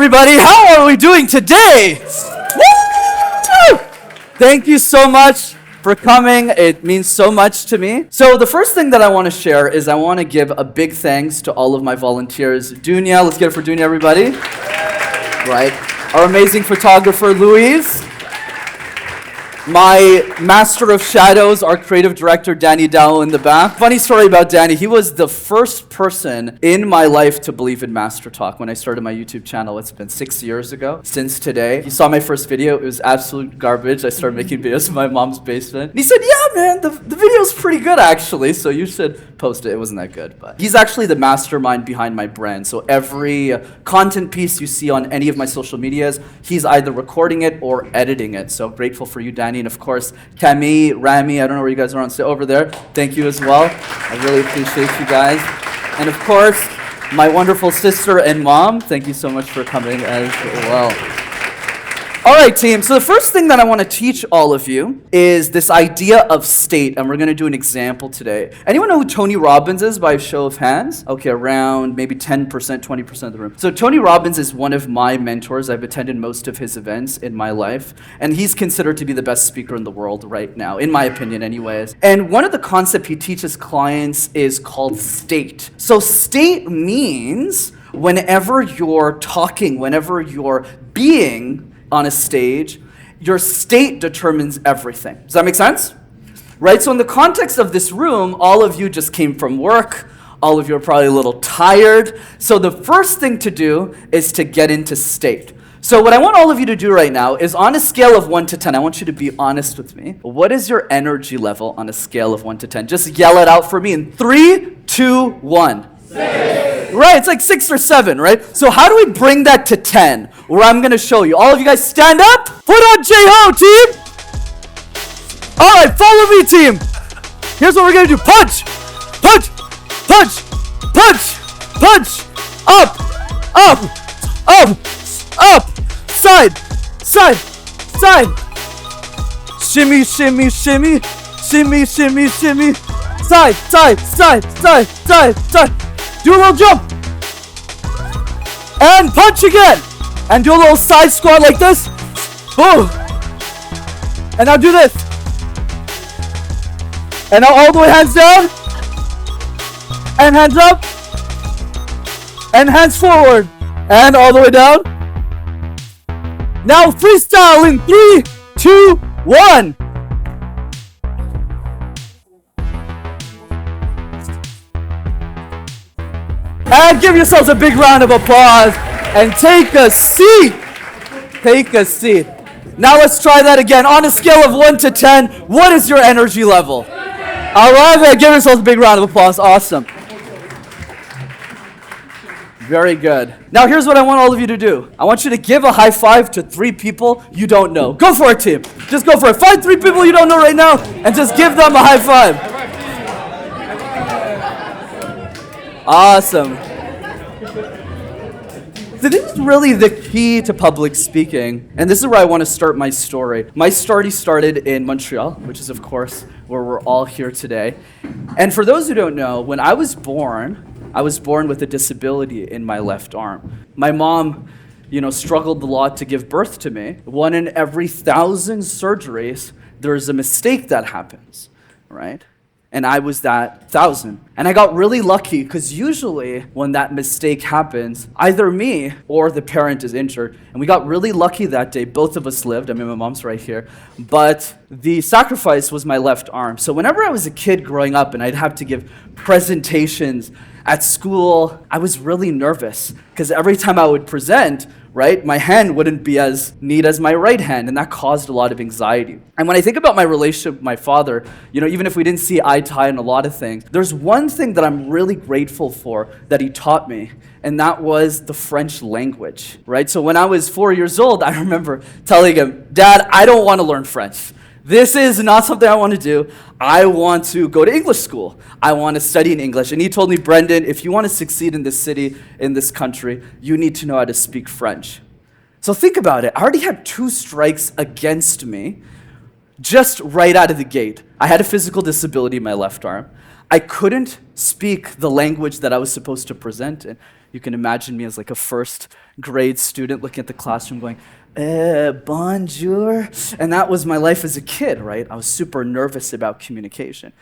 everybody. How are we doing today? Woo! Thank you so much for coming. It means so much to me. So the first thing that I want to share is I want to give a big thanks to all of my volunteers. Dunya, let's get it for Dunya, everybody. Right. Our amazing photographer, Louise. My master of shadows, our creative director, Danny Dow in the back. Funny story about Danny. He was the first person in my life to believe in Master Talk when I started my YouTube channel. It's been 6 years ago since today. He saw my first video. It was absolute garbage. I started making videos in my mom's basement. And he said, yeah, man, the video's pretty good, actually, so you should post it. It wasn't that good, but he's actually the mastermind behind my brand. So every content piece you see on any of my social medias, he's either recording it or editing it. So grateful for you, Danny. And of course, Camille, Rami, I don't know where you guys are on, over there. Thank you as well. I really appreciate you guys. And of course, my wonderful sister and mom, thank you so much for coming as well. All right, team, so the first thing that I want to teach all of you is this idea of state, and we're going to do an example today. Anyone know who Tony Robbins is by a show of hands? Okay, around maybe 10%, 20% of the room. So Tony Robbins is one of my mentors. I've attended most of his events in my life, and he's considered to be the best speaker in the world right now, in my opinion anyways. And one of the concepts he teaches clients is called state. So state means whenever you're talking, whenever you're being on a stage, your state determines everything. Does that make sense? Right? So in the context of this room, all of you just came from work. All of you are probably a little tired. So the first thing to do is to get into state. So what I want all of you to do right now is on a scale of 1 to 10, I want you to be honest with me. What is your energy level on a scale of 1 to 10? Just yell it out for me in 3, 2, 1. 6. Right, it's like 6 or 7, right? So how do we bring that to 10? Where I'm going to show you. All of you guys stand up. Put on J-Ho, team. All right, follow me, team. Here's what we're going to do. Punch, punch, punch, punch, punch. Up, up, up, up. Side, side, side. Shimmy, shimmy, shimmy. Shimmy, shimmy, shimmy. Side, side, side, side, side, side. Do a little jump. And punch again. And do a little side squat like this. Boom. And now do this. And now all the way hands down. And hands up. And hands forward. And all the way down. Now freestyle in 3, 2, 1. And give yourselves a big round of applause and take a seat. Take a seat. Now let's try that again. On a scale of 1 to 10, what is your energy level? All right, give yourselves a big round of applause. Awesome. Very good. Now here's what I want all of you to do. I want you to give a high five to 3 people you don't know. Go for it, team. Just go for it. Find 3 people you don't know right now and just give them a high five. Awesome. So this is really the key to public speaking, and this is where I want to start my story. My story started in Montreal, which is, of course, where we're all here today. And for those who don't know, when I was born with a disability in my left arm. My mom, struggled a lot to give birth to me. 1 in every 1,000 surgeries, there's a mistake that happens, right? And I was that 1,000. And I got really lucky because usually when that mistake happens, either me or the parent is injured. And we got really lucky that day. Both of us lived. I mean, my mom's right here. But the sacrifice was my left arm. So whenever I was a kid growing up and I'd have to give presentations at school, I was really nervous because every time I would present, right, my hand wouldn't be as neat as my right hand, and that caused a lot of anxiety. And when I think about my relationship with my father, even if we didn't see eye to eye on a lot of things, there's one thing that I'm really grateful for that he taught me, and that was the French language, right? So when I was 4 years old, I remember telling him, Dad, I don't want to learn French. This is not something I want to do. I want to go to English school. I want to study in English. And he told me, Brendan, if you want to succeed in this city, in this country, you need to know how to speak French. So think about it. I already had 2 strikes against me just right out of the gate. I had a physical disability in my left arm. I couldn't speak the language that I was supposed to present in. You can imagine me as like a first grade student looking at the classroom going, bonjour. And that was my life as a kid, right? I was super nervous about communication.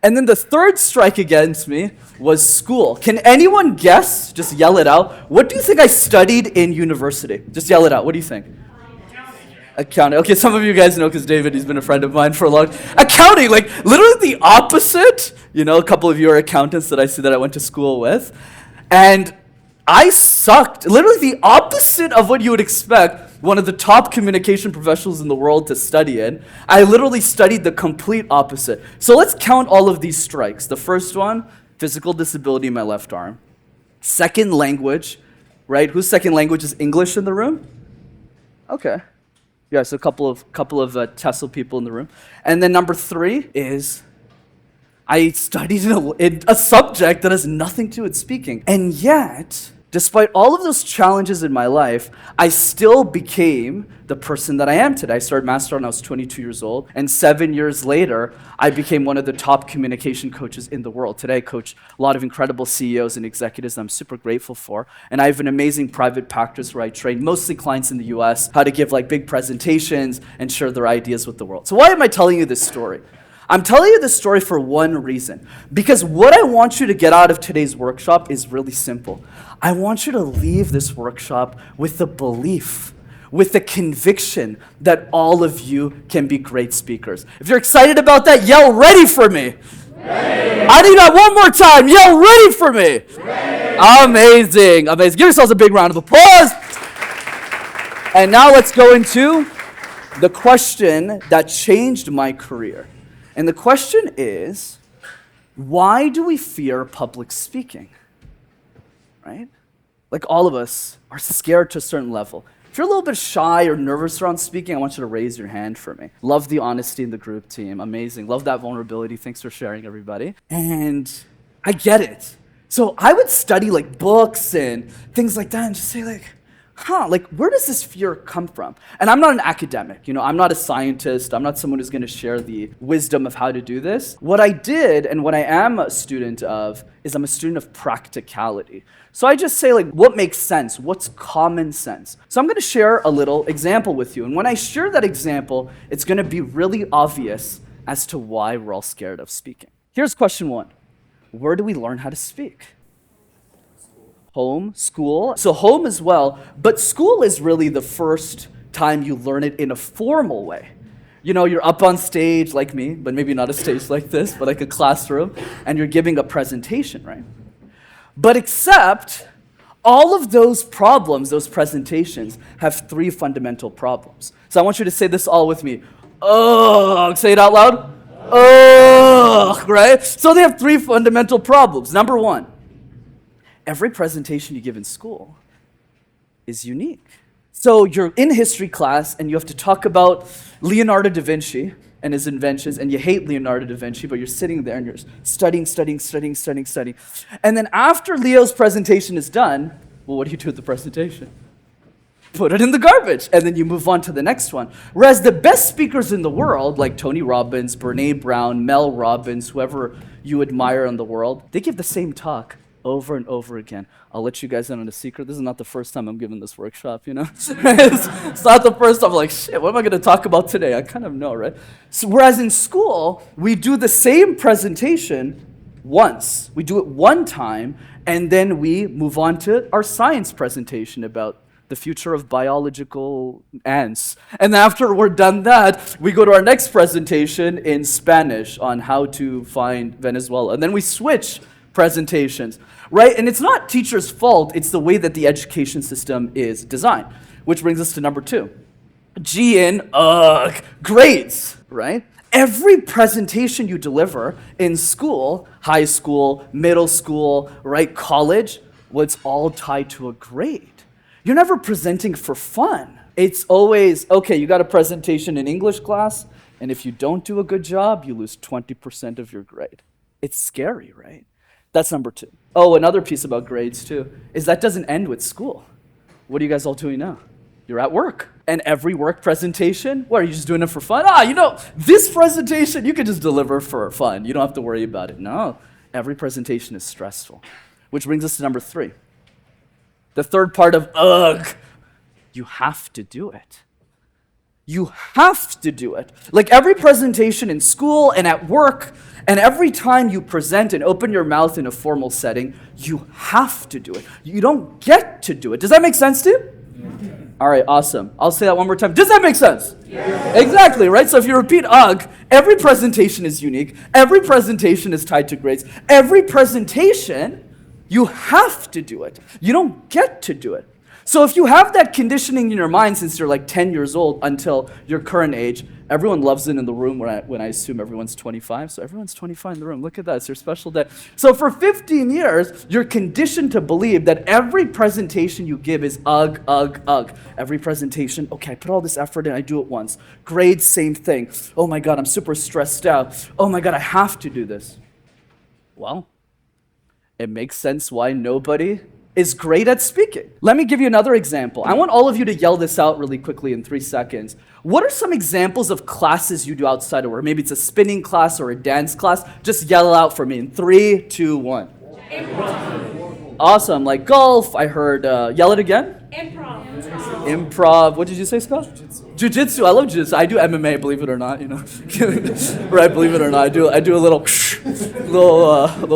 And then the third strike against me was school. Can anyone guess, just yell it out, what do you think I studied in university? Just yell it out. What do you think? Accounting. Okay, some of you guys know because David, he's been a friend of mine for a long time. Accounting, like literally the opposite. You know, a couple of you are accountants that I see that I went to school with. And I sucked. Literally the opposite of what you would expect one of the top communication professionals in the world to study in. I literally studied the complete opposite. So let's count all of these strikes. The first one, physical disability in my left arm. Second, language, right? Whose second language is English in the room? Okay. Yeah, so a couple of TESOL people in the room. And then number 3 is I studied in a subject that has nothing to do with speaking. And yet, despite all of those challenges in my life, I still became the person that I am today. I started Master when I was 22 years old, and 7 years later, I became one of the top communication coaches in the world. Today, I coach a lot of incredible CEOs and executives that I'm super grateful for, and I have an amazing private practice where I train mostly clients in the US how to give like big presentations and share their ideas with the world. So why am I telling you this story? I'm telling you this story for one reason, because what I want you to get out of today's workshop is really simple. I want you to leave this workshop with the belief, with the conviction that all of you can be great speakers. If you're excited about that, yell ready for me. Ready. I need that one more time. Yell ready for me. Ready. Amazing, amazing. Give yourselves a big round of applause. And now let's go into the question that changed my career. And the question is, why do we fear public speaking? Right? Like all of us are scared to a certain level. If you're a little bit shy or nervous around speaking, I want you to raise your hand for me. Love the honesty in the group team. Amazing. Love that vulnerability. Thanks for sharing, everybody. And I get it. So I would study like books and things like that and just say like, like where does this fear come from? And I'm not an academic, I'm not a scientist, I'm not someone who's gonna share the wisdom of how to do this. What I did and what I am a student of is I'm a student of practicality. So I just say like, what makes sense? What's common sense? So I'm gonna share a little example with you. And when I share that example, it's gonna be really obvious as to why we're all scared of speaking. Here's question 1. Where do we learn how to speak? Home, school. So home as well, but school is really the first time you learn it in a formal way. You're up on stage like me, but maybe not a stage like this, but like a classroom, and you're giving a presentation, right? But except all of those problems, those presentations, have 3 fundamental problems. So I want you to say this all with me. Ugh, say it out loud. Ugh, right? So they have 3 fundamental problems. Number 1, every presentation you give in school is unique. So you're in history class and you have to talk about Leonardo da Vinci and his inventions, and you hate Leonardo da Vinci, but you're sitting there and you're studying. And then after Leo's presentation is done, well, what do you do with the presentation? Put it in the garbage, and then you move on to the next one. Whereas the best speakers in the world, like Tony Robbins, Brene Brown, Mel Robbins, whoever you admire in the world, they give the same talk over and over again. I'll let you guys in on a secret. This is not the first time I'm giving this workshop, it's not the first time I'm like, shit, what am I going to talk about today? I kind of know, right? So whereas in school, we do the same presentation once. We do it one time, and then we move on to our science presentation about the future of biological ants. And after we're done that, we go to our next presentation in Spanish on how to find Venezuela. And then we switch presentations, right? And it's not teachers' fault, it's the way that the education system is designed. Which brings us to number 2. G in, grades, right? Every presentation you deliver in school, high school, middle school, right, college, well, it's all tied to a grade. You're never presenting for fun. It's always, okay, you got a presentation in English class, and if you don't do a good job, you lose 20% of your grade. It's scary, right? That's number 2. Oh, another piece about grades too, is that doesn't end with school. What are you guys all doing now? You're at work. And every work presentation, what, are you just doing it for fun? This presentation, you could just deliver for fun. You don't have to worry about it. No, every presentation is stressful. Which brings us to number 3. The third part of ugh, you have to do it. You have to do it. Like every presentation in school and at work, and every time you present and open your mouth in a formal setting, you have to do it. You don't get to do it. Does that make sense to you? All right, awesome. I'll say that one more time. Does that make sense? Yeah. Exactly, right? So if you repeat ugh, every presentation is unique. Every presentation is tied to grades. Every presentation, you have to do it. You don't get to do it. So if you have that conditioning in your mind since you're like 10 years old until your current age, everyone loves it in the room when I assume everyone's 25. So everyone's 25 in the room. Look at that. It's your special day. So for 15 years, you're conditioned to believe that every presentation you give is ugh, ugh, ugh. Every presentation, okay, I put all this effort in, I do it once. Grades, same thing. Oh my God, I'm super stressed out. Oh my God, I have to do this. Well, it makes sense why nobody is great at speaking. Let me give you another example. I want all of you to yell this out really quickly in 3 seconds. What are some examples of classes you do outside of work? Maybe it's a spinning class or a dance class. Just yell it out for me in 3, 2, 1. Improv. Awesome, like golf. I heard, yell it again. Improv. What did you say, Scott? Jiu-jitsu. I love jiu-jitsu. I do MMA, believe it or not, you know. Right, believe it or not. I do a little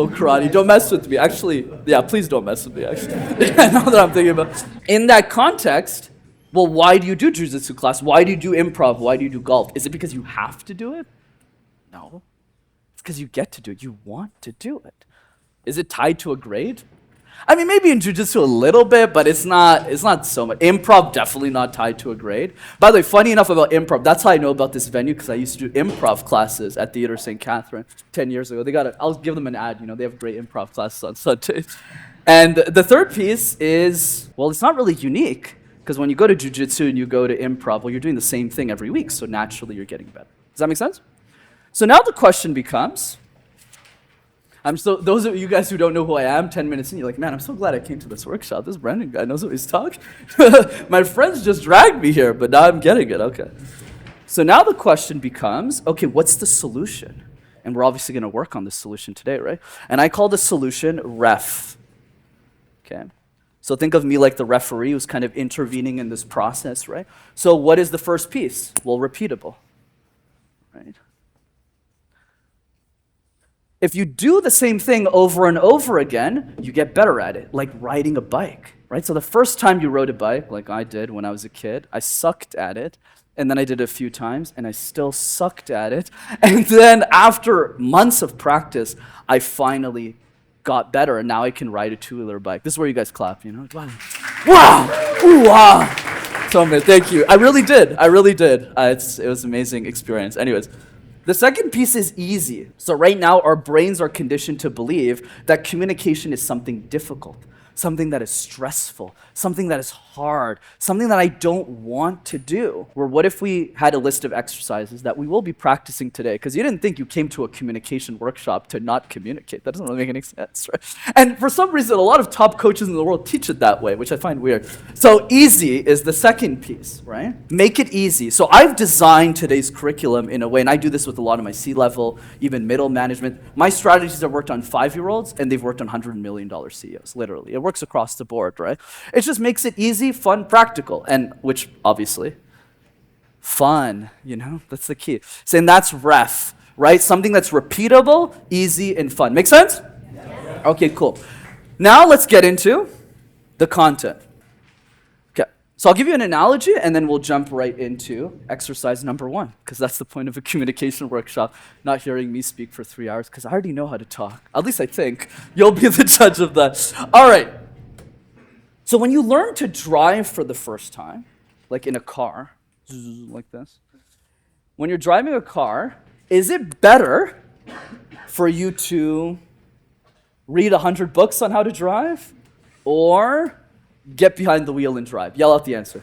karate. Don't mess with me. Actually, yeah, please don't mess with me, actually. Now that I'm thinking about it. In that context, well, why do you do jiu-jitsu class? Why do you do improv? Why do you do golf? Is it because you have to do it? No. It's because you get to do it. You want to do it. Is it tied to a grade? I mean, maybe in jiu-jitsu a little bit, but it's not so much. Improv, definitely not tied to a grade. By the way, funny enough about improv, that's how I know about this venue, because I used to do improv classes at Theatre St. Catherine 10 years ago. I'll give them an ad, they have great improv classes on Sundays. And the third piece is, well, it's not really unique, because when you go to jiu-jitsu and you go to improv, well, you're doing the same thing every week, so naturally you're getting better. Does that make sense? So now the question becomes, those of you guys who don't know who I am, 10 minutes in, you're like, man, I'm so glad I came to this workshop. This Brandon guy knows what he's talking. My friends just dragged me here, but now I'm getting it. Okay. So now the question becomes, okay, what's the solution? And we're obviously going to work on this solution today, right? And I call the solution ref. Okay. So think of me like the referee who's kind of intervening in this process, right? So what is the first piece? Well, repeatable, right? If you do the same thing over and over again, you get better at it, like riding a bike, right? So the first time you rode a bike, like I did when I was a kid, I sucked at it, and then I did it a few times, and I still sucked at it. And then after months of practice, I finally got better, and now I can ride a two-wheeler bike. This is where you guys clap, Wow! Ooh, wow! So, man, thank you. I really did. It was an amazing experience. Anyways. The second piece is easy. So right now, our brains are conditioned to believe that communication is something difficult, something that is stressful, something that is hard, something that I don't want to do. Or what if we had a list of exercises that we will be practicing today? Because you didn't think you came to a communication workshop to not communicate. That doesn't really make any sense, right? And for some reason, a lot of top coaches in the world teach it that way, which I find weird. So easy is the second piece, right? Make it easy. So I've designed today's curriculum in a way, and I do this with a lot of my C-level, even middle management. My strategies have worked on 5-year-olds, and they've worked on $100 million CEOs, literally. It works across the board, right? It just makes it easy, fun, practical, and which obviously, fun, that's the key. Saying that's ref, right? Something that's repeatable, easy, and fun. Make sense? Yes. Okay, cool. Now let's get into the content. Okay, so I'll give you an analogy, and then we'll jump right into exercise number 1, because that's the point of a communication workshop, not hearing me speak for 3 hours, because I already know how to talk. At least I think. You'll be the judge of that. All right. So when you learn to drive for the first time, like in a car, like this, when you're driving a car, is it better for you to read 100 books on how to drive or get behind the wheel and drive? Yell out the answer.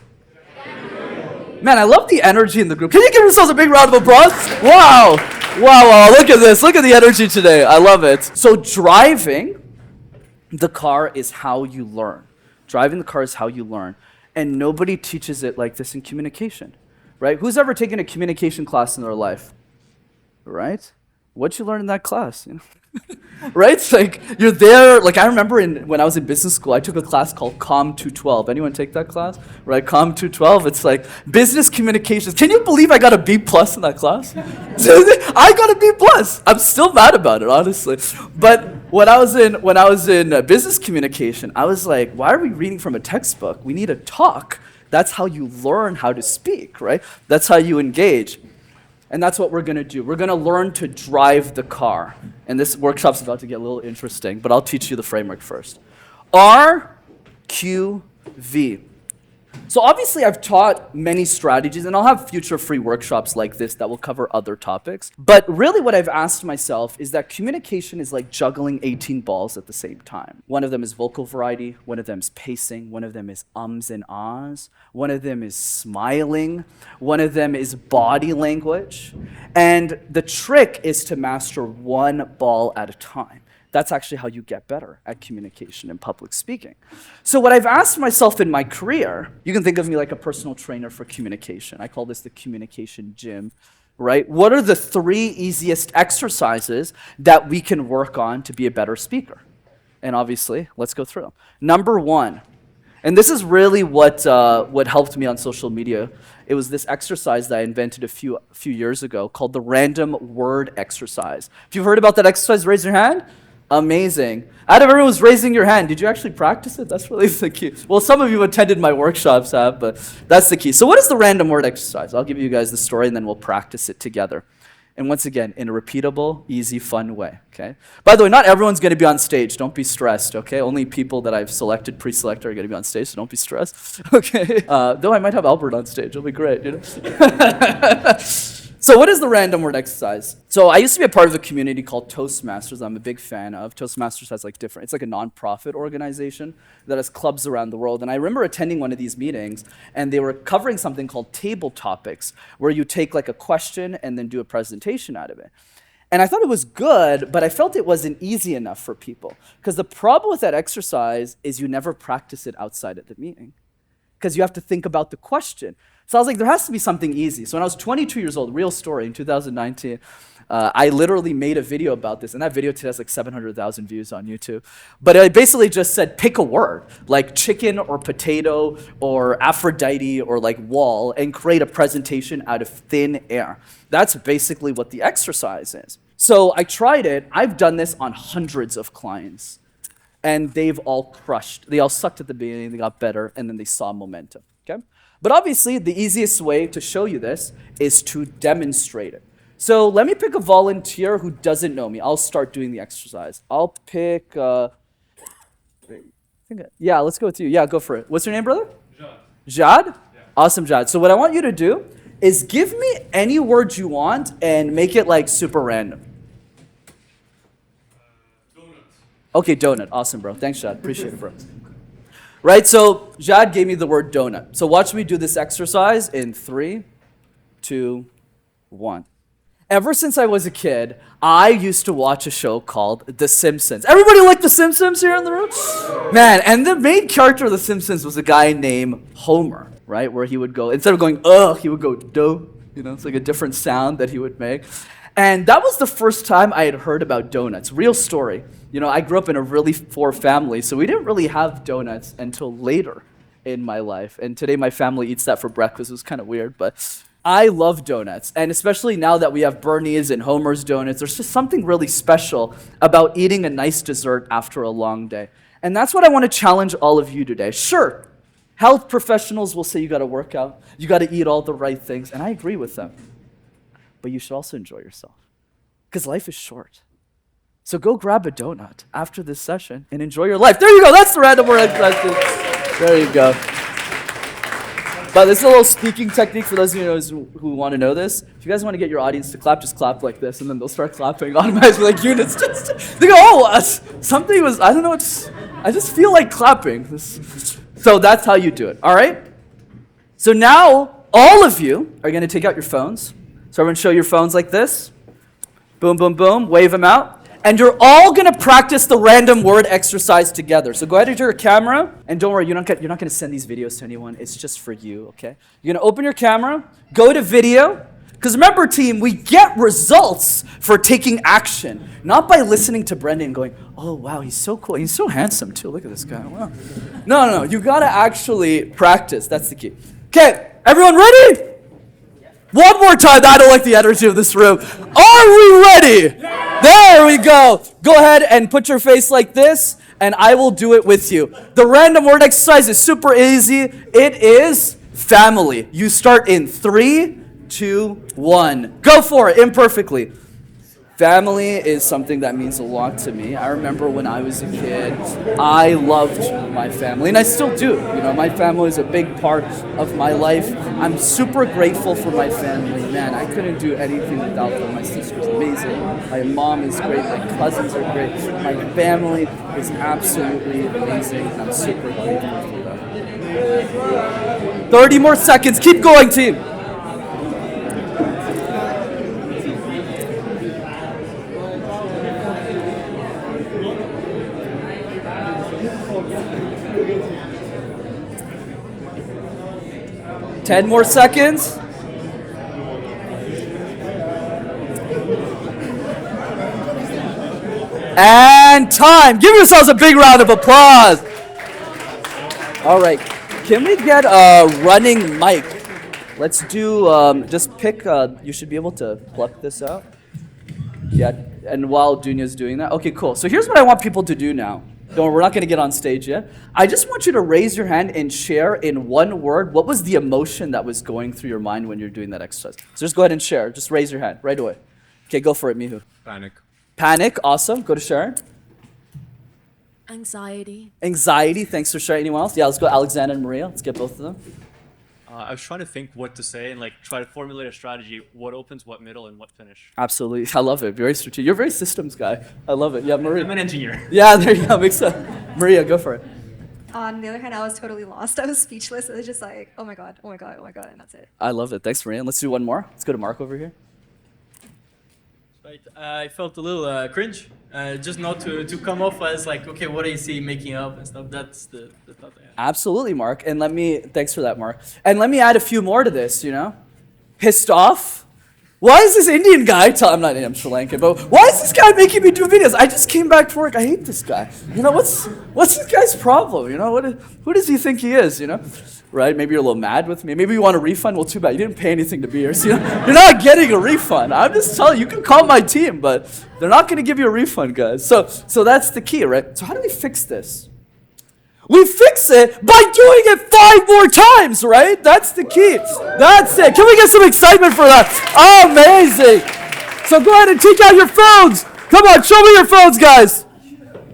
Man, I love the energy in the group. Can you give yourselves a big round of applause? Wow. Wow, look at this. Look at the energy today. I love it. So driving the car is how you learn. Driving the car is how you learn. And nobody teaches it like this in communication, right? Who's ever taken a communication class in their life, right? What'd you learn in that class? Right? It's like you're there. Like I remember when I was in business school, I took a class called Com 212. Anyone take that class? Right? Com 212. It's like business communications. Can you believe I got a B plus in that class? I got a B plus. I'm still mad about it, honestly. But when I was in business communication, I was like, why are we reading from a textbook? We need to talk. That's how you learn how to speak, right? That's how you engage. And that's what we're going to do. We're going to learn to drive the car. And this workshop's about to get a little interesting, but I'll teach you the framework first. R, Q, V. So obviously I've taught many strategies, and I'll have future free workshops like this that will cover other topics. But really what I've asked myself is that communication is like juggling 18 balls at the same time. One of them is vocal variety, one of them is pacing, one of them is ums and ahs, one of them is smiling, one of them is body language. And the trick is to master one ball at a time. That's actually how you get better at communication and public speaking. So what I've asked myself in my career, you can think of me like a personal trainer for communication. I call this the communication gym, right? What are the 3 easiest exercises that we can work on to be a better speaker? And obviously, let's go through them. Number 1, and this is really what helped me on social media. It was this exercise that I invented a few years ago called the random word exercise. If you've heard about that exercise, raise your hand. Amazing. Out of everyone who's raising your hand, did you actually practice it? That's really the key. Well, some of you attended my workshops have, but that's the key. So what is the random word exercise? I'll give you guys the story and then we'll practice it together. And once again, in a repeatable, easy, fun way, okay? By the way, not everyone's going to be on stage. Don't be stressed, okay? Only people that I've pre-selected are going to be on stage, so don't be stressed, okay? Though I might have Albert on stage. It'll be great, you know? So what is the random word exercise? So I used to be a part of a community called Toastmasters. I'm a big fan of. Toastmasters has it's like a nonprofit organization that has clubs around the world. And I remember attending one of these meetings, and they were covering something called table topics, where you take like a question and then do a presentation out of it. And I thought it was good, but I felt it wasn't easy enough for people. Because the problem with that exercise is you never practice it outside of the meeting. Because you have to think about the question. So I was like, there has to be something easy. So when I was 22 years old, real story, in 2019, I literally made a video about this. And that video today has like 700,000 views on YouTube. But I basically just said, pick a word, like chicken or potato or Aphrodite or like wall, and create a presentation out of thin air. That's basically what the exercise is. So I tried it. I've done this on hundreds of clients. And they've all crushed. They all sucked at the beginning, they got better, and then they saw momentum, okay? But obviously, the easiest way to show you this is to demonstrate it. So let me pick a volunteer who doesn't know me. I'll start doing the exercise. I'll pick, yeah, let's go with you. Yeah, go for it. What's your name, brother? Jad. Jad? Yeah. Awesome, Jad. So what I want you to do is give me any word you want and make it like super random. Okay, donut. Awesome, bro. Thanks, Jad. Appreciate it, bro. Right, so Jad gave me the word donut. So watch me do this exercise in 3, 2, 1. Ever since I was a kid, I used to watch a show called The Simpsons. Everybody like The Simpsons here in the room? Man, and the main character of The Simpsons was a guy named Homer, right? Where he would go, instead of going, ugh, he would go, dough. You know, it's like a different sound that he would make. And that was the first time I had heard about donuts. Real story. You know, I grew up in a really poor family, so we didn't really have donuts until later in my life. And today my family eats that for breakfast. It was kind of weird, but I love donuts. And especially now that we have Bernie's and Homer's donuts, there's just something really special about eating a nice dessert after a long day. And that's what I want to challenge all of you today. Sure, health professionals will say you got to work out, you got to eat all the right things, and I agree with them. But you should also enjoy yourself, because life is short. So go grab a donut after this session and enjoy your life. There you go. That's the random word exercise. There you go. But this is a little speaking technique for those of you who want to know this. If you guys want to get your audience to clap, just clap like this, and then they'll start clapping automatically like units. They go, oh, something was, I don't know, I just feel like clapping. So that's how you do it, all right? So now all of you are going to take out your phones. So everyone show your phones like this. Boom, boom, boom. Wave them out. And you're all going to practice the random word exercise together. So go ahead into your camera. And don't worry, you're not going to send these videos to anyone. It's just for you, okay? You're going to open your camera, go to video, Because remember, team, we get results for taking action, not by listening to Brendan and going, oh, wow, he's so cool. He's so handsome, too. Look at this guy. Wow. No. You got to actually practice. That's the key. Okay, everyone ready? One more time. I don't like the energy of this room. Are we ready? There we go. Go ahead and put your face like this, and I will do it with you. The random word exercise is super easy. It is family. You start in 3, 2, 1. Go for it, imperfectly. Family is something that means a lot to me. I remember when I was a kid, I loved my family, and I still do. You know, my family is a big part of my life. I'm super grateful for my family. Man, I couldn't do anything without them. My sister's amazing. My mom is great. My cousins are great. My family is absolutely amazing, and I'm super grateful for them. 30 more seconds. Keep going, team. Ten more seconds. And time. Give yourselves a big round of applause. All right. Can we get a running mic? Let's do, just pick, you should be able to pluck this out. Yeah, and while Dunya's doing that. Okay, cool. So here's what I want people to do now. Don't, we're not going to get on stage yet. I just want you to raise your hand and share in one word what was the emotion that was going through your mind when you're doing that exercise. So just go ahead and share. Just raise your hand right away. Okay, go for it, Mihu. Panic. Panic, awesome. Go to Sharon. Anxiety. Anxiety, thanks for sharing. Anyone else? Yeah, let's go Alexander and Maria. Let's get both of them. I was trying to think what to say and try to formulate a strategy. What opens, what middle, and what finish. Absolutely. I love it. Very strategic. You're a very systems guy. I love it. Yeah, Maria. I'm an engineer. Yeah, there you go. Makes sense. Maria, go for it. On the other hand, I was totally lost. I was speechless. It was just like, oh my God, oh my God, oh my God, and that's it. I love it. Thanks, Maria. Let's do one more. Let's go to Mark over here. Right. I felt a little cringe, just not to come off as okay, what is he making up and stuff. That's the thought I had. Absolutely, Mark. And thanks for that, Mark. And let me add a few more to this, Pissed off? Why is this Indian guy, I'm Sri Lankan, but why is this guy making me do videos? I just came back to work. I hate this guy. What's this guy's problem? Who does he think he is, Right? Maybe you're a little mad with me. Maybe you want a refund. Well, too bad. You didn't pay anything to be here. So you're not getting a refund. I'm just telling you, you can call my team, but they're not going to give you a refund, guys. So that's the key, right? So how do we fix this? We fix it by doing it 5 more times, right? That's the key. That's it. Can we get some excitement for that? Amazing. So go ahead and take out your phones. Come on, show me your phones, guys.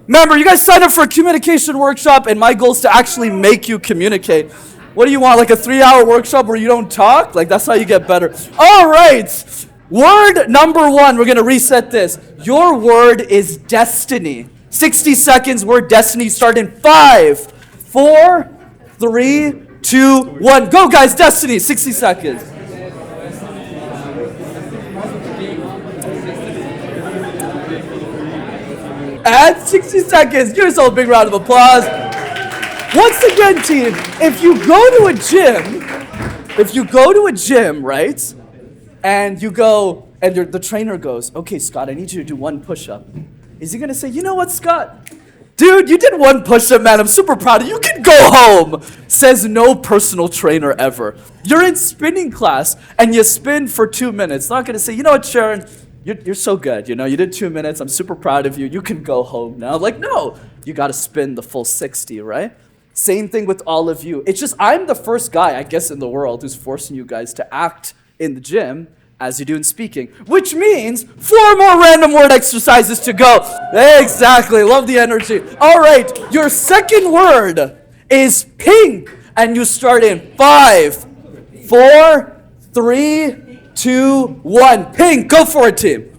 Remember, you guys signed up for a communication workshop, and my goal is to actually make you communicate. What do you want, a 3-hour workshop where you don't talk? That's how you get better. All right. Word number 1, we're going to reset this. Your word is destiny. 60 seconds, word destiny. Start in 5, 4, 3, 2, 1. Go, guys, destiny. 60 seconds. And 60 seconds. Give yourself a big round of applause. Once again, team, if you go to a gym, right, and you go, and the trainer goes, okay, Scott, I need you to do 1 push-up. Is he going to say, you know what, Scott? Dude, you did 1 push-up, man. I'm super proud of you. You can go home. Says no personal trainer ever. You're in spinning class, and you spin for 2 minutes. Not going to say, you know what, Sharon? You're so good, you did 2 minutes. I'm super proud of you. You can go home now. No, you got to spin the full 60, right? Same thing with all of you. It's just I'm the first guy, I guess, in the world who's forcing you guys to act in the gym as you do in speaking, which means 4 more random word exercises to go. Exactly. Love the energy. All right. Your second word is pink, and you start in 5, 4, 3, 2, 1. Pink. Go for it, team.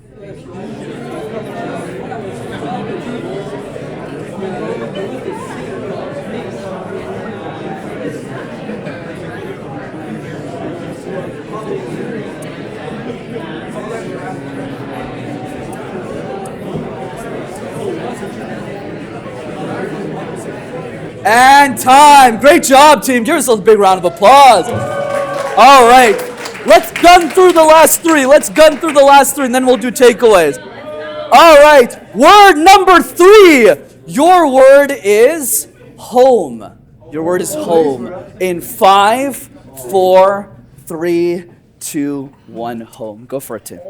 And time. Great job, team. Give yourselves a big round of applause. All right. Let's gun through the last three. And then we'll do takeaways. All right. Word number 3. Your word is home. Your word is home. In 5, 4, 3, 2, 1. Home. Go for it, Tim.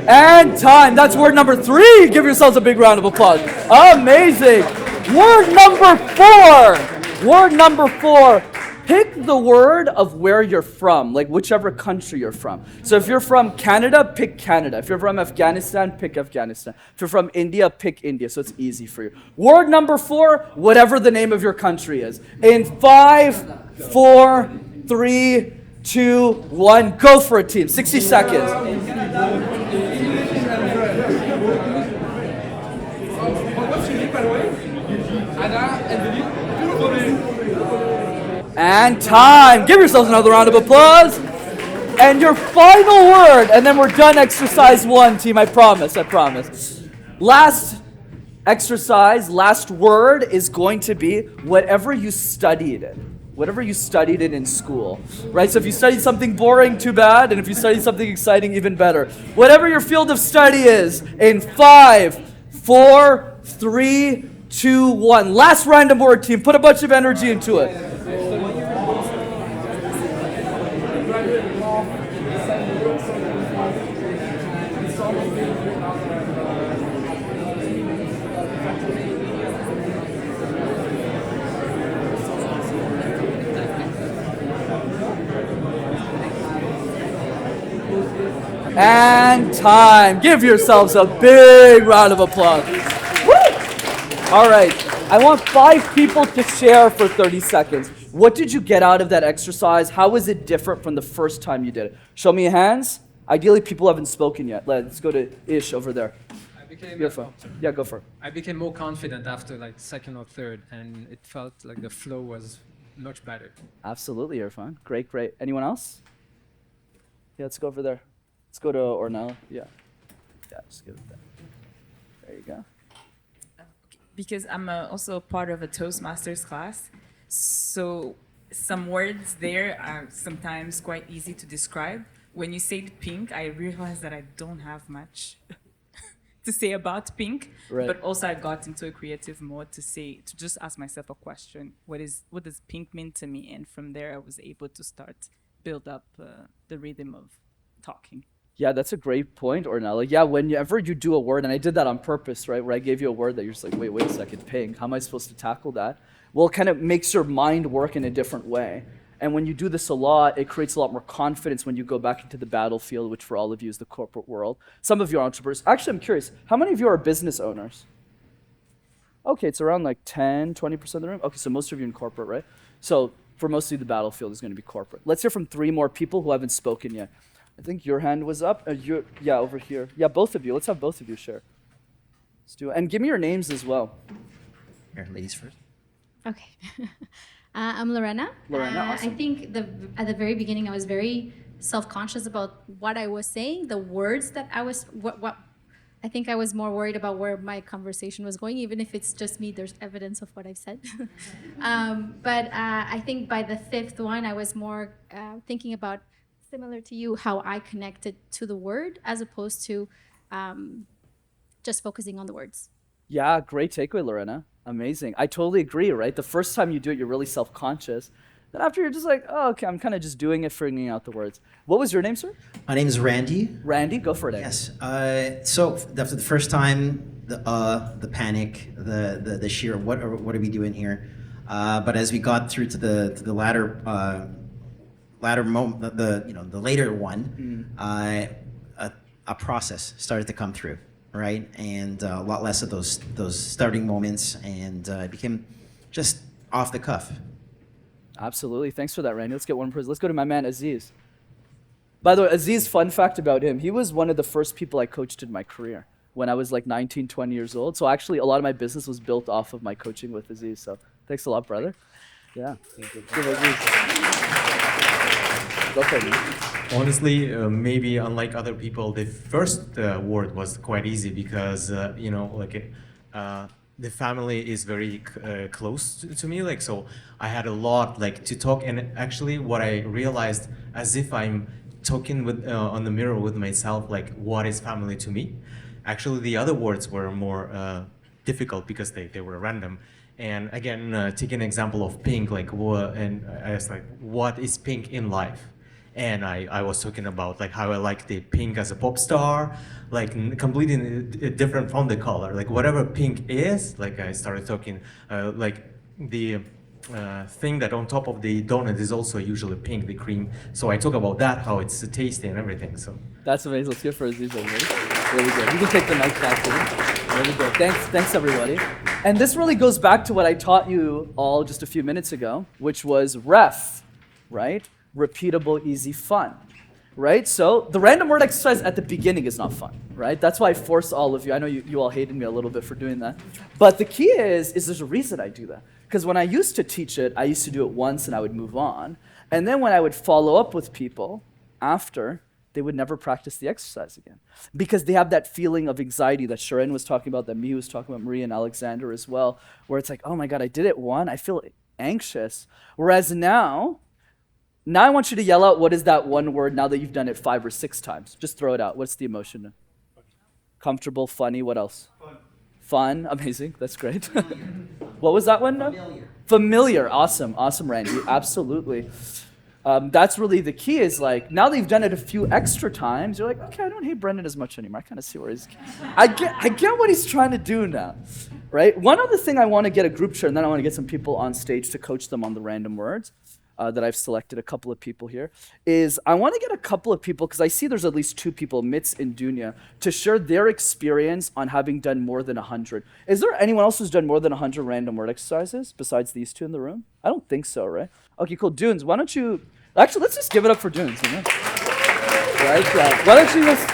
And time. That's word number 3. Give yourselves a big round of applause. Amazing. Word number 4. Word number 4. Pick the word of where you're from, like whichever country you're from. So if you're from Canada, pick Canada. If you're from Afghanistan, pick Afghanistan. If you're from India, pick India. So it's easy for you. Word number 4, whatever the name of your country is. In 5, 4, 3, 2, 1. Go for it, team. 60 seconds. And time. Give yourselves another round of applause. And your final word, and then we're done exercise 1, team. I promise. Last exercise, last word is going to be whatever you studied it. Whatever you studied it in school, right? So if you studied something boring, too bad. And if you studied something exciting, even better. Whatever your field of study is, in 5, 4, 3, 2, 1. Last random word, team. Put a bunch of energy into it. And time. Give yourselves a big round of applause. Woo! All right. I want 5 people to share for 30 seconds. What did you get out of that exercise? How was it different from the first time you did it? Show me your hands. Ideally, people haven't spoken yet. Let's go to Ish over there. Beautiful. Yeah, go for it. I became more confident after like second or third, and it felt like the flow was much better. Absolutely, Irfan. Great. Anyone else? Yeah, let's go over there. Let's go to Ornella. Yeah, just give it that. There you go. Because I'm also part of a Toastmasters class, so some words there are sometimes quite easy to describe. When you said pink, I realized that I don't have much to say about pink, right. But also I got into a creative mode to just ask myself a question: what does pink mean to me? And from there, I was able to start build up the rhythm of talking. Yeah, that's a great point, Ornella. Yeah, whenever you do a word, and I did that on purpose, right, where I gave you a word that you're just like, wait a second, pink, how am I supposed to tackle that? Well, it kind of makes your mind work in a different way. And when you do this a lot, it creates a lot more confidence when you go back into the battlefield, which for all of you is the corporate world. Some of you are entrepreneurs. Actually, I'm curious, how many of you are business owners? Okay, it's around like 10, 20% of the room. Okay, so most of you in corporate, right? So for most of you, the battlefield is going to be corporate. Let's hear from 3 more people who haven't spoken yet. I think your hand was up. Yeah, over here. Yeah, both of you. Let's have both of you share. Let's do it. And give me your names as well. Here, ladies first. Okay. I'm Lorena. Awesome. I think at the very beginning, I was very self-conscious about what I was saying, the words that I was, what I think I was more worried about where my conversation was going, even if it's just me, there's evidence of what I've said. But I think by the 5th one, I was more thinking about, similar to you, how I connected to the word as opposed to just focusing on the words. Yeah, great takeaway, Lorena. Amazing. I totally agree, right? The first time you do it, you're really self-conscious. Then after, you're just like, oh, okay, I'm kind of just doing it, figuring out the words. What was your name, sir? My name is Randy. Randy, go for it. Yes. So after the first time, the panic, the sheer what are we doing here? But as we got through to the latter moment, the later one, a process started to come through, right? And a lot less of those starting moments, and it became just off the cuff. Absolutely. Thanks for that, Randy. Let's get one person. Let's go to my man, Aziz. By the way, Aziz, fun fact about him, he was one of the first people I coached in my career when I was like 19, 20 years old. So actually, a lot of my business was built off of my coaching with Aziz. So thanks a lot, brother. Yeah. Give Aziz. Go for it. Man. Honestly, maybe unlike other people, the first word was quite easy because the family is very close to me. Like, so I had a lot like to talk, and actually, what I realized, as if I'm talking with on the mirror with myself, like what is family to me. Actually, the other words were more difficult because they were random. And again, take an example of pink, like and I was like, what is pink in life? And I was talking about like how I like the pink as a pop star, like completely different from the color, like whatever pink is. Like I started talking like the thing that on top of the donut is also usually pink, the cream. So I talk about that, how it's tasty and everything. So That's amazing. Let's give it for Aziz, everybody. Really good. You can take the mic back in. Really good. Thanks everybody. And this really goes back to what I taught you all just a few minutes ago, which was ref, right? Repeatable, easy, fun, right? So the random word exercise at the beginning is not fun, right? That's why I force all of you. I know you all hated me a little bit for doing that. But the key is there's a reason I do that. Because when I used to teach it, I used to do it once and I would move on. And then when I would follow up with people after, they would never practice the exercise again. Because they have that feeling of anxiety that Sharon was talking about, that Mihu was talking about, Maria and Alexander as well, where it's like, oh my God, I did it one, I feel anxious. Whereas now I want you to yell out, what is that one word now that you've done it 5 or 6 times? Just throw it out. What's the emotion? Comfortable, funny, what else? Fun, amazing, that's great. What was that one? Familiar, awesome, Randy, absolutely. That's really the key is like, now that you've done it a few extra times, you're like, okay, I don't hate Brendan as much anymore. I kind of see where he's, I get what he's trying to do now, right? One other thing I want to get a group share, and then I want to get some people on stage to coach them on the random words. That I've selected a couple of people here, is I want to get a couple of people, because I see there's at least 2 people, Mitz and Dunya, to share their experience on having done more than 100. Is there anyone else who's done more than 100 random word exercises besides these 2 in the room? I don't think so, right? Okay, cool. Dunes, why don't you, actually, let's just give it up for Dunes, you know? Right? Why don't you just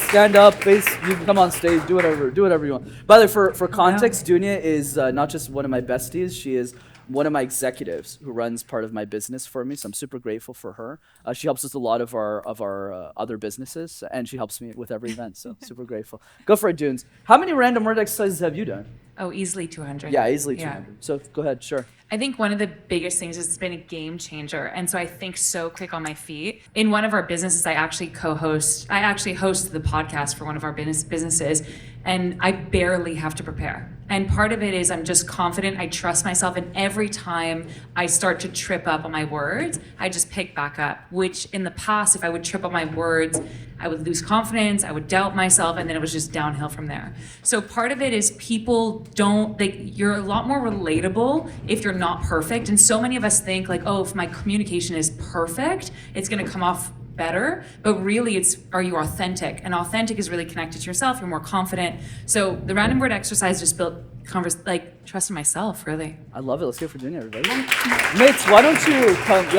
stand up, face, you can come on stage, do whatever you want. By the way, for context, Dunya is not just one of my besties, she is one of my executives who runs part of my business for me, so I'm super grateful for her. She helps us a lot of our other businesses, and she helps me with every event, so super grateful. Go for it, Dunes. How many random word exercises have you done? Oh, easily 200. Yeah, easily 200. So go ahead, sure. I think one of the biggest things is it's been a game changer. And so I think so quick on my feet. In one of our businesses, I actually host the podcast for one of our businesses, and I barely have to prepare. And part of it is I'm just confident, I trust myself, and every time I start to trip up on my words, I just pick back up, which in the past, if I would trip on my words, I would lose confidence, I would doubt myself, and then it was just downhill from there. So part of it is people you're a lot more relatable if you're not perfect. And so many of us think like, oh, if my communication is perfect, it's gonna come off better, but really it's, are you authentic? And authentic is really connected to yourself, you're more confident. So the random word exercise just built trust in myself, really. I love it. Let's go for dinner, everybody. Mitz, why don't you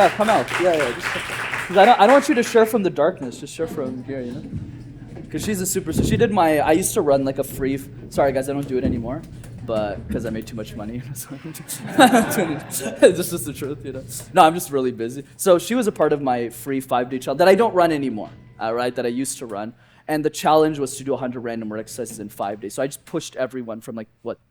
come out? Because I don't want you to share from the darkness, just share from here, you know? Because she's a superstar. She did I used to run like a free, sorry guys, I don't do it anymore, but because I made too much money. This is the truth, you know? No, I'm just really busy. So she was a part of my free 5-day challenge that I don't run anymore, right, that I used to run. And the challenge was to do 100 random word exercises in 5 days. So I just pushed everyone from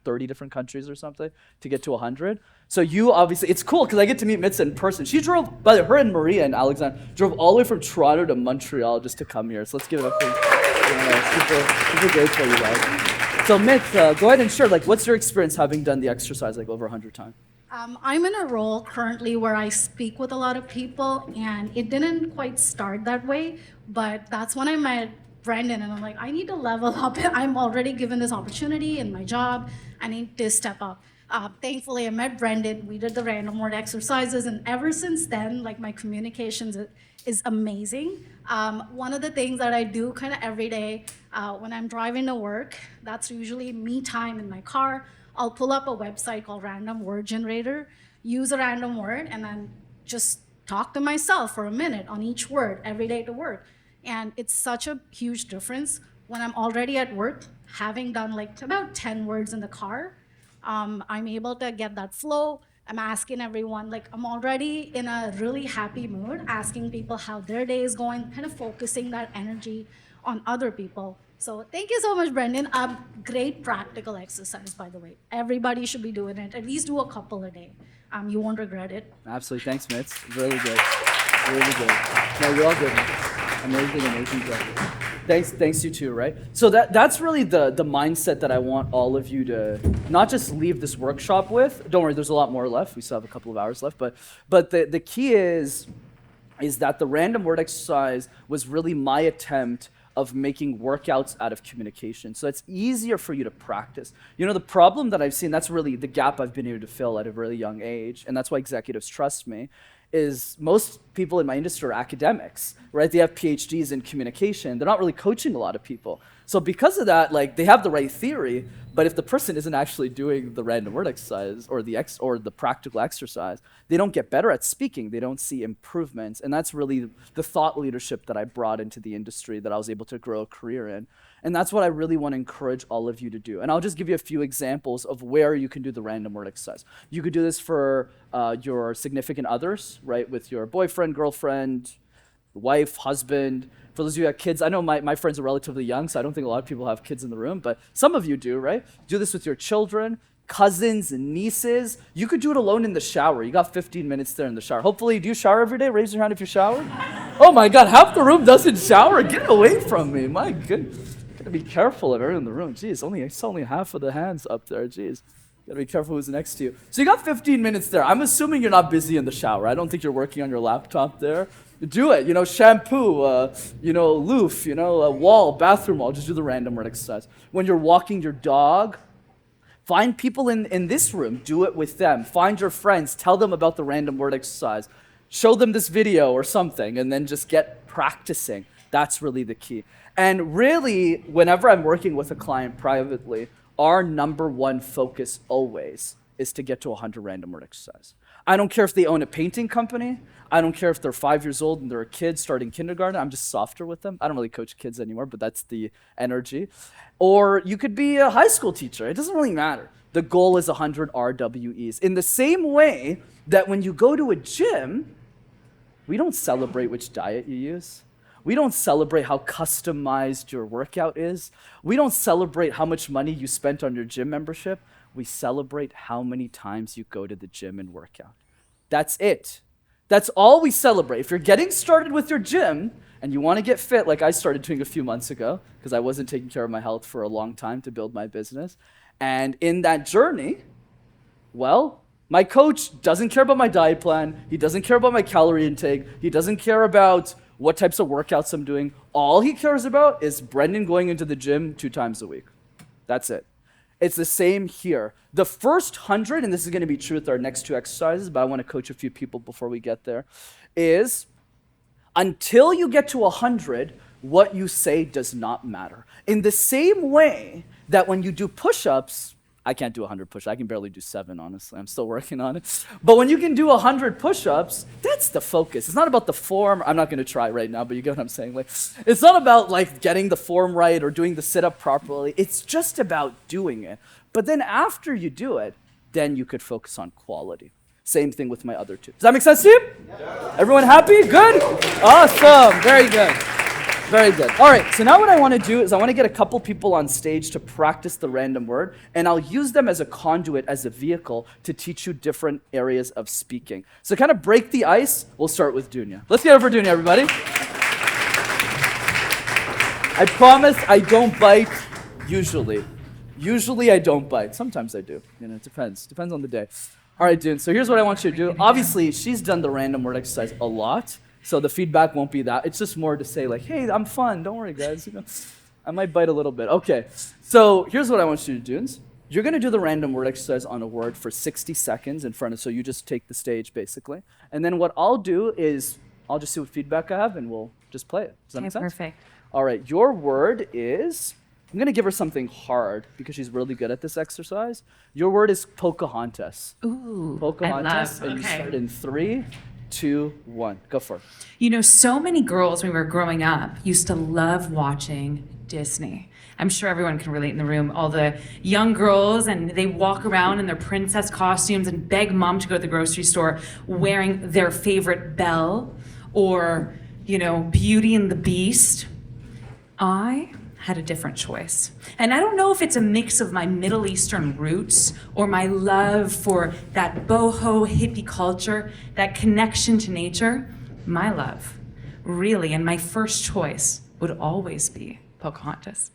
30 different countries or something to get to 100. So you obviously, it's cool because I get to meet Mitza in person. She drove, by the way, her and Maria and Alexander drove all the way from Toronto to Montreal just to come here. So let's give it up for super grateful, you guys. So Mitz, go ahead and share, what's your experience having done the exercise over 100 times? I'm in a role currently where I speak with a lot of people, and it didn't quite start that way, but that's when I met Brendan, and I'm like, I need to level up. I'm already given this opportunity in my job. I need to step up. Thankfully, I met Brendan. We did the random word exercises, and ever since then, my communications is amazing. One of the things that I do kind of every day when I'm driving to work, that's usually me time in my car. I'll pull up a website called Random Word Generator, use a random word, and then just talk to myself for a minute on each word every day to work. And it's such a huge difference when I'm already at work, having done about 10 words in the car. I'm able to get that flow, I'm asking everyone, like, I'm already in a really happy mood, asking people how their day is going, kind of focusing that energy on other people. So thank you so much, Brendan. Great practical exercise, by the way. Everybody should be doing it. At least do a couple a day. You won't regret it. Absolutely. Thanks, Mitz. Really good. Really good. No, you're all good. Amazing job. Thanks you too, right? So that's really the mindset that I want all of you to not just leave this workshop with. Don't worry, there's a lot more left. We still have a couple of hours left, but the key is that the random word exercise was really my attempt of making workouts out of communication. So it's easier for you to practice. You know, the problem that I've seen, that's really the gap I've been able to fill at a really young age, and that's why executives trust me, is most people in my industry are academics, right? They have PhDs in communication. They're not really coaching a lot of people. So because of that, like, they have the right theory, but if the person isn't actually doing the random word exercise or the practical exercise, they don't get better at speaking. They don't see improvements. And that's really the thought leadership that I brought into the industry that I was able to grow a career in. And that's what I really want to encourage all of you to do. And I'll just give you a few examples of where you can do the random word exercise. You could do this for your significant others, right? With your boyfriend, girlfriend, wife, husband. For those of you who have kids, I know my friends are relatively young, so I don't think a lot of people have kids in the room, but some of you do, right? Do this with your children, cousins, and nieces. You could do it alone in the shower. You got 15 minutes there in the shower. Hopefully, do you shower every day? Raise your hand if you shower. Oh my God, half the room doesn't shower. Get away from me. My goodness. Gotta be careful of everyone in the room. Jeez, it's only half of the hands up there. Jeez. Gotta be careful who's next to you. So you got 15 minutes there. I'm assuming you're not busy in the shower. I don't think you're working on your laptop there. Do it. You know, shampoo, loof, wall, bathroom wall. Just do the random word exercise. When you're walking your dog, find people in this room. Do it with them. Find your friends. Tell them about the random word exercise. Show them this video or something, and then just get practicing. That's really the key. And really, whenever I'm working with a client privately, our number one focus always is to get to 100 random word exercise. I don't care if they own a painting company. I don't care if they're 5 years old and they're a kid starting kindergarten. I'm just softer with them. I don't really coach kids anymore, but that's the energy. Or you could be a high school teacher. It doesn't really matter. The goal is 100 RWEs. In the same way that when you go to a gym, we don't celebrate which diet you use. We don't celebrate how customized your workout is. We don't celebrate how much money you spent on your gym membership. We celebrate how many times you go to the gym and work out. That's it. That's all we celebrate. If you're getting started with your gym and you want to get fit, like I started doing a few months ago, because I wasn't taking care of my health for a long time to build my business, and in that journey, well, my coach doesn't care about my diet plan. He doesn't care about my calorie intake. He doesn't care about what types of workouts I'm doing. All he cares about is Brendan going into the gym 2 times a week. That's it. It's the same here. The first 100, and this is going to be true with our next 2 exercises, but I want to coach a few people before we get there, is until you get to 100, what you say does not matter. In the same way that when you do push-ups, I can't do 100 push-ups. I can barely do 7, honestly. I'm still working on it. But when you can do 100 push-ups, that's the focus. It's not about the form. I'm not going to try right now, but you get what I'm saying. Like, it's not about like getting the form right or doing the sit-up properly. It's just about doing it. But then after you do it, then you could focus on quality. Same thing with my other 2. Does that make sense to you? Yeah. Everyone happy? Good? Awesome. Very good. Very good. All right, so now what I want to do is I want to get a couple people on stage to practice the random word, and I'll use them as a conduit, as a vehicle to teach you different areas of speaking. So kind of break the ice, we'll start with Dunya. Let's get over Dunya, everybody. I promise I don't bite usually. Usually I don't bite. Sometimes I do. It depends. Depends on the day. All right, Dunya, so here's what I want you to do. Obviously, she's done the random word exercise a lot. So the feedback won't be that. It's just more to say like, hey, I'm fun. Don't worry, guys. I might bite a little bit. Okay. So here's what I want you to do. You're going to do the random word exercise on a word for 60 seconds in front of, so you just take the stage basically. And then what I'll do is I'll just see what feedback I have and we'll just play it. Does that make sense? Perfect. All right. Your word is, I'm going to give her something hard because she's really good at this exercise. Your word is Pocahontas. Ooh, Pocahontas. I love. And you start in 3, 2, 1. Go for it. You know, so many girls when we were growing up used to love watching Disney. I'm sure everyone can relate in the room. All the young girls, and they walk around in their princess costumes and beg mom to go to the grocery store wearing their favorite Belle or, Beauty and the Beast. I had a different choice. And I don't know if it's a mix of my Middle Eastern roots or my love for that boho hippie culture, that connection to nature. My love, really, and my first choice would always be Pocahontas.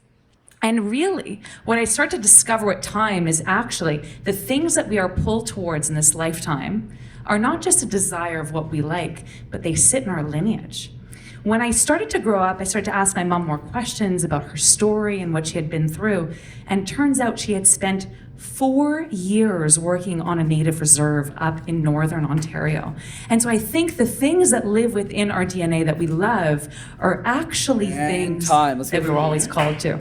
And really, what I start to discover with time is actually the things that we are pulled towards in this lifetime are not just a desire of what we like, but they sit in our lineage. When I started to grow up, I started to ask my mom more questions about her story and what she had been through. And turns out she had spent 4 years working on a native reserve up in northern Ontario. And so I think the things that live within our DNA that we love are actually things that we're always called to.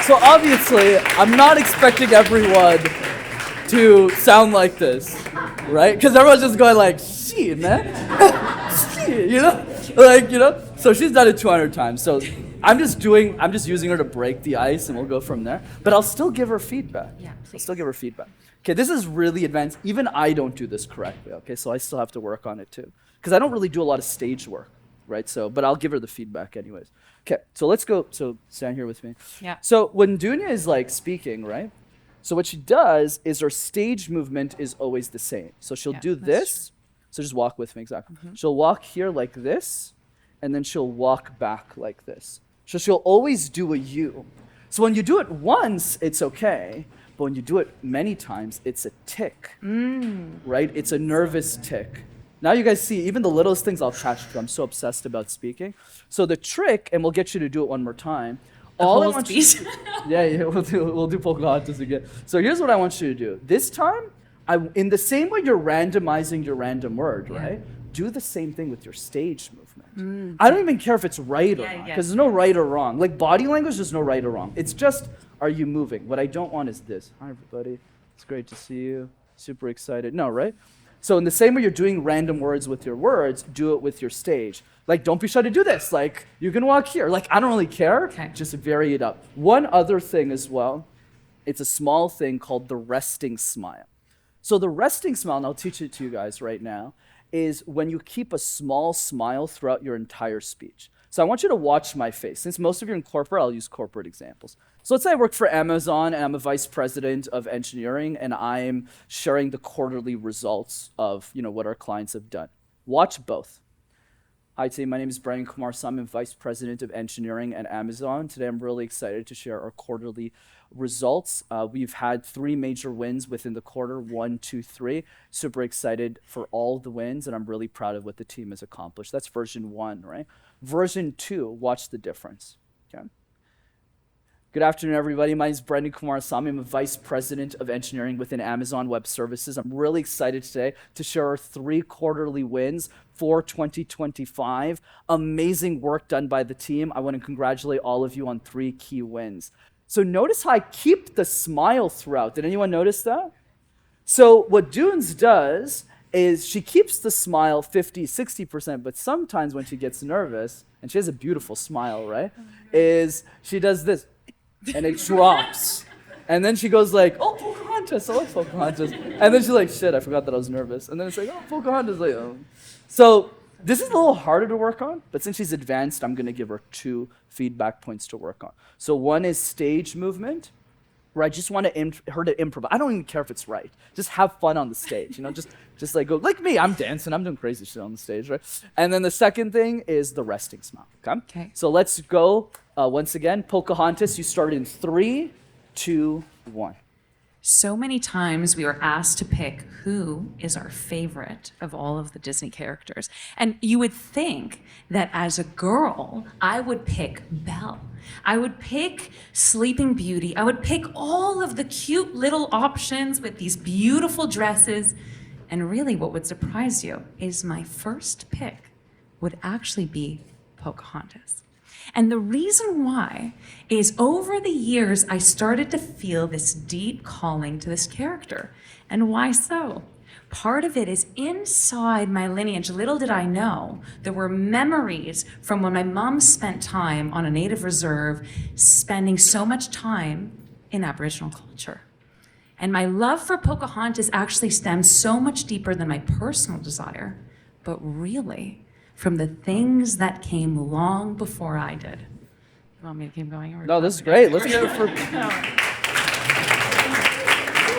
So obviously, I'm not expecting everyone to sound like this, right? Because everyone's just going like, shit, man. Shit, So she's done it 200 times. So I'm just using her to break the ice, and we'll go from there. But I'll still give her feedback. Yeah, I'll please. still give her feedback. Okay, this is really advanced. Even I don't do this correctly, okay? So I still have to work on it too. Because I don't really do a lot of stage work, right? But I'll give her the feedback anyways. Okay, so let's go. So stand here with me. Yeah. So when Dunya is speaking, right? So what she does is her stage movement is always the same. So she'll do this. So just walk with me, exactly. Mm-hmm. She'll walk here like this, and then she'll walk back like this. So she'll always do a U. So when you do it once, it's okay. But when you do it many times, it's a tick, right? It's a nervous tick. Now you guys see, even the littlest things I'll catch to. I'm so obsessed about speaking. So the trick, and we'll get you to do it one more time. Whole speech? We'll do Pocahontas again. So here's what I want you to do. This time, in the same way you're randomizing your random word, right? Do the same thing with your stage movement. I don't even care if it's right or not, because there's no right or wrong. Like body language, there's no right or wrong. It's just, are you moving? What I don't want is this. Hi, everybody. It's great to see you. Super excited. No, right? So in the same way you're doing random words with your words, do it with your stage. Like, don't be shy to do this. Like, you can walk here. Like, I don't really care. Okay. Just vary it up. One other thing as well, it's a small thing called the resting smile. So the resting smile, and I'll teach it to you guys right now, is when you keep a small smile throughout your entire speech. So I want you to watch my face. Since most of you are in corporate, I'll use corporate examples. So let's say I work for Amazon and I'm a vice president of engineering and I'm sharing the quarterly results of what our clients have done. Watch both. Hi team, my name is Brian Kumar. I'm vice president of engineering at Amazon. Today I'm really excited to share our quarterly results. We've had 3 major wins within the quarter, 1, 2, 3. Super excited for all the wins, and I'm really proud of what the team has accomplished. That's version 1, right? Version 2, watch the difference. Okay. Good afternoon, everybody. My name is Brendan Kumarasamy. I'm a vice president of engineering within Amazon Web Services. I'm really excited today to share our 3 quarterly wins for 2025. Amazing work done by the team. I want to congratulate all of you on 3 key wins. So notice how I keep the smile throughout. Did anyone notice that? So what Dunes does is she keeps the smile 50, 60%, but sometimes when she gets nervous, and she has a beautiful smile, right, is she does this, and it drops. And then she goes like, oh, Pocahontas, I love Pocahontas. And then she's like, shit, I forgot that I was nervous. And then it's like, oh, Pocahontas, like, oh. So this is a little harder to work on, but since she's advanced, I'm gonna give her 2 feedback points to work on. So one is stage movement, where I just want her to improvise. I don't even care if it's right. Just have fun on the stage, just like go, like me, I'm dancing, I'm doing crazy shit on the stage, right? And then the second thing is the resting smile, okay? So let's go once again. Pocahontas, you start in 3, 2, 1. So many times we are asked to pick who is our favorite of all of the Disney characters. And you would think that as a girl, I would pick Belle. I would pick Sleeping Beauty. I would pick all of the cute little options with these beautiful dresses. And really what would surprise you is my first pick would actually be Pocahontas. And the reason why is over the years, I started to feel this deep calling to this character. And why so? Part of it is inside my lineage. Little did I know there were memories from when my mom spent time on a native reserve, spending so much time in Aboriginal culture. And my love for Pocahontas actually stems so much deeper than my personal desire, but really from the things that came long before I did. You want me to keep going? No, this is great. Let's get it for...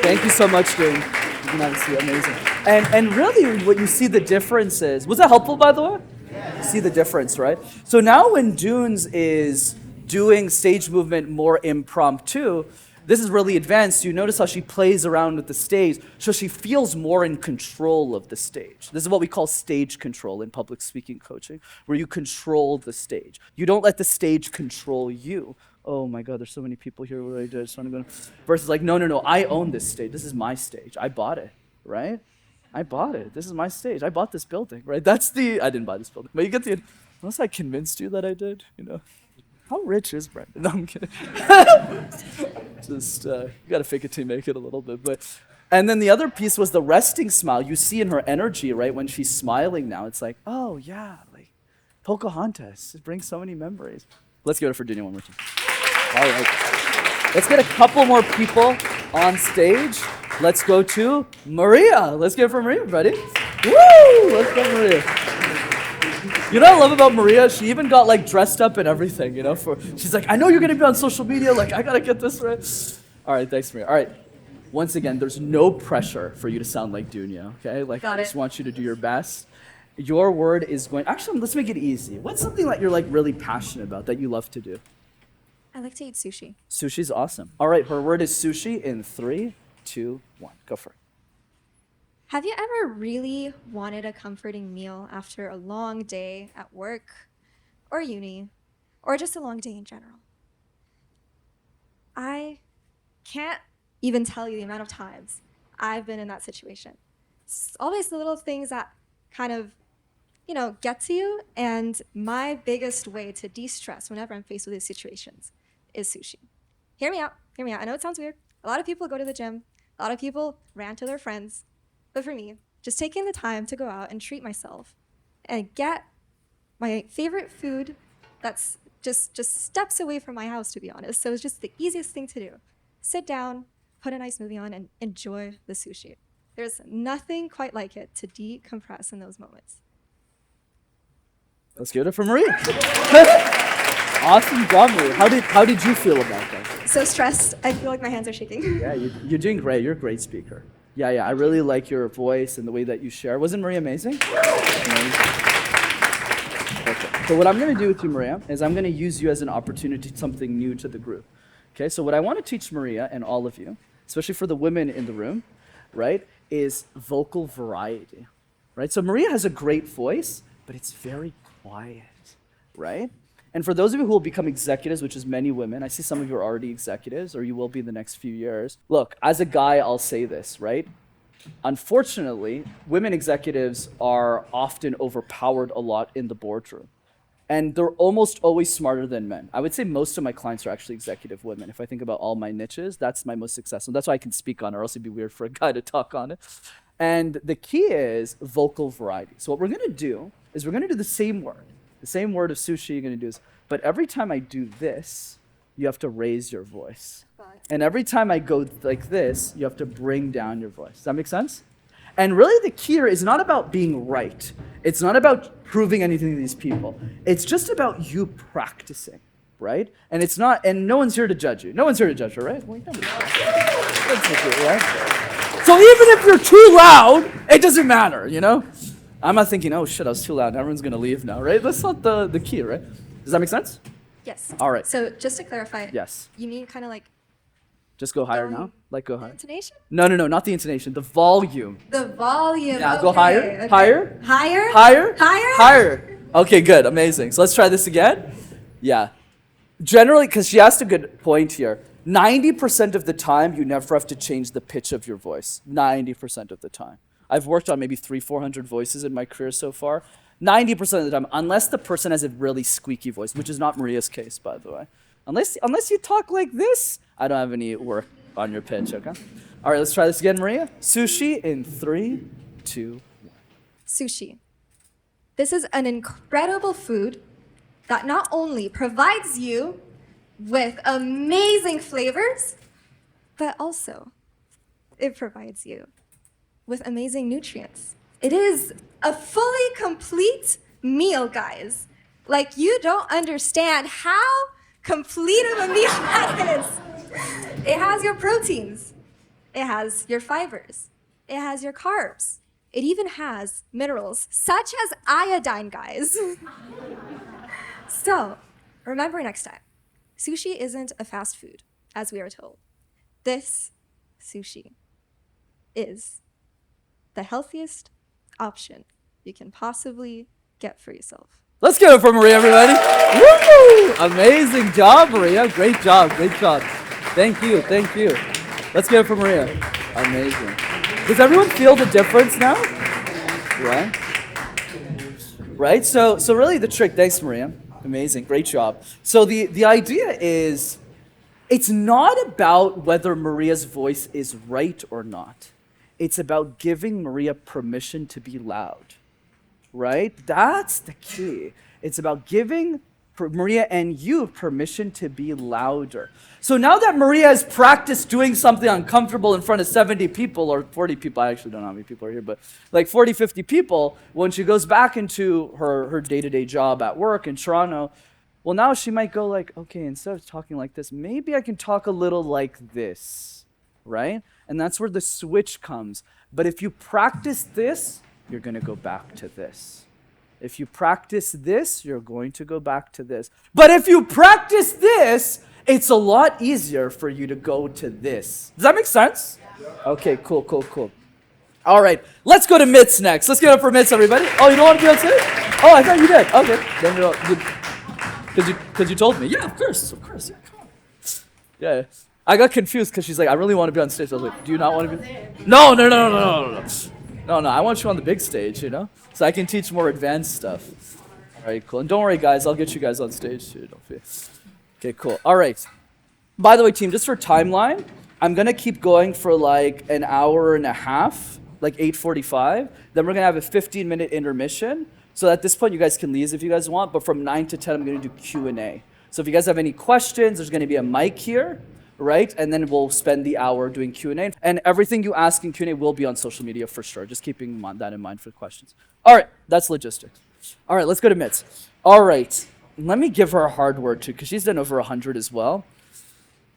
Thank you so much, Jane. Amazing. And really, what you see the difference is... Was that helpful, by the way? Yeah. You see the difference, right? So now when Dunes is doing stage movement more impromptu, this is really advanced. You notice how she plays around with the stage, so she feels more in control of the stage. This is what we call stage control in public speaking coaching, where you control the stage. You don't let the stage control you. Oh my God, there's so many people here. What do I do? I just want to go. Versus like, no, I own this stage. This is my stage. I bought it, right? I bought it. This is my stage. I bought this building, right? I didn't buy this building, but you get the, unless I convinced you that I did, you know. How rich is Brendan? No, I'm kidding. Just, you gotta fake it till you make it a little bit. And then the other piece was the resting smile. You see in her energy, right, when she's smiling now, it's like, oh yeah, like Pocahontas. It brings so many memories. Let's give it for Dunia one more time. All right. Let's get a couple more people on stage. Let's go to Maria. Let's give it for Maria, buddy. Woo! Let's go, Maria. You know what I love about Maria? She even got like dressed up and everything, you know, she's like, I know you're gonna be on social media, like I gotta get this right. All right, thanks, Maria. All right, once again, there's no pressure for you to sound like Dunia, okay? Like I just want you to do your best. Your word is going, actually, let's make it easy. What's something that you're like really passionate about that you love to do? I like to eat sushi. Sushi's awesome. All right, her word is sushi in 3, 2, 1, go for it. Have you ever really wanted a comforting meal after a long day at work or uni or just a long day in general? I can't even tell you the amount of times I've been in that situation. It's always the little things that kind of, get to you. And my biggest way to de-stress whenever I'm faced with these situations is sushi. Hear me out. I know it sounds weird. A lot of people go to the gym. A lot of people rant to their friends. But for me, just taking the time to go out and treat myself and get my favorite food that's just steps away from my house, to be honest. So it's just the easiest thing to do. Sit down, put a nice movie on, and enjoy the sushi. There's nothing quite like it to decompress in those moments. Let's give it for Marie. Awesome job, Marie. How did you feel about that? So stressed. I feel like my hands are shaking. Yeah, you're doing great. You're a great speaker. Yeah, I really like your voice and the way that you share. Wasn't Maria amazing? Amazing. Okay. So what I'm going to do with you, Maria, is I'm going to use you as an opportunity to teach something new to the group. Okay, so what I want to teach Maria and all of you, especially for the women in the room, right, is vocal variety, right? So Maria has a great voice, but it's very quiet, right? And for those of you who will become executives, which is many women, I see some of you are already executives, or you will be in the next few years. Look, as a guy, I'll say this, right? Unfortunately, women executives are often overpowered a lot in the boardroom. And they're almost always smarter than men. I would say most of my clients are actually executive women. If I think about all my niches, that's my most successful. That's why I can speak on it, or else it'd be weird for a guy to talk on it. And the key is vocal variety. So what we're gonna do is we're gonna do the same word. The same word of sushi you're gonna do is, but every time I do this, you have to raise your voice. And every time I go like this, you have to bring down your voice. Does that make sense? And really the key here is not about being right. It's not about proving anything to these people. It's just about you practicing, right? And it's not, and no one's here to judge you. No one's here to judge you, right? Well, right? So even if you're too loud, it doesn't matter, you know? I'm not thinking, oh shit, I was too loud. Everyone's gonna leave now, right? That's not the key, right? Does that make sense? Yes. All right. So just to clarify, Yes. you mean kind of like Just go higher now? Like go higher. intonation? No, not the intonation, the volume. The volume. Yeah, okay. go higher, Okay. higher. Higher? Higher? Higher? Higher. Okay, good, amazing. So let's try this again. Yeah. Generally, because she asked a good point here, 90% of the time, you never have to change the pitch of your voice. 90% of the time. I've worked on maybe 300-400 voices in my career so far. 90% of the time, unless the person has a really squeaky voice, which is not Maria's case, by the way. Unless you talk like this, I don't have any work on your pitch, okay? All right, let's try this again, Maria. Sushi in 3, 2. Sushi. This is an incredible food that not only provides you with amazing flavors, but also it provides you with amazing nutrients. It is a fully complete meal, guys. Like, you don't understand how complete of a meal that is. It has your proteins. It has your fibers. It has your carbs. It even has minerals such as iodine, guys. So, remember next time, sushi isn't a fast food, as we are told. This sushi is the healthiest option you can possibly get for yourself. Let's give it for Maria, everybody. Woo! Amazing job, Maria. Great job, great job. Thank you, thank you. Let's give it for Maria. Amazing. Does everyone feel the difference now? Right? Right? So really the trick, thanks, Maria. Amazing, great job. So the idea is, it's not about whether Maria's voice is right or not. It's about giving Maria permission to be loud. Right? That's the key. It's about giving Maria and you permission to be louder. So now that Maria has practiced doing something uncomfortable in front of 70 people or 40 people, I actually don't know how many people are here, but like 40, 50 people, when she goes back into her day-to-day job at work in Toronto, well, now she might go like, okay, instead of talking like this, maybe I can talk a little like this, right? And that's where the switch comes. But if you practice this, you're going to go back to this. If you practice this, you're going to go back to this. But if you practice this, it's a lot easier for you to go to this. Does that make sense? Okay, cool. All right, let's go to Mitz next. Let's get up for Mitz, everybody. Oh, you don't want to be on stage? Oh, I thought you did. Okay. Then because you told me. Yeah, of course. Yeah, come on. Yeah. I got confused because she's like, I really want to be on stage. I was like, do you not want to be? No. No, I want you on the big stage, so I can teach more advanced stuff. All right, cool. And don't worry, guys, I'll get you guys on stage too. Don't fear. Okay, cool. All right. By the way, team, just for timeline, I'm going to keep going for like an hour and a half, like 8:45. Then we're going to have a 15-minute intermission. So at this point, you guys can leave if you guys want. But from 9 to 10, I'm going to do Q&A. So if you guys have any questions, there's going to be a mic here. Right? And then we'll spend the hour doing Q&A. And everything you ask in Q&A will be on social media for sure. Just keeping that in mind for questions. All right, that's logistics. All right, let's go to Mitz. All right, let me give her a hard word too, because she's done over 100 as well.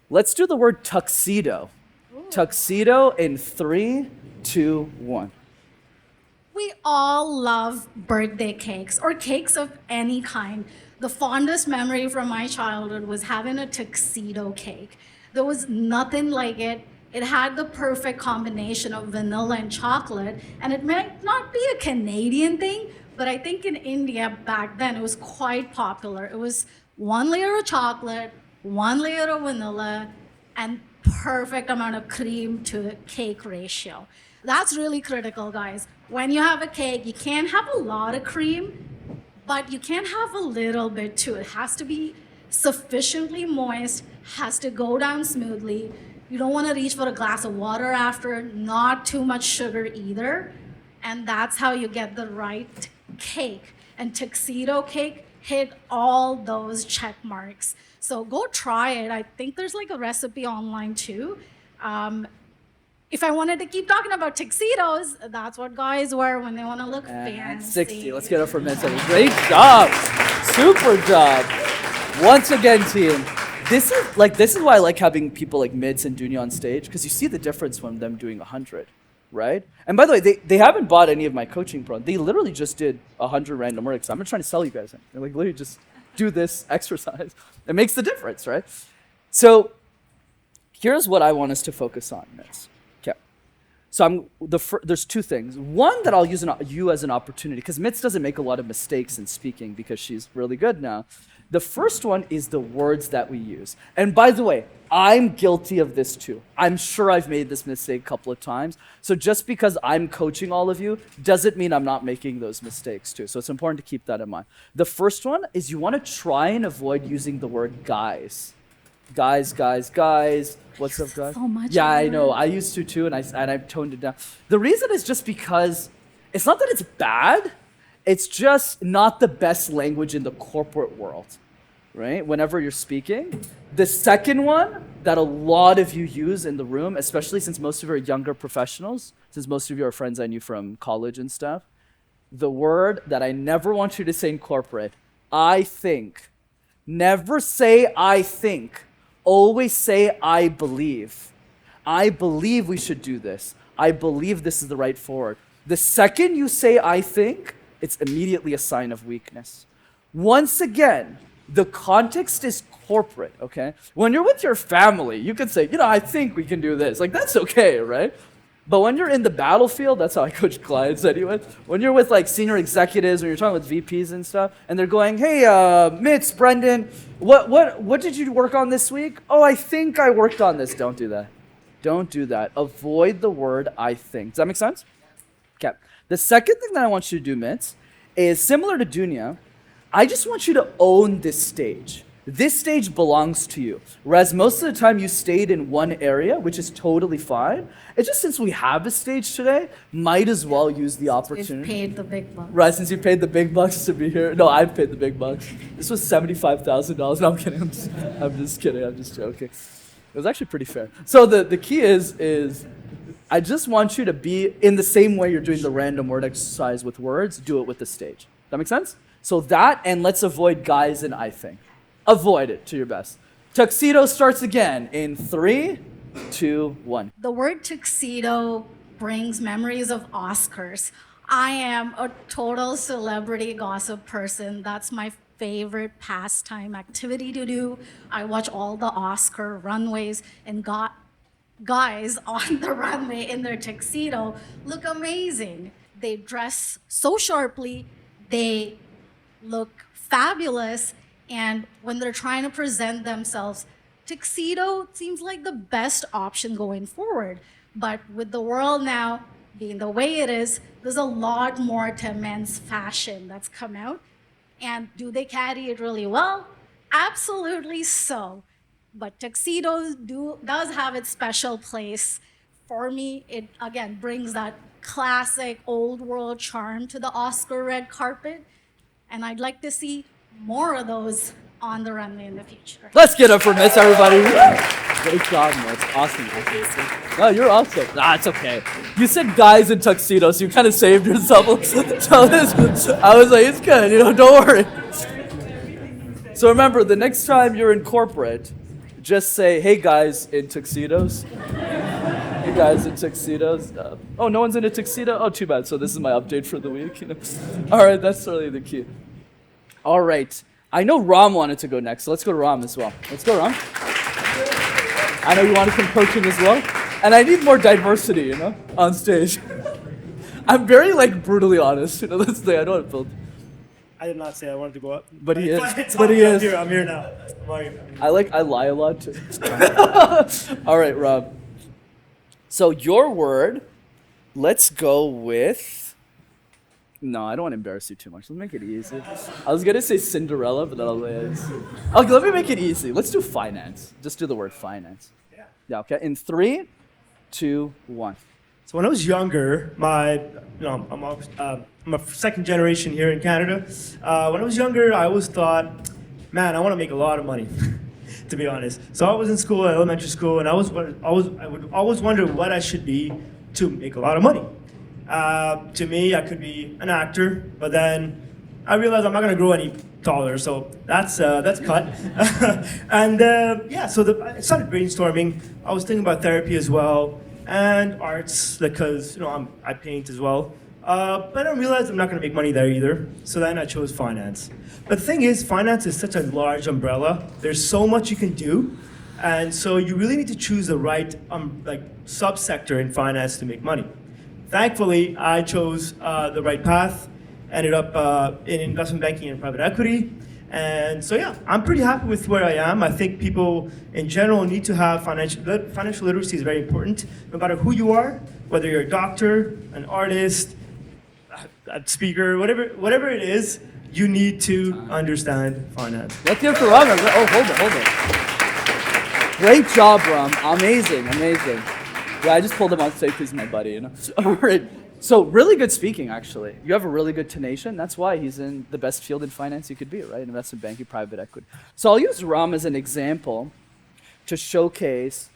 Let's do the word tuxedo. Ooh. Tuxedo in 3, 2, 1. We all love birthday cakes or cakes of any kind. The fondest memory from my childhood was having a tuxedo cake. There was nothing like it. It had the perfect combination of vanilla and chocolate, and it might not be a Canadian thing, but I think in India back then it was quite popular. It was 1 layer of chocolate, 1 layer of vanilla, and perfect amount of cream to cake ratio. That's really critical, guys. When you have a cake, you can't have a lot of cream, but you can't have a little bit too. It has to be sufficiently moist, has to go down smoothly. You don't want to reach for a glass of water after, not too much sugar either. And that's how you get the right cake. And tuxedo cake hit all those check marks. So go try it. I think there's like a recipe online too. If I wanted to keep talking about tuxedos, that's what guys wear when they want to look fancy. 60. Let's get up for Mitz. Great job. Super job. Once again, team, this is why I like having people like Mitz and Dunya on stage, because you see the difference from them doing 100, right? And by the way, they haven't bought any of my coaching programs. They literally just did 100 random words. I'm not trying to sell you guys. They're like, literally just do this exercise. It makes the difference, right? So here's what I want us to focus on, Mitz. So there's two things. One that I'll use you as an opportunity, because Mitz doesn't make a lot of mistakes in speaking because she's really good now. The first one is the words that we use. And by the way, I'm guilty of this too. I'm sure I've made this mistake a couple of times. So just because I'm coaching all of you doesn't mean I'm not making those mistakes too. So it's important to keep that in mind. The first one is you want to try and avoid using the word guys. Guys, guys, guys. What's up, guys? So much Yeah, I of know. it. I used to too, and I've toned it down. The reason is just because it's not that it's bad. It's just not the best language in the corporate world, right? Whenever you're speaking. The second one that a lot of you use in the room, especially since most of you are younger professionals, since most of you are friends I knew from college and stuff, the word that I never want you to say in corporate, I think. Never say I think. Always say I believe. I believe we should do this. I believe this is the right forward. The second you say I think, it's immediately a sign of weakness. Once again, the context is corporate, okay? When you're with your family, you can say, I think we can do this. Like, that's okay, right? But when you're in the battlefield, that's how I coach clients anyway. When you're with like senior executives, when you're talking with VPs and stuff, and they're going, hey, Mitz, Brendan, what did you work on this week? Oh, I think I worked on this. Don't do that. Don't do that. Avoid the word I think. Does that make sense? Okay. The second thing that I want you to do, Mitz, is similar to Dunya. I just want you to own this stage. This stage belongs to you. Whereas most of the time you stayed in one area, which is totally fine. It's just since we have a stage today, might as well use the opportunity. We've paid the big bucks. Right, since you paid the big bucks to be here. No, I've paid the big bucks. This was $75,000. No, I'm kidding. I'm just kidding. I'm just joking. It was actually pretty fair. So the key is I just want you to be in the same way you're doing the random word exercise with words, do it with the stage. That make sense? So that, and let's avoid guys and I think. Avoid it to your best. Tuxedo starts again in 3, 2, 1. The word tuxedo brings memories of Oscars. I am a total celebrity gossip person. That's my favorite pastime activity to do. I watch all the Oscar runways and guys on the runway in their tuxedo look amazing. They dress so sharply, they look fabulous, and when they're trying to present themselves, tuxedo seems like the best option going forward. But with the world now being the way it is, there's a lot more to men's fashion that's come out. And do they carry it really well? Absolutely so. But tuxedos does have its special place. For me, it again brings that classic old world charm to the Oscar red carpet. And I'd like to see more of those on the runway in the future. Let's get up for Mitz, everybody. Great job, Mitz. Awesome. No, you're awesome. Nah, it's okay. You said guys in tuxedos, so you kind of saved yourself. I was like, it's good, don't worry. So remember, the next time you're in corporate, just say, hey guys in tuxedos. Hey guys in tuxedos. Oh, no one's in a tuxedo? Oh, too bad. So this is my update for the week. All right, that's really the key. All right. I know Ram wanted to go next, so let's go to Ram as well. Let's go, Ram. I know you wanted some coaching as well. And I need more diversity, on stage. I'm very, brutally honest. That's the thing. I don't want to build. I did not say I wanted to go up. But he is. But he is. I'm here now. I lie a lot too. All right, Rob. So your word, let's go with... No, I don't want to embarrass you too much. Let's make it easy. I was going to say Cinderella, but okay, let me make it easy. Let's do finance. Just do the word finance. Yeah, okay. In 3, 2, 1. So when I was younger, I'm a second generation here in Canada. When I was younger, I always thought, man, I want to make a lot of money, to be honest. So I was in school, elementary school, and I would always wonder what I should be to make a lot of money. To me, I could be an actor, but then I realized I'm not going to grow any taller, so that's cut. And so I started brainstorming. I was thinking about therapy as well, and arts, because I paint as well. But I realized I'm not going to make money there either, so then I chose finance. But the thing is, finance is such a large umbrella. There's so much you can do, and so you really need to choose the right subsector in finance to make money. Thankfully, I chose the right path, ended up in investment banking and private equity. And so, yeah, I'm pretty happy with where I am. I think people in general need to have financial literacy is very important. No matter who you are, whether you're a doctor, an artist, a speaker, whatever it is, you need to understand finance. Let's hear for Robert. Oh, hold it. Great job, Ram. Amazing, amazing. Yeah, I just pulled him on stage because he's my buddy, you know. All right. So really good speaking, actually. You have a really good tonation. That's why he's in the best field in finance you could be, right? Investment banking, private equity. So I'll use Ram as an example to showcase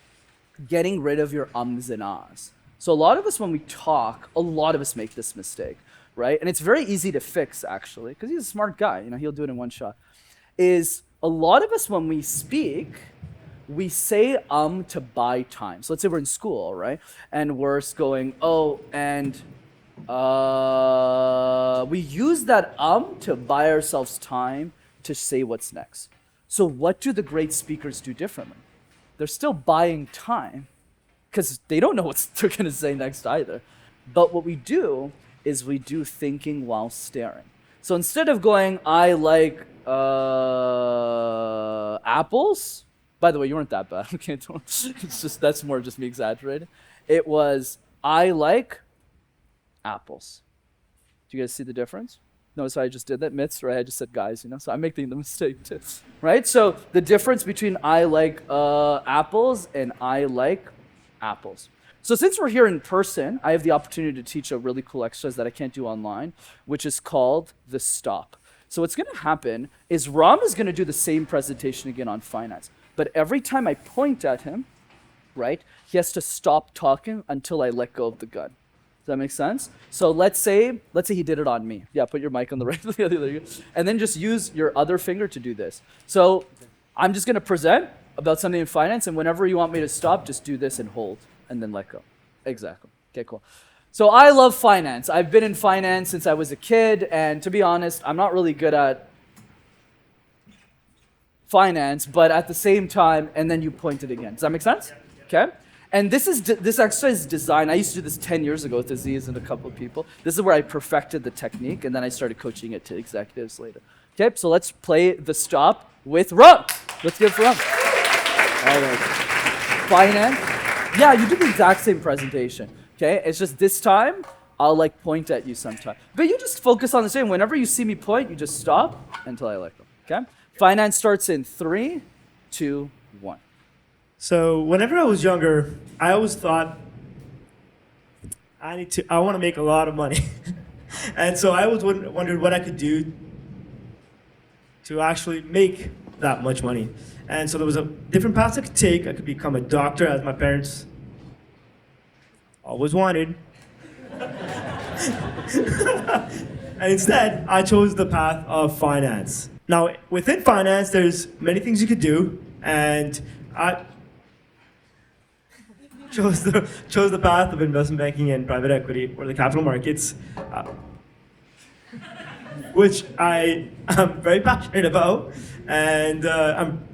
getting rid of your ums and ahs. So a lot of us, when we talk, a lot of us make this mistake, right? And it's very easy to fix, actually, because he's a smart guy. You know, he'll do it in one shot. Is a lot of us, when we speak, we say to buy time. So let's say we're in school, right? And we're going, oh, and we use that to buy ourselves time to say what's next. So what do the great speakers do differently? They're still buying time because they don't know what they're going to say next either. But what we do is we do thinking while staring. So instead of going, I like apples. By the way, you weren't that bad. Okay, it's just that's more just me exaggerating. It was I like apples. Do you guys see the difference? Notice how I just did that, myths, right? I just said guys, you know. So I'm making the mistake too, right? So the difference between I like apples and I like apples. So since we're here in person, I have the opportunity to teach a really cool exercise that I can't do online, which is called the stop. So what's going to happen is Ram is going to do the same presentation again on finance. But every time I point at him, right, he has to stop talking until I let go of the gun. Does that make sense? So let's say he did it on me. Yeah, put your mic on the right. And then just use your other finger to do this. So I'm just going to present about something in finance, and whenever you want me to stop, just do this and hold, and then let go. Exactly. Okay, cool. So I love finance. I've been in finance since I was a kid, and to be honest, I'm not really good at finance, but at the same time, and then you point it again. Does that make sense? Okay. And this exercise is designed, I used to do this 10 years ago with Aziz and a couple of people. This is where I perfected the technique, and then I started coaching it to executives later. Okay, so let's play the stop with Ram. Let's give it for Ram. All right. Finance. Yeah, you do the exact same presentation. Okay, it's just this time, I'll like point at you sometime. But you just focus on the same. Whenever you see me point, you just stop until I let go. Okay? Finance starts in 3, 2, 1. So whenever I was younger, I always thought I want to make a lot of money. And so I always wondered what I could do to actually make that much money. And so there was a different path I could take. I could become a doctor, as my parents always wanted. And instead, I chose the path of finance. Now, within finance, there's many things you could do, and I chose the path of investment banking and private equity, or the capital markets, which I am very passionate about, and I'm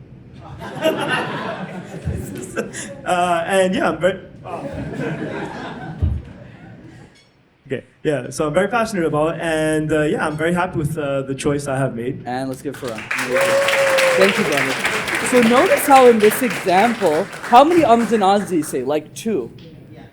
very. Okay, yeah, so I'm very passionate about it, and I'm very happy with the choice I have made. And let's give it for Ram. Thank you, brother. So notice how in this example, how many ums and ahs do you say? Like 2.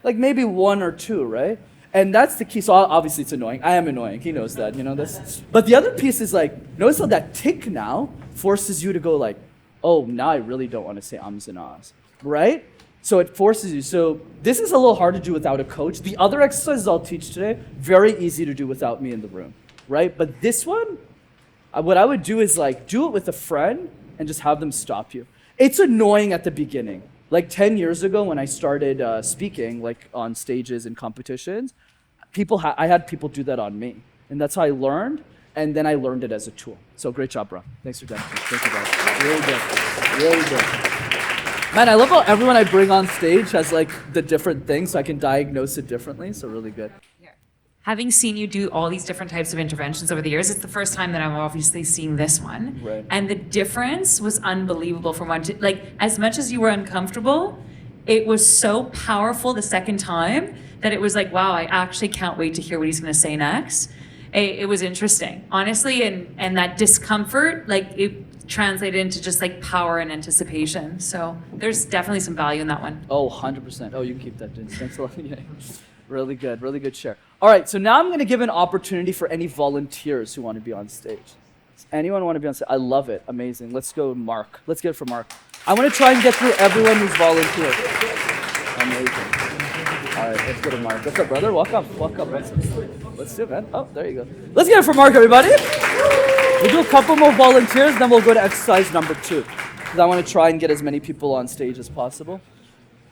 Like maybe 1 or 2, right? And that's the key. So obviously it's annoying. I am annoying. He knows that, you know this. But the other piece is like, notice how that tick now forces you to go like, oh, now I really don't want to say ums and ahs, right? So it forces you. So this is a little hard to do without a coach. The other exercises I'll teach today, very easy to do without me in the room, right? But this one, what I would do is like, do it with a friend and just have them stop you. It's annoying at the beginning. Like 10 years ago when I started speaking, like on stages and competitions, I had people do that on me. And that's how I learned. And then I learned it as a tool. So great job, bro. Thanks for that. Thank you, guys. Really good. Really good. Man, I love how everyone I bring on stage has like the different things so I can diagnose it differently. So really good. Having seen you do all these different types of interventions over the years, it's the first time that I'm obviously seeing this one. Right. And the difference was unbelievable from one to, like, as much as you were uncomfortable, it was so powerful the second time that it was like, wow, I actually can't wait to hear what he's going to say next. It was interesting, honestly, and that discomfort, like, it translated into just like power and anticipation. So there's definitely some value in that one. Oh, 100%. Oh, you can keep that, Vince. Thanks a lot. Yeah. Really good share. All right, so now I'm going to give an opportunity for any volunteers who want to be on stage. Does anyone want to be on stage? I love it. Amazing. Let's go, Mark. Let's get it for Mark. I want to try and get through everyone who's volunteered. Amazing. All right, let's go to Mark. What's up, brother? Walk up. Let's do it, man. Oh, there you go. Let's get it for Mark, everybody. We'll do a couple more volunteers, then we'll go to exercise number 2. Because I want to try and get as many people on stage as possible.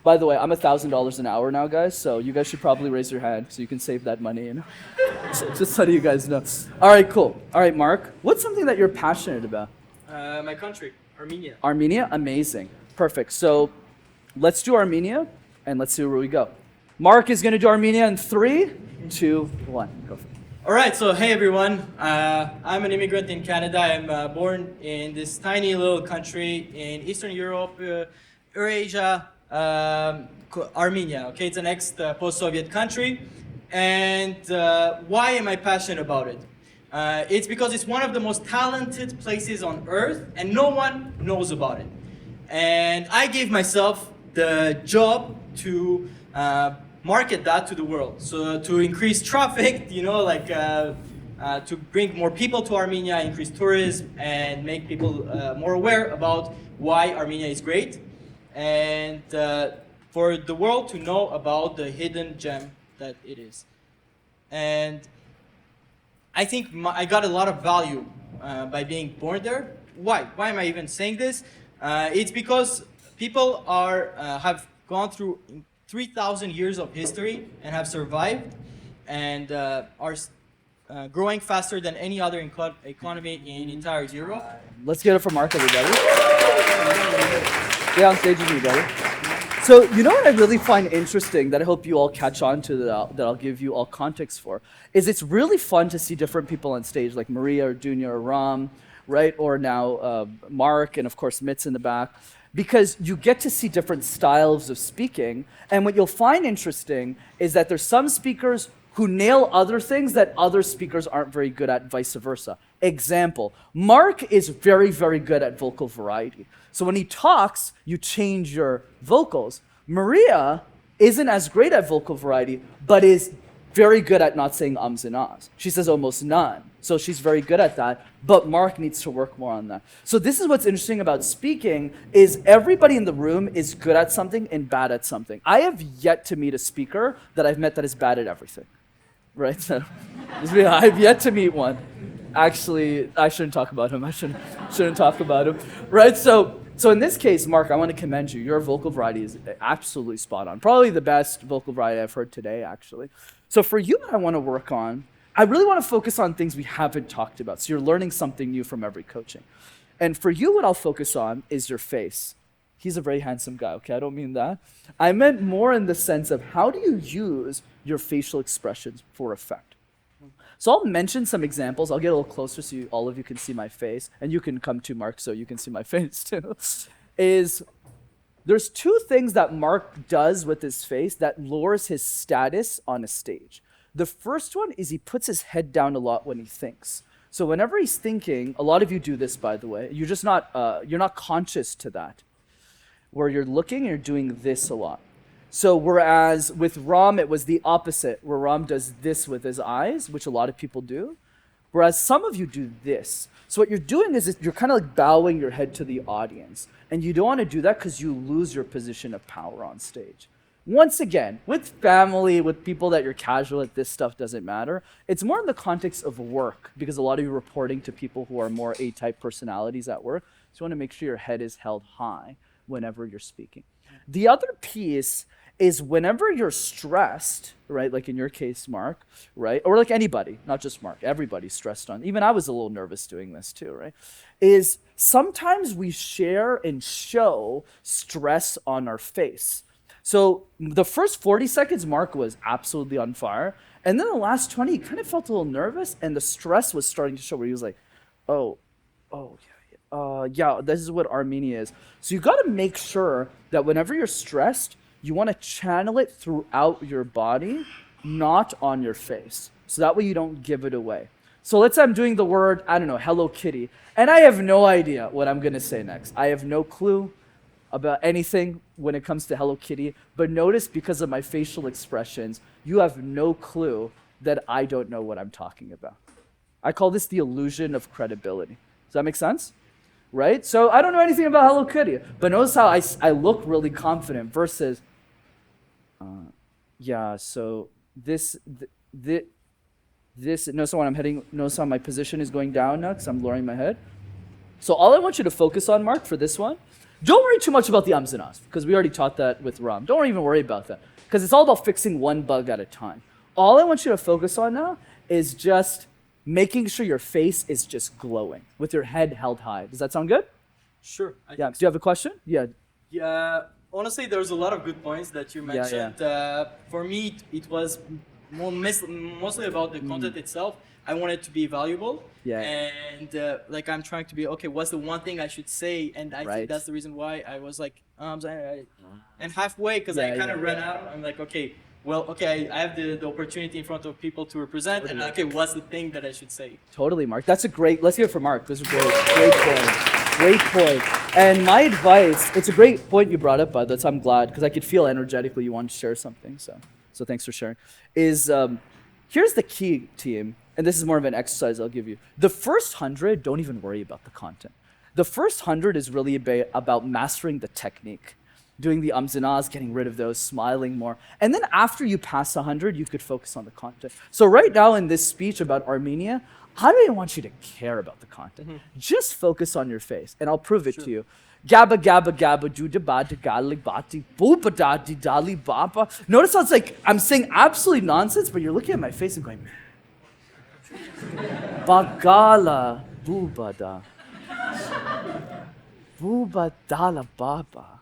By the way, I'm $1,000 an hour now, guys, so you guys should probably raise your hand so you can save that money, you know? Just so you guys know. All right, cool. All right, Mark, what's something that you're passionate about? My country, Armenia. Armenia? Amazing. Perfect. So let's do Armenia, and let's see where we go. Mark is going to do Armenia in 3, 2, 1. Go for it. All right, so hey everyone. I'm an immigrant in Canada. I'm born in this tiny little country in Eastern Europe, Eurasia, Armenia. Okay, it's an ex-post-Soviet country. And why am I passionate about it? It's because it's one of the most talented places on earth and no one knows about it. And I gave myself the job to market that to the world. So to increase traffic, you know, like to bring more people to Armenia, increase tourism, and make people more aware about why Armenia is great. And for the world to know about the hidden gem that it is. And I think I got a lot of value by being born there. Why? Why am I even saying this? It's because people have gone through 3,000 years of history and have survived and are growing faster than any other economy in entire Europe. Let's get it from Mark, everybody. Stay on stage with me, brother. So you know what I really find interesting that I hope you all catch on to that I'll give you all context for, is it's really fun to see different people on stage like Maria or Dunya or Ram, right? Or now Mark and of course Mitz in the back. Because you get to see different styles of speaking. And what you'll find interesting is that there's some speakers who nail other things that other speakers aren't very good at, vice versa. Example, Mark is very, very good at vocal variety. So when he talks, you change your vocals. Maria isn't as great at vocal variety, but is very good at not saying ums and ahs. She says almost none. So she's very good at that, but Mark needs to work more on that. So this is what's interesting about speaking, is everybody in the room is good at something and bad at something. I have yet to meet a speaker that I've met that is bad at everything, right? So I've yet to meet one. Actually, I shouldn't talk about him. I shouldn't talk about him, right? So in this case, Mark, I want to commend you. Your vocal variety is absolutely spot on. Probably the best vocal variety I've heard today, actually. So for you, what I want to work on, I really want to focus on things we haven't talked about. So you're learning something new from every coaching. And for you, what I'll focus on is your face. He's a very handsome guy, okay? I don't mean that. I meant more in the sense of how do you use your facial expressions for effect? So I'll mention some examples. I'll get a little closer so all of you can see my face. And you can come too, Mark, so you can see my face too. There's 2 things that Mark does with his face that lowers his status on a stage. The first one is he puts his head down a lot when he thinks. So whenever he's thinking, a lot of you do this, by the way, you're not conscious to that. Where you're looking, you're doing this a lot. So whereas with Ram, it was the opposite, where Ram does this with his eyes, which a lot of people do. Whereas some of you do this. So what you're doing is you're kind of like bowing your head to the audience. And you don't want to do that because you lose your position of power on stage. Once again, with family, with people that you're casual at, this stuff doesn't matter. It's more in the context of work, because a lot of you are reporting to people who are more A-type personalities at work. So you want to make sure your head is held high whenever you're speaking. The other piece is whenever you're stressed, right, like in your case, Mark, right, or like anybody, not just Mark, everybody's stressed on, even I was a little nervous doing this too, right, is sometimes we share and show stress on our face. So the first 40 seconds, Mark was absolutely on fire. And then the last 20, he kind of felt a little nervous, and the stress was starting to show where he was like, yeah, this is what Armenia is. So you got to make sure that whenever you're stressed, you want to channel it throughout your body, not on your face. So that way you don't give it away. So let's say I'm doing the word, I don't know, Hello Kitty, and I have no idea what I'm going to say next. I have no clue about anything when it comes to Hello Kitty, but notice because of my facial expressions, you have no clue that I don't know what I'm talking about. I call this the illusion of credibility. Does that make sense? Right? So I don't know anything about Hello Kitty, but notice how I look really confident versus, yeah, so this, notice how when I'm heading, notice how my position is going down now because I'm lowering my head. So all I want you to focus on, Mark, for this one, don't worry too much about the ums and ahs because we already taught that with Ram. Don't even worry about that because it's all about fixing one bug at a time. All I want you to focus on now is just making sure your face is just glowing with your head held high. Does that sound good? Sure. Yeah. Do you have a question? Yeah. Yeah. Honestly, there's a lot of good points that you mentioned. For me, it was mostly about the content itself. I want it to be valuable. Yeah. And like I'm trying to be, okay, what's the one thing I should say? And I think that's the reason why I was like, and halfway, because I kind of ran out. I'm like, okay, well, okay, I have the opportunity in front of people to represent, and okay, what's the thing that I should say? Totally, Mark. That's a great, let's hear it for Mark. This is great. Great point. Great point. And my advice, it's a great point you brought up, by the way, so I'm glad, because I could feel energetically you want to share something, so thanks for sharing, is here's the key, team, and this is more of an exercise I'll give you. The first 100, don't even worry about the content. The first 100 is really about mastering the technique, doing the ums and ahs, getting rid of those, smiling more. And then after you pass 100, you could focus on the content. So right now in this speech about Armenia, I don't even want you to care about the content. Just focus on your face, and I'll prove it to you. Gabba, gabba, gabba, judabada, gali, bati, boobadadi, dali, baba. Notice how it's like I'm saying absolutely nonsense, but you're looking at my face and going, Bagala, boobada. Boobadala, baba.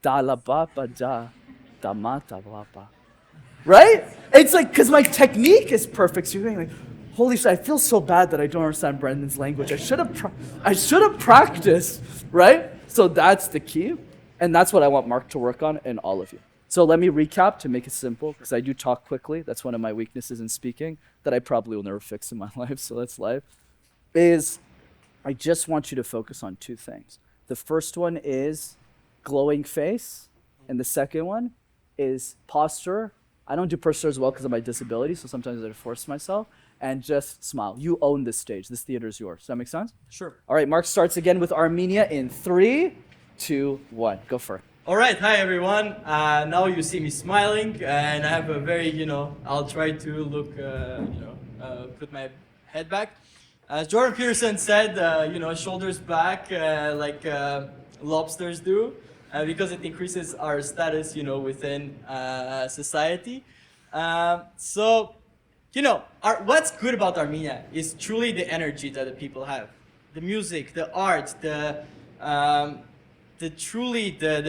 Dala baba da, damata baba. Right? It's like, because my technique is perfect. So you're going like, holy shit, I feel so bad that I don't understand Brendan's language. I should have practiced, right? So that's the key. And that's what I want Mark to work on and all of you. So let me recap to make it simple, because I do talk quickly. That's one of my weaknesses in speaking that I probably will never fix in my life, so that's life. Is I just want you to focus on two things. The first one is glowing face, and the second one is posture. I don't do posture as well because of my disability, so sometimes I force myself, and just smile. You own this stage. This theater is yours. Does that make sense? Sure. All right, Mark starts again with Armenia in 3, 2, 1. Go for it. All right, hi everyone. Now you see me smiling, and I have a very, I'll try to look, put my head back. As Jordan Peterson said, shoulders back like lobsters do. Because it increases our status, within society. What's good about Armenia is truly the energy that the people have, the music, the art, the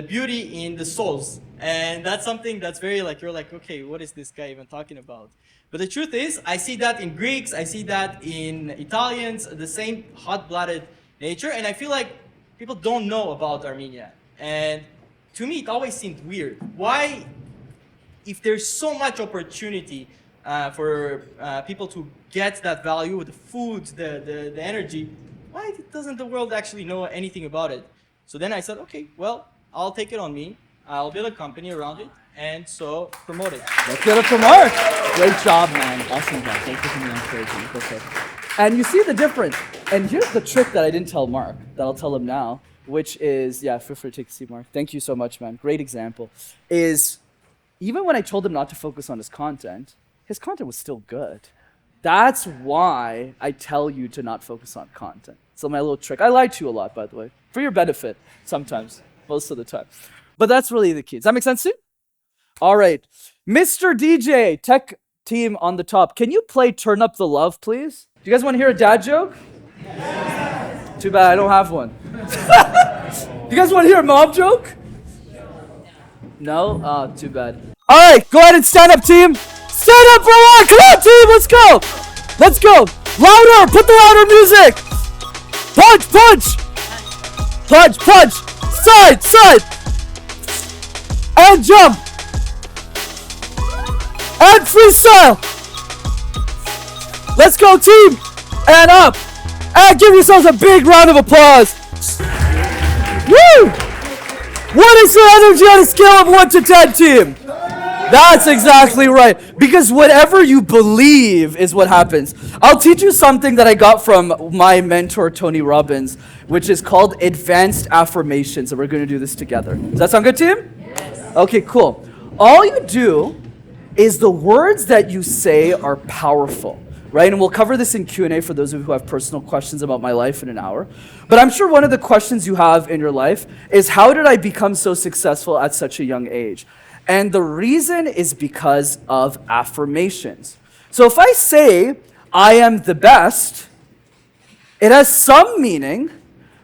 beauty in the souls, and that's something that's very you're like, okay, what is this guy even talking about? But the truth is, I see that in Greeks, I see that in Italians, the same hot-blooded nature, and I feel like people don't know about Armenia. And to me, it always seemed weird. Why, if there's so much opportunity for people to get that value, the food, the energy, why doesn't the world actually know anything about it? So then I said, okay, well, I'll take it on me. I'll build a company around it, and so promote it. Let's get it from Mark. Great job, man. Awesome job. Thanks for coming on stage. Okay. And you see the difference. And here's the trick that I didn't tell Mark, that I'll tell him now, which is, feel free to take a seat, Mark. Thank you so much, man. Great example. Is even when I told him not to focus on his content was still good. That's why I tell you to not focus on content. So my little trick. I lie to you a lot, by the way, for your benefit sometimes, most of the time. But that's really the key. Does that make sense to you? All right. Mr. DJ, tech team on the top, can you play Turn Up the Love, please? Do you guys want to hear a dad joke? Yes. Too bad I don't have one. You guys want to hear a mom joke? No? Oh, too bad. All right, go ahead and stand up, team. Stand up for a while. Come on, team. Let's go. Let's go. Louder. Put the louder music. Punch, punch. Punch, punch. Side, side. And jump. And freestyle. Let's go, team. And up. And give yourselves a big round of applause. Woo! What is your energy on a scale of 1 to 10, team? That's exactly right. Because whatever you believe is what happens. I'll teach you something that I got from my mentor, Tony Robbins, which is called advanced affirmations. And we're going to do this together. Does that sound good to you? Yes. Okay, cool. All you do is the words that you say are powerful. Right? And we'll cover this in Q&A for those of you who have personal questions about my life in an hour. But I'm sure one of the questions you have in your life is, how did I become so successful at such a young age? And the reason is because of affirmations. So if I say, I am the best, it has some meaning,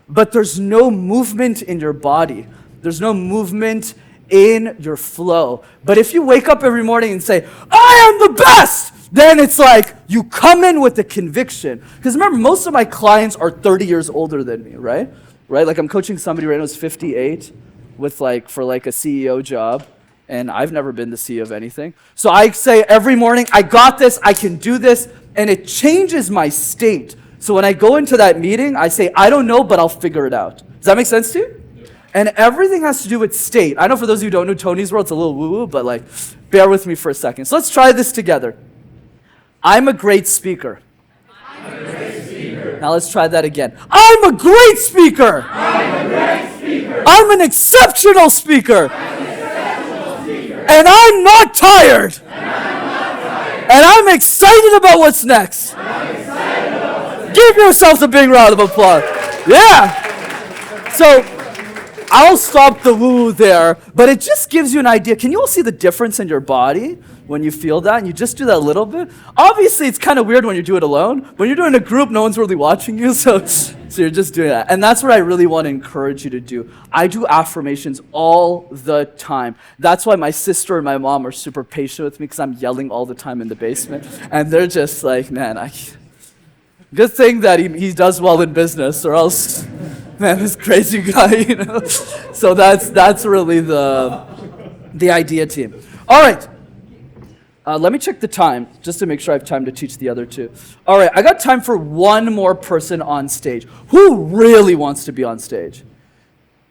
but there's no movement in your body. There's no movement in your flow. But if you wake up every morning and say, I am the best, then it's like you come in with the conviction. Because remember, most of my clients are 30 years older than me, right? Like I'm coaching somebody right now who's 58 with for a CEO job, and I've never been the CEO of anything. So I say every morning, I got this, I can do this, and it changes my state. So when I go into that meeting, I say, I don't know, but I'll figure it out. Does that make sense to you? And everything has to do with state. I know for those of you who don't know Tony's world, it's a little woo-woo, but bear with me for a second. So let's try this together. I'm a great speaker. Now let's try that again. I'm a great speaker. I'm an exceptional speaker. And I'm not tired. And I'm excited about what's next. Give yourself a big round of applause. Yeah. So I'll stop the woo there, but it just gives you an idea. Can you all see the difference in your body when you feel that and you just do that a little bit? Obviously, it's kind of weird when you do it alone. When you're doing a group, no one's really watching you, so you're just doing that. And that's what I really want to encourage you to do. I do affirmations all the time. That's why my sister and my mom are super patient with me, because I'm yelling all the time in the basement. And they're just like, man, good thing that he does well in business, or else, man, this crazy guy, So that's really the idea, team. All right. Let me check the time, just to make sure I have time to teach the other two. All right, I got time for one more person on stage. Who really wants to be on stage?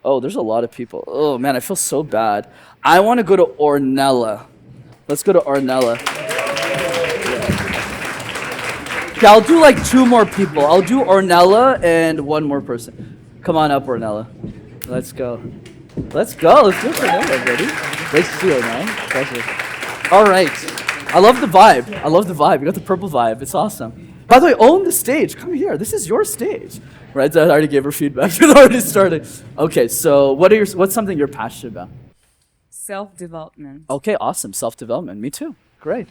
Oh, there's a lot of people. Oh, man, I feel so bad. I want to go to Ornella. Let's go to Ornella. Okay, I'll do 2 more people. I'll do Ornella and one more person. Come on up, Ornella. Let's go. Let's go. Let's do it for Ornella, buddy. Nice to see you, Ornella. Pleasure. All right. I love the vibe. I love the vibe. You got the purple vibe. It's awesome. By the way, own the stage. Come here. This is your stage. Right? I already gave her feedback. It already started. Okay, so what's something you're passionate about? Self-development. Okay, awesome. Self-development. Me too. Great.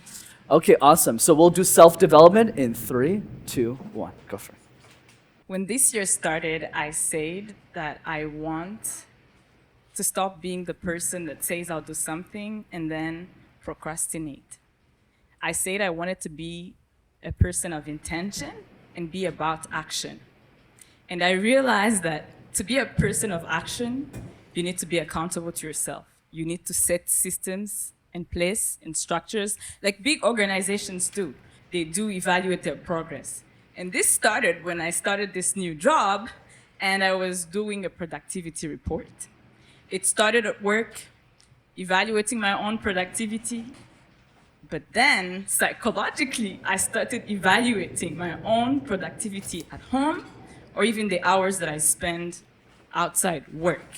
Okay, awesome. So we'll do self-development in 3, 2, 1. Go for it. When this year started, I said that I want to stop being the person that says I'll do something and then procrastinate. I said I wanted to be a person of intention and be about action. And I realized that to be a person of action, you need to be accountable to yourself. You need to set systems in place and structures, like big organizations do. They do evaluate their progress. And this started when I started this new job and I was doing a productivity report. It started at work, evaluating my own productivity. But then, psychologically, I started evaluating my own productivity at home or even the hours that I spend outside work.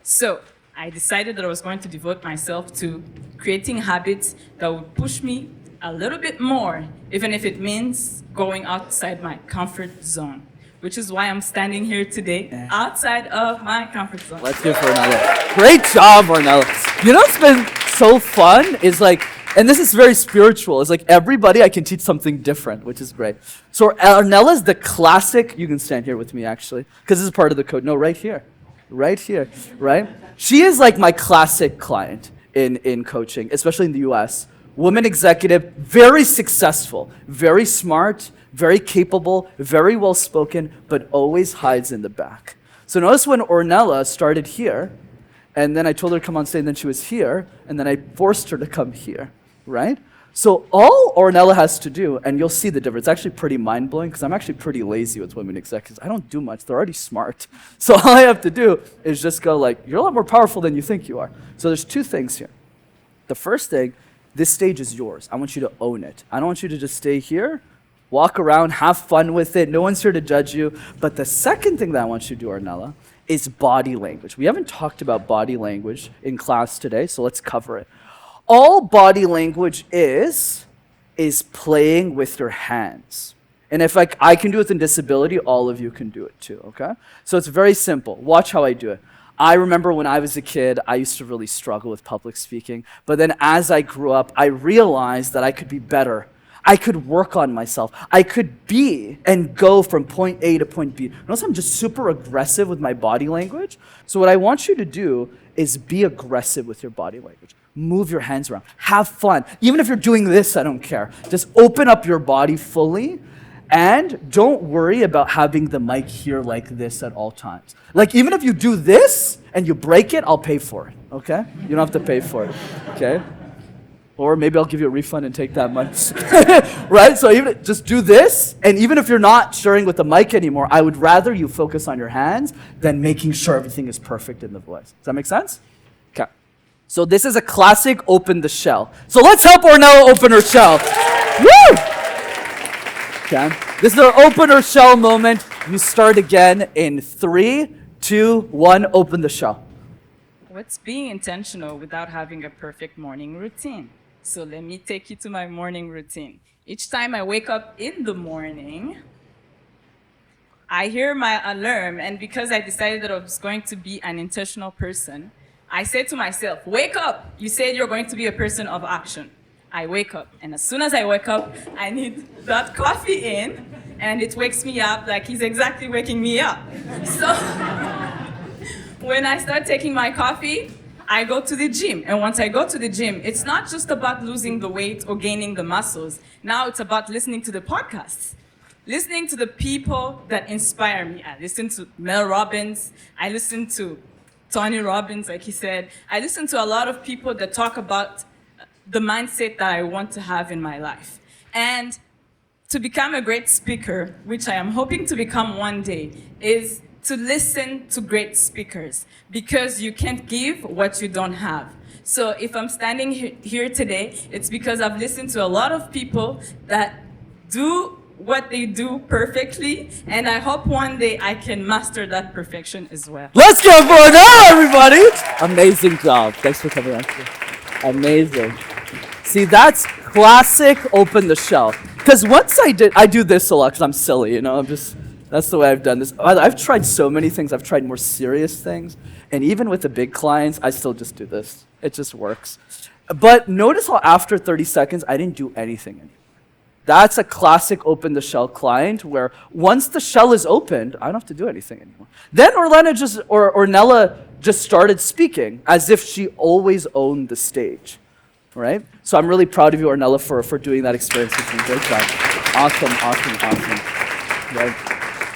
So I decided that I was going to devote myself to creating habits that would push me a little bit more, even if it means going outside my comfort zone, which is why I'm standing here today, outside of my comfort zone. Let's do it for Ornella. Great job, Ornella. You know what's been so fun is and this is very spiritual, it's everybody I can teach something different, which is great. So Ornella's the classic, you can stand here with me actually, because this is part of the code. No, right here, right? She is my classic client in coaching, especially in the US. Woman executive, very successful, very smart, very capable, very well spoken, but always hides in the back. So notice when Ornella started here, and then I told her to come on stage, and then she was here, and then I forced her to come here, right? So all Ornella has to do, and you'll see the difference, it's actually pretty mind-blowing, because I'm actually pretty lazy with women executives. I don't do much, they're already smart. So all I have to do is just go you're a lot more powerful than you think you are. So there's 2 things here. The first thing, this stage is yours. I want you to own it. I don't want you to just stay here, walk around, have fun with it. No one's here to judge you. But the second thing that I want you to do, Ornella, is body language. We haven't talked about body language in class today, so let's cover it. All body language is playing with your hands. And if I can do it with a disability, all of you can do it too, okay? So it's very simple. Watch how I do it. I remember when I was a kid, I used to really struggle with public speaking. But then as I grew up, I realized that I could be better. I could work on myself. I could be and go from point A to point B. Notice I'm just super aggressive with my body language. So what I want you to do is be aggressive with your body language. Move your hands around. Have fun. Even if you're doing this, I don't care. Just open up your body fully. And don't worry about having the mic here like this at all times. Like, even if you do this and you break it, I'll pay for it, okay? You don't have to pay for it, okay? Or maybe I'll give you a refund and take that money, right? So even just do this, and even if you're not sharing with the mic anymore, I would rather you focus on your hands than making sure everything is perfect in the voice. Does that make sense? Okay. So this is a classic open the shell. So let's help Ornella open her shell. Woo! Okay. This is our open or shell moment. You start again in 3, 2, 1, open the shell. What's being intentional without having a perfect morning routine? So let me take you to my morning routine. Each time I wake up in the morning, I hear my alarm, and because I decided that I was going to be an intentional person, I say to myself, wake up! You said you're going to be a person of action. I wake up, and as soon as I wake up, I need that coffee in, and it wakes me up like he's exactly waking me up. So when I start taking my coffee, I go to the gym. And once I go to the gym, it's not just about losing the weight or gaining the muscles. Now it's about listening to the podcasts, listening to the people that inspire me. I listen to Mel Robbins. I listen to Tony Robbins, like he said. I listen to a lot of people that talk about the mindset that I want to have in my life. And to become a great speaker, which I am hoping to become one day, is to listen to great speakers, because you can't give what you don't have. So if I'm standing here today, it's because I've listened to a lot of people that do what they do perfectly, and I hope one day I can master that perfection as well. Let's go for it now, everybody! Amazing job. Thanks for coming on. Amazing. See, that's classic open the shell. Because once I do this a lot because I'm silly, you know, that's the way I've done this. I've tried so many things. I've tried more serious things. And even with the big clients, I still just do this. It just works. But notice how after 30 seconds, I didn't do anything anymore. That's a classic open the shell client where once the shell is opened, I don't have to do anything anymore. Then Ornella just started speaking as if she always owned the stage, right? So I'm really proud of you, Ornella, for doing that experience with me. Great job. Awesome. Right?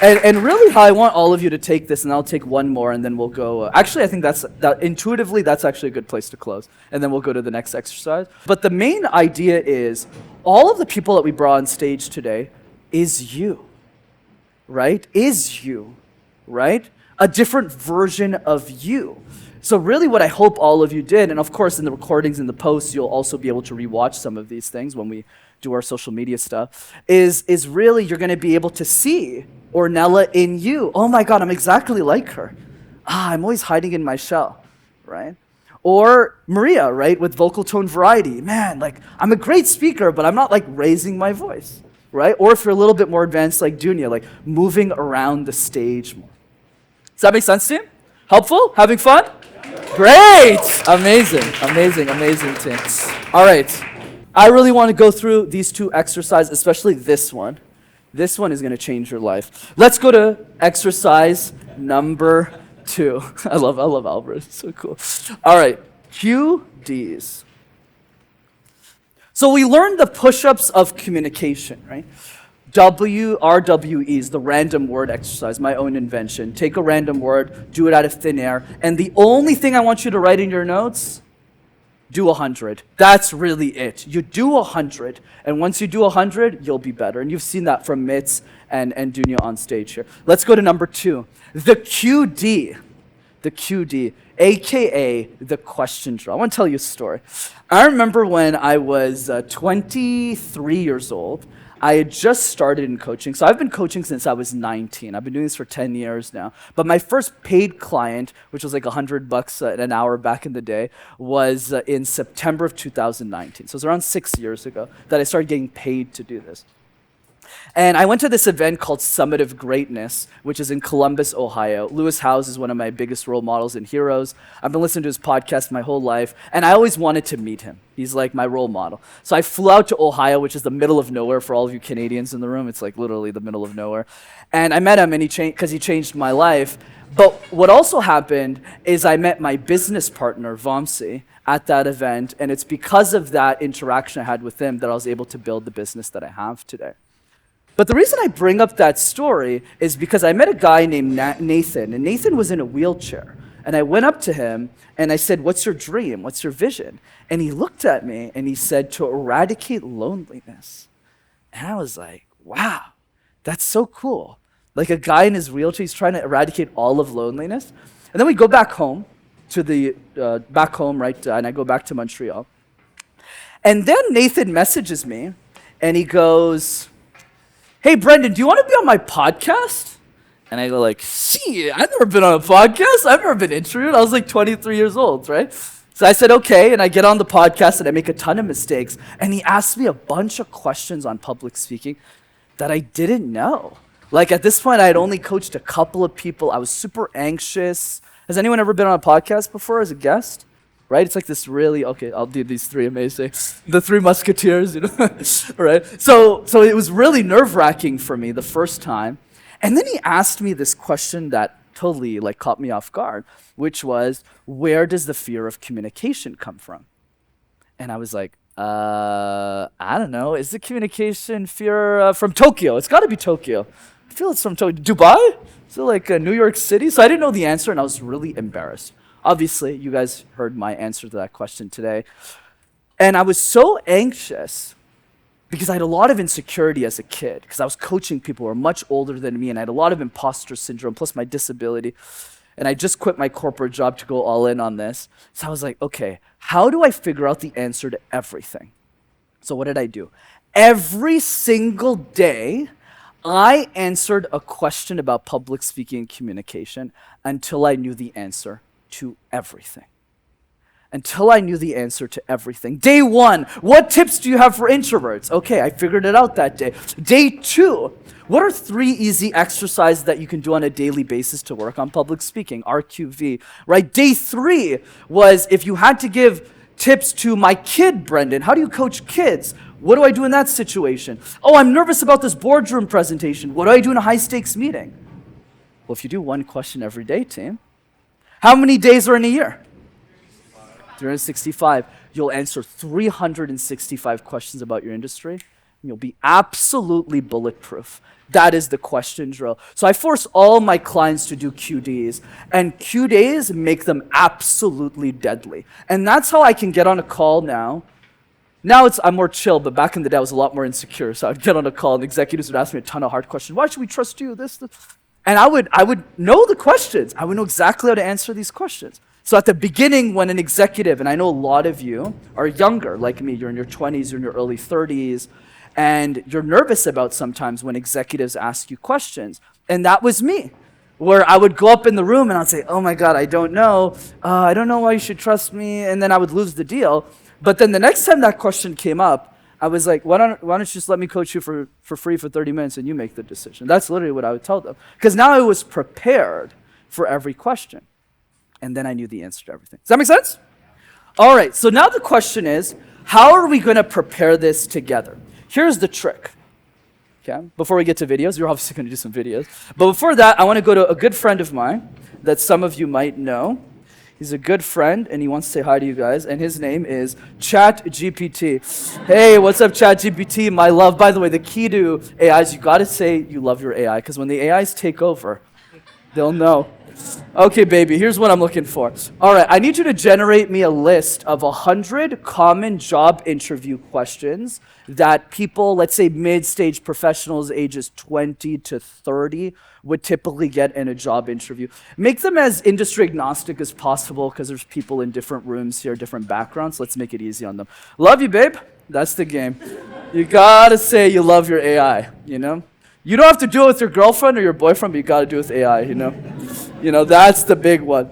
And really how I want all of you to take this, and I'll take one more and then we'll go. Actually, I think that intuitively, that's actually a good place to close. And then we'll go to the next exercise. But the main idea is all of the people that we brought on stage today is you, right? Is you, right? A different version of you. So really what I hope all of you did, and of course in the recordings and the posts, you'll also be able to rewatch some of these things when we do our social media stuff, is really you're going to be able to see Ornella in you. Oh my God, I'm exactly like her. I'm always hiding in my shell, right? Or Maria, right, with vocal tone variety. Man, like, I'm a great speaker, but I'm not like raising my voice, right? Or if you're a little bit more advanced like Dunya, like moving around the stage more. Does that make sense to you? Helpful? Having fun? Great! Amazing team. All right. I really want to go through these two exercises, especially this one. This one is going to change your life. Let's go to exercise number 2. I love Albert. It's so cool. All right. QDs. So we learned the push-ups of communication, right? RWEs, the random word exercise, my own invention. Take a random word, do it out of thin air, and the only thing I want you to write in your notes, do 100. That's really it. You do 100, and once you do 100, you'll be better. And you've seen that from Mitz and Dunya on stage here. Let's go to number 2. The QD. The QD. AKA the question drill. I want to tell you a story. I remember when I was 23 years old, I had just started in coaching. So I've been coaching since I was 19. I've been doing this for 10 years now. But my first paid client, which was like $100 an hour back in the day, was in September of 2019. So it was around 6 years ago that I started getting paid to do this. And I went to this event called Summit of Greatness, which is in Columbus, Ohio. Lewis Howes is one of my biggest role models and heroes. I've been listening to his podcast my whole life, and I always wanted to meet him. He's like my role model. So I flew out to Ohio, which is the middle of nowhere for all of you Canadians in the room. It's like literally the middle of nowhere. And I met him, and because he changed my life. But what also happened is I met my business partner, Vamsi, at that event, and it's because of that interaction I had with him that I was able to build the business that I have today. But the reason I bring up that story is because I met a guy named Nathan, and Nathan was in a wheelchair. And I went up to him and I said, "What's your dream? What's your vision?" And he looked at me and he said, "To eradicate loneliness." And I was like, wow, that's so cool. Like a guy in his wheelchair, he's trying to eradicate all of loneliness. And then we go back home right? And I go back to Montreal. And then Nathan messages me and he goes, "Hey, Brendan, do you want to be on my podcast?" And I go like, "See, I've never been on a podcast. I've never been interviewed." I was like 23 years old, right? So I said, okay, and I get on the podcast and I make a ton of mistakes. And he asked me a bunch of questions on public speaking that I didn't know. Like at this point, I had only coached a couple of people. I was super anxious. Has anyone ever been on a podcast before as a guest? Right? It's like this really, okay, I'll do these three amazing, the three musketeers, you know, right? So it was really nerve-wracking for me the first time. And then he asked me this question that totally like caught me off guard, which was, where does the fear of communication come from? And I was like, I don't know. Is the communication fear from Tokyo? It's got to be Tokyo. I feel it's from Tokyo. Dubai? Is it like New York City? So I didn't know the answer and I was really embarrassed. Obviously, you guys heard my answer to that question today. And I was so anxious because I had a lot of insecurity as a kid because I was coaching people who were much older than me and I had a lot of imposter syndrome plus my disability. And I just quit my corporate job to go all in on this. So I was like, okay, how do I figure out the answer to everything? So what did I do? Every single day, I answered a question about public speaking and communication until I knew the answer to everything. Until I knew the answer to everything. Day one, what tips do you have for introverts? Okay, I figured it out that day. Day two, what are 3 easy exercises that you can do on a daily basis to work on public speaking? RQV, right? Day 3 was if you had to give tips to my kid, Brendan, how do you coach kids? What do I do in that situation? Oh, I'm nervous about this boardroom presentation. What do I do in a high-stakes meeting? Well, if you do one question every day, team, how many days are in a year? 365. You'll answer 365 questions about your industry, and you'll be absolutely bulletproof. That is the question drill. So I force all my clients to do QDs, and QDs make them absolutely deadly. And that's how I can get on a call now. Now I'm more chill, but back in the day I was a lot more insecure. So I'd get on a call and executives would ask me a ton of hard questions. Why should we trust you? This. And I would know the questions. I would know exactly how to answer these questions. So at the beginning, when an executive, and I know a lot of you are younger, like me, you're in your 20s, you're in your early 30s, and you're nervous about sometimes when executives ask you questions. And that was me, where I would go up in the room and I'd say, oh my God, I don't know why you should trust me, and then I would lose the deal. But then the next time that question came up, I was like, why don't you just let me coach you for free for 30 minutes and you make the decision? That's literally what I would tell them. Because now I was prepared for every question. And then I knew the answer to everything. Does that make sense? All right, so now the question is, how are we going to prepare this together? Here's the trick. Okay, before we get to videos, you're obviously going to do some videos. But before that, I want to go to a good friend of mine that some of you might know. He's a good friend, and he wants to say hi to you guys, and his name is ChatGPT. Hey, what's up, ChatGPT? My love. By the way, the key to AI is you got to say you love your AI, because when the AIs take over, they'll know. Okay, baby, here's what I'm looking for. All right, I need you to generate me a list of 100 common job interview questions that people, let's say mid-stage professionals ages 20 to 30, would typically get in a job interview. Make them as industry agnostic as possible because there's people in different rooms here, different backgrounds. Let's make it easy on them. Love you, babe. That's the game. You gotta say you love your AI, you know? You don't have to do it with your girlfriend or your boyfriend, but you gotta do it with AI, you know? You know, that's the big one.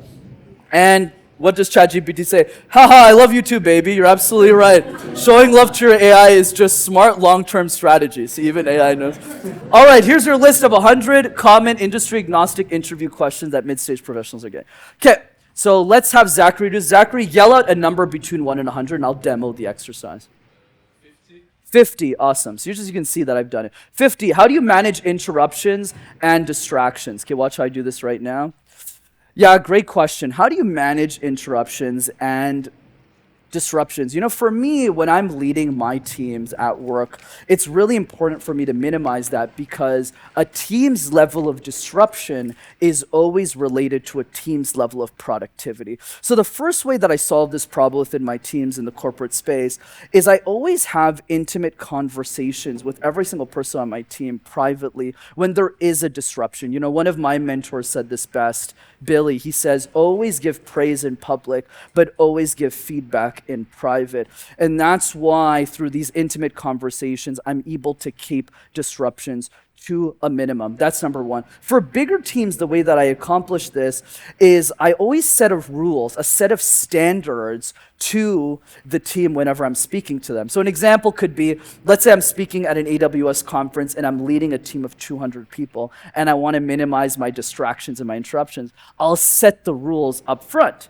And what does ChatGPT say? Haha, I love you too, baby. You're absolutely right. Showing love to your AI is just smart long-term strategy. See, even AI knows. All right, here's your list of 100 common industry-agnostic interview questions that mid-stage professionals are getting. Okay, so let's have Zachary do. Zachary, yell out a number between 1 and 100, and I'll demo the exercise. 50, awesome. So you can see that I've done it. 50, how do you manage interruptions and distractions? Okay, watch how I do this right now. Yeah, great question. How do you manage interruptions and disruptions? You know, for me, when I'm leading my teams at work, it's really important for me to minimize that because a team's level of disruption is always related to a team's level of productivity. So the first way that I solve this problem within my teams in the corporate space is I always have intimate conversations with every single person on my team privately when there is a disruption. You know, one of my mentors said this best, Billy. He says, always give praise in public, but always give feedback in private. And that's why through these intimate conversations, I'm able to keep disruptions to a minimum. That's number one. For bigger teams, the way that I accomplish this is I always set of rules, a set of standards to the team whenever I'm speaking to them. So an example could be, let's say I'm speaking at an AWS conference and I'm leading a team of 200 people and I want to minimize my distractions and my interruptions. I'll set the rules up front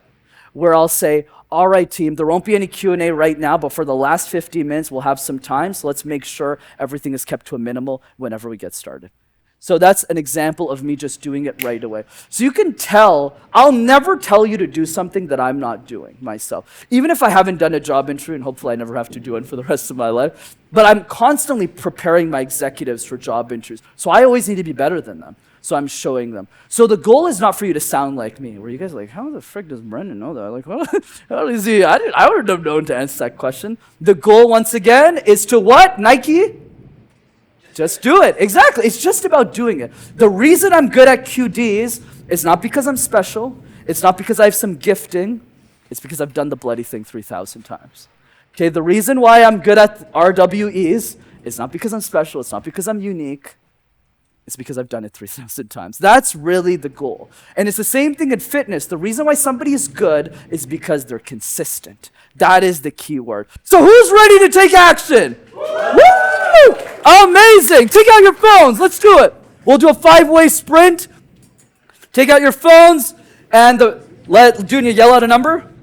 where I'll say, all right, team, there won't be any Q&A right now, but for the last 15 minutes, we'll have some time. So let's make sure everything is kept to a minimal whenever we get started. So that's an example of me just doing it right away. So you can tell, I'll never tell you to do something that I'm not doing myself. Even if I haven't done a job interview, and hopefully I never have to do one for the rest of my life, but I'm constantly preparing my executives for job interviews. So I always need to be better than them. So I'm showing them. So the goal is not for you to sound like me, where you guys are like, how the frick does Brendan know that? Like, how is he? I wouldn't have known to answer that question. The goal, once again, is to what, Nike? Just do it. Exactly. It's just about doing it. The reason I'm good at QDs is not because I'm special. It's not because I have some gifting. It's because I've done the bloody thing 3,000 times. Okay, the reason why I'm good at RWEs is not because I'm special. It's not because I'm unique. It's because I've done it 3,000 times. That's really the goal. And it's the same thing in fitness. The reason why somebody is good is because they're consistent. That is the key word. So who's ready to take action? Woo! Amazing. Take out your phones. Let's do it. We'll do a 5-way sprint. Take out your phones and let Junior yell out a number.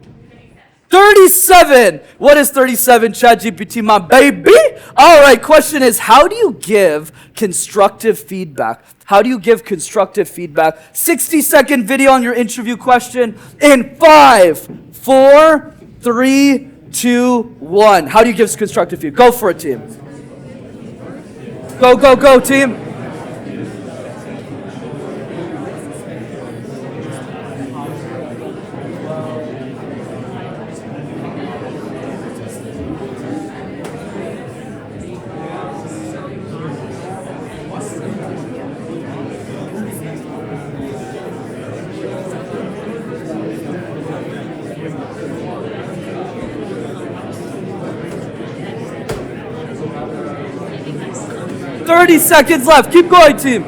37. What is 37, ChatGPT, my baby? All right, question is, how do you give constructive feedback? How do you give constructive feedback? 60-second video on your interview question in 5, 4, 3, 2, 1. How do you give constructive feedback? Go for it, team. Go, go, go, team. Thirty seconds left. Keep going, team.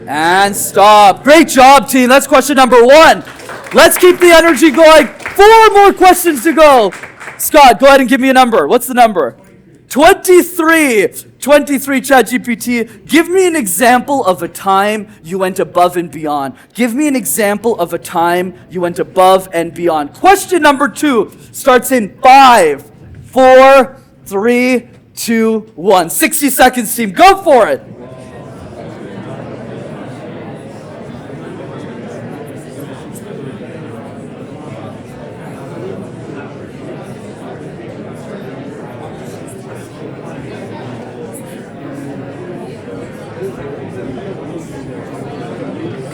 And stop. Great job, team. That's question number 1. Let's keep the energy going. 4 more questions to go. Scott, go ahead and give me a number. What's the number? 23. 23, ChatGPT. Give me an example of a time you went above and beyond. Give me an example of a time you went above and beyond. Question number 2 starts in 5, 4, 3, 2, 1. 60 seconds, team. Go for it.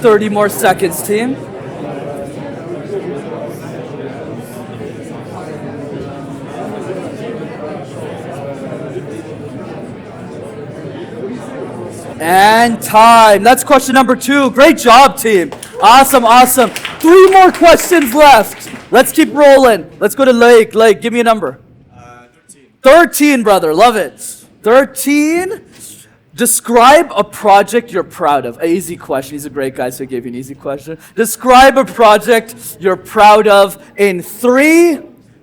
30 more seconds, team. And time. That's question number 2. Great job, team. Awesome, awesome. 3 more questions left. Let's keep rolling. Let's go to Lake. Lake, give me a number. 13. 13, brother. Love it. 13. Describe a project you're proud of. An easy question. He's a great guy, so I gave you an easy question. Describe a project you're proud of in 3,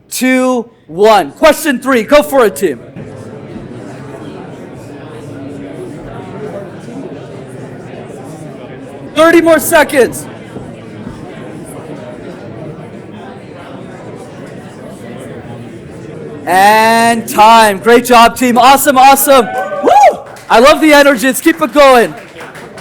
2, 1. Question 3. Go for it, team. Thirty more seconds. And time. Great job, team. Awesome, awesome. Woo! I love the energy. Let's keep it going.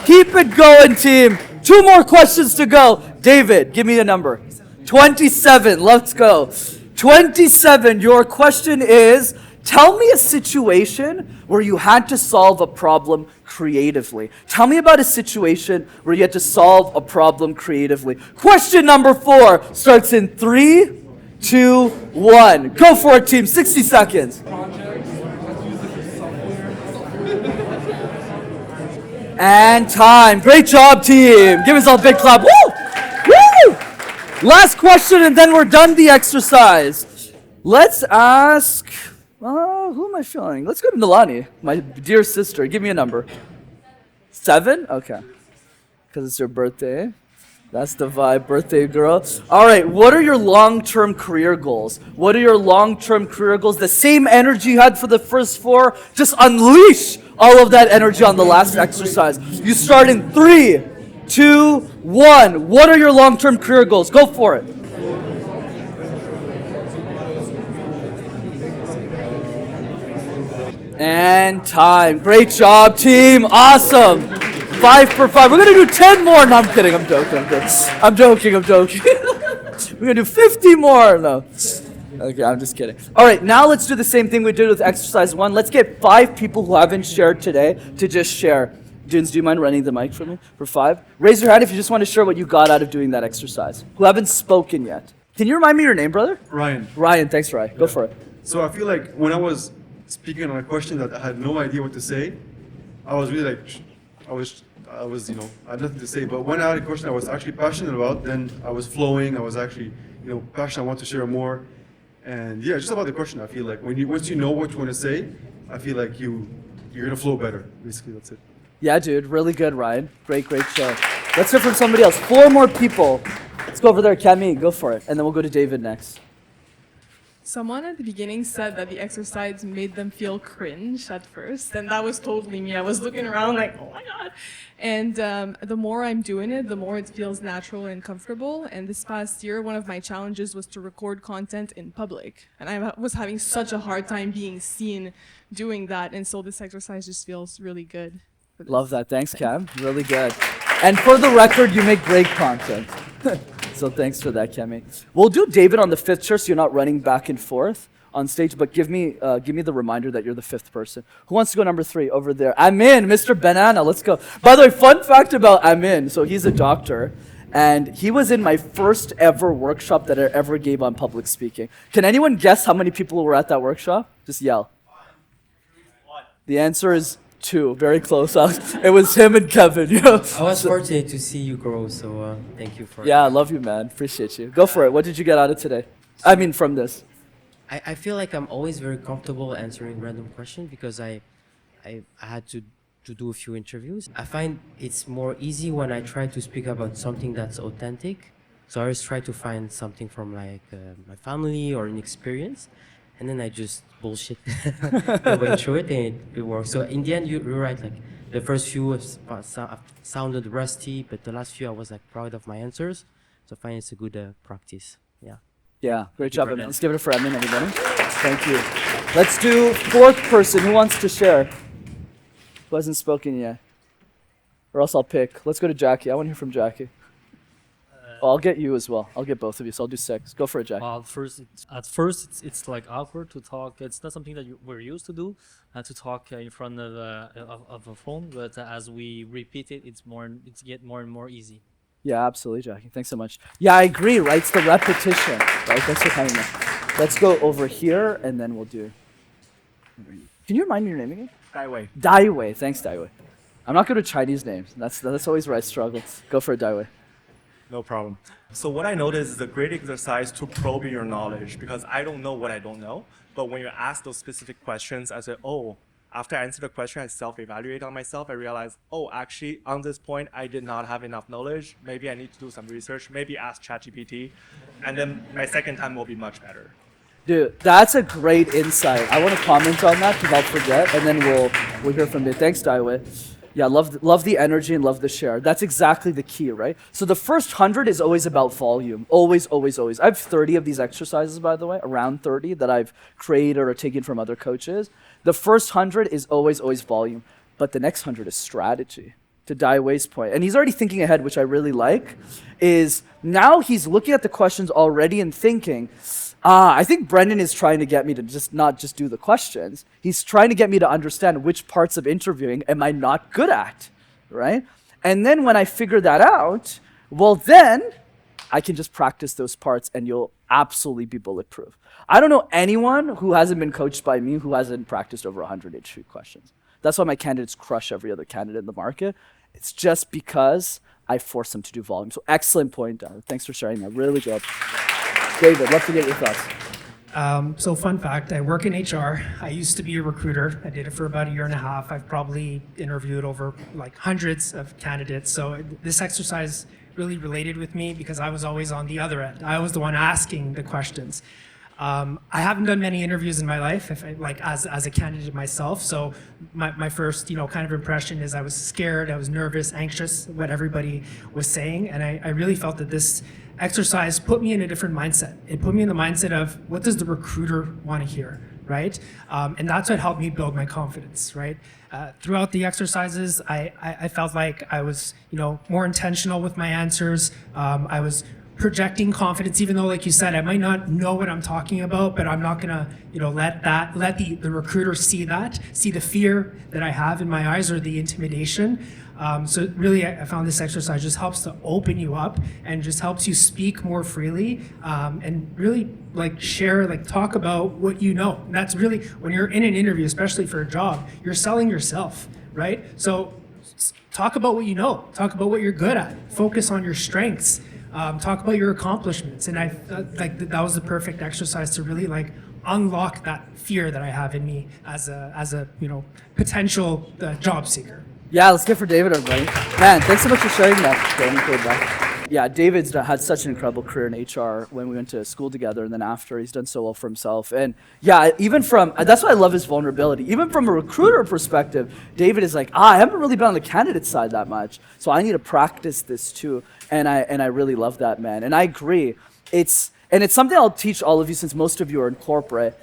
Keep it going, team. 2 more questions to go. David, give me a number. 27. Let's go. 27. Your question is, tell me a situation where you had to solve a problem creatively. Tell me about a situation where you had to solve a problem creatively. Question number 4 starts in 3, 2, 1. Go for it, team. 60 seconds. And time. Great job, team. Give us all a big clap. Woo! Woo! Last question, and then we're done the exercise. Let's ask, who am I feeling? Let's go to Nalani, my dear sister. Give me a number. 7? Okay. Because it's your birthday. That's the vibe, birthday girl. All right, what are your long-term career goals? What are your long-term career goals? The same energy you had for the first 4, just unleash all of that energy on the last exercise. You start in 3, 2, 1. What are your long-term career goals? Go for it. And time. Great job, team. Awesome. 5 for 5. We're going to do 10 more. No, I'm kidding. I'm joking. I'm joking. We're going to do 50 more. No. Okay, I'm just kidding. All right, now let's do the same thing we did with exercise 1. Let's get 5 people who haven't shared today to just share. Dunes, do you mind running the mic for me for 5? Raise your hand if you just want to share what you got out of doing that exercise. Who haven't spoken yet. Can you remind me your name, brother? Ryan. Ryan, thanks, Ryan. Go for it. So I feel like when I was speaking on a question that I had no idea what to say, I was really like, I was, I had nothing to say. But when I had a question I was actually passionate about, then I was flowing. I was actually, passionate. I want to share more. And yeah, just about the question, I feel like once you know what you want to say, I feel like you're gonna flow better. Basically, that's it. Yeah, dude, really good, Ryan. Great show. Let's hear from somebody else. 4 more people. Let's go over there, Camille. Go for it, and then we'll go to David next. Someone at the beginning said that the exercise made them feel cringe at first, and that was totally me. I was looking around like, oh my God. And the more I'm doing it, the more it feels natural and comfortable. And this past year, one of my challenges was to record content in public. And I was having such a hard time being seen doing that. And so this exercise just feels really good. Love that. Thanks, Cam. Really good. And for the record, you make great content. So thanks for that, Kemi. We'll do David on the 5th chair so you're not running back and forth on stage, but give me the reminder that you're the 5th person. Who wants to go number 3 over there? Amin, Mr. Banana, let's go. By the way, fun fact about Amin, so he's a doctor, and he was in my first ever workshop that I ever gave on public speaking. Can anyone guess how many people were at that workshop? Just yell. The answer is 2, very close. It was him and Kevin. I was fortunate to see you grow, so thank you for. Yeah, I love you, man. Appreciate you. Go for it. What did you get out of today? I mean, from this. I feel like I'm always very comfortable answering random questions because I had to do a few interviews. I find it's more easy when I try to speak about something that's authentic. So I always try to find something from like my family or an experience. And then I just bullshit the way through it, and it works. So in the end, you're right. Like the first few sounded rusty, but the last few I was like proud of my answers. So I find it's a good practice. Yeah. Yeah, great job, Emin. Let's give it for Emin, everybody. Thank you. Let's do 4th person. Who wants to share? Who hasn't spoken yet? Or else I'll pick. Let's go to Jackie. I want to hear from Jackie. Oh, I'll get you as well. I'll get both of you, so I'll do 6. Go for it, Jack. At first, it's like awkward to talk. It's not something that we're used to do, to talk in front of a phone. But as we repeat it, it's get more and more easy. Yeah, absolutely, Jackie. Thanks so much. Yeah, I agree, right? It's the repetition, right? Thanks for coming in. Let's go over here, and then we'll do... Can you remind me your name again? Daiwei. Daiwei. Thanks, Daiwei. I'm not good at Chinese names. That's always where I struggle. Go for it, Daiwei. No problem. So what I noticed is a great exercise to probe your knowledge because I don't know what I don't know. But when you ask those specific questions, I say, oh, after I answer the question, I self-evaluate on myself. I realize, oh, actually, on this point, I did not have enough knowledge. Maybe I need to do some research. Maybe ask ChatGPT. And then my second time will be much better. Dude, that's a great insight. I want to comment on that because I'll forget, and then we'll hear from you. Thanks, Daiwei. Yeah, love the energy and love the share. That's exactly the key, right? So the first 100 is always about volume. Always, always, always. I have 30 of these exercises, by the way, around 30 that I've created or taken from other coaches. The first 100 is always, always volume. But the next 100 is strategy, to Daiwei's point. And he's already thinking ahead, which I really like, is now he's looking at the questions already and thinking, I think Brendan is trying to get me to not just do the questions. He's trying to get me to understand which parts of interviewing am I not good at, right? And then when I figure that out, well, then I can just practice those parts and you'll absolutely be bulletproof. I don't know anyone who hasn't been coached by me who hasn't practiced over 100 interview questions. That's why my candidates crush every other candidate in the market. It's just because I force them to do volume. So excellent point, Darren. Thanks for sharing that. Really good. David, love to get your thoughts. So fun fact, I work in HR. I used to be a recruiter. I did it for about a year and a half. I've probably interviewed over like hundreds of candidates. So this exercise really related with me because I was always on the other end. I was the one asking the questions. I haven't done many interviews in my life, as a candidate myself. So my first, kind of impression is I was scared, I was nervous, anxious, what everybody was saying, and I really felt that this exercise put me in a different mindset. It put me in the mindset of what does the recruiter want to hear, right? And that's what helped me build my confidence, right? Throughout the exercises, I felt like I was, more intentional with my answers. I was projecting confidence, even though, like you said, I might not know what I'm talking about, but I'm not gonna, let the recruiter see the fear that I have in my eyes or the intimidation. So really, I found this exercise just helps to open you up and just helps you speak more freely and really share, talk about what you know. And that's really, when you're in an interview, especially for a job, you're selling yourself, right? So talk about what you know, talk about what you're good at, focus on your strengths. Talk about your accomplishments, and I that was the perfect exercise to really unlock that fear that I have in me as a potential job seeker. Yeah, let's get for David, everybody. Man, thanks so much for sharing that. Yeah, David's had such an incredible career in HR when we went to school together, and then after, he's done so well for himself. And yeah, that's why I love his vulnerability. Even from a recruiter perspective, David is like, I haven't really been on the candidate side that much, so I need to practice this too. And I really love that, man. And I agree. It's something I'll teach all of you since most of you are in corporate.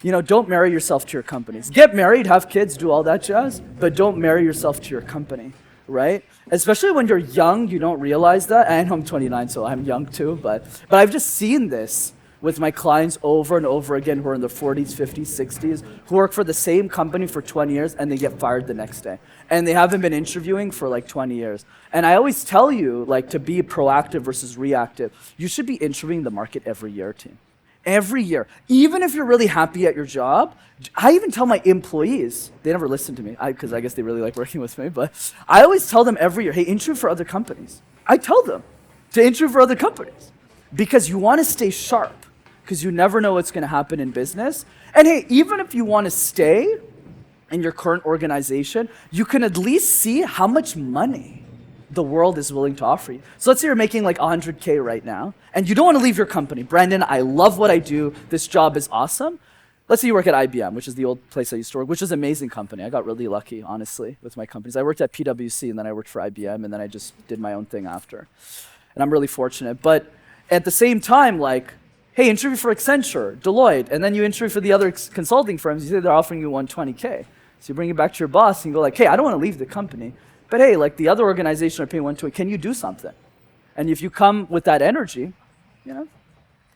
Don't marry yourself to your companies. Get married, have kids, do all that jazz, but don't marry yourself to your company, right? Especially when you're young, you don't realize that. I know I'm 29, so I'm young too, but I've just seen this with my clients over and over again who are in their 40s, 50s, 60s, who work for the same company for 20 years and they get fired the next day. And they haven't been interviewing for 20 years. And I always tell you, to be proactive versus reactive. You should be interviewing the market every year, team. Every year. Even if you're really happy at your job, I even tell my employees, they never listen to me, because I guess they really like working with me, but I always tell them every year, hey, interview for other companies. I tell them to interview for other companies because you want to stay sharp, because you never know what's going to happen in business. And hey, even if you want to stay in your current organization, you can at least see how much money the world is willing to offer you. So let's say you're making 100K right now, and you don't want to leave your company. Brandon, I love what I do. This job is awesome. Let's say you work at IBM, which is the old place I used to work, which is an amazing company. I got really lucky, honestly, with my companies. I worked at PwC, and then I worked for IBM, and then I just did my own thing after. And I'm really fortunate. But at the same time, hey, interview for Accenture, Deloitte, and then you interview for the other consulting firms. You say they're offering you 120K. So you bring it back to your boss, and you go hey, I don't want to leave the company. But hey, the other organization are paying 120, can you do something? And if you come with that energy,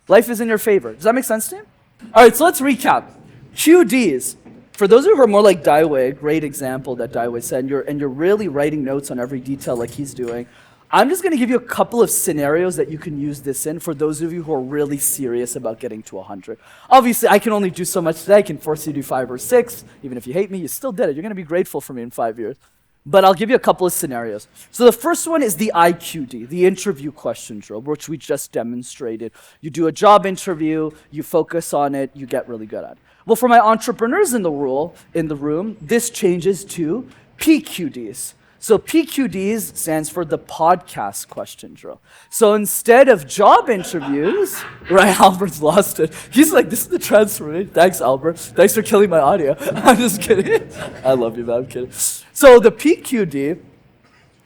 life is in your favor. Does that make sense to you? All right, so let's recap. QDs. For those of you who are more like Daiwei, great example that Daiwei said, and you're really writing notes on every detail like he's doing, I'm just going to give you a couple of scenarios that you can use this in for those of you who are really serious about getting to 100. Obviously, I can only do so much today. I can force you to do 5 or 6. Even if you hate me, you still did it. You're going to be grateful for me in 5 years. But I'll give you a couple of scenarios. So the first one is the IQD, the interview question drill, which we just demonstrated. You do a job interview, you focus on it, you get really good at it. Well, for my entrepreneurs in the room, this changes to PQDs. So PQDs stands for the podcast question drill. So instead of job interviews, right, Albert's lost it. He's like, this is the transformation. Thanks, Albert. Thanks for killing my audio. I'm just kidding. I love you, man. I'm kidding. So the PQD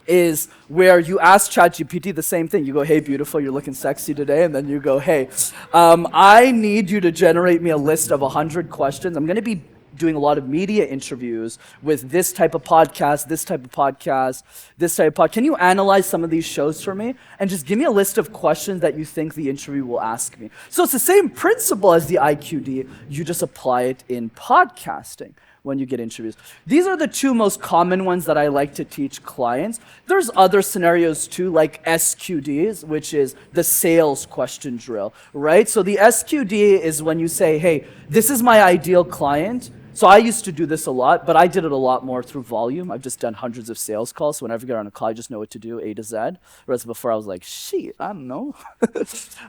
is where you ask ChatGPT the same thing. You go, hey, beautiful, you're looking sexy today. And then you go, hey, I need you to generate me a list of 100 questions. I'm going to be doing a lot of media interviews with this type of podcast, this type of podcast, this type of podcast. Can you analyze some of these shows for me? And just give me a list of questions that you think the interview will ask me. So it's the same principle as the IQD. You just apply it in podcasting when you get interviews. These are the two most common ones that I like to teach clients. There's other scenarios too, like SQDs, which is the sales question drill, right? So the SQD is when you say, hey, this is my ideal client. So I used to do this a lot, but I did it a lot more through volume. I've just done hundreds of sales calls. So whenever I get on a call, I just know what to do, A to Z. Whereas before I was like, shit, I don't know.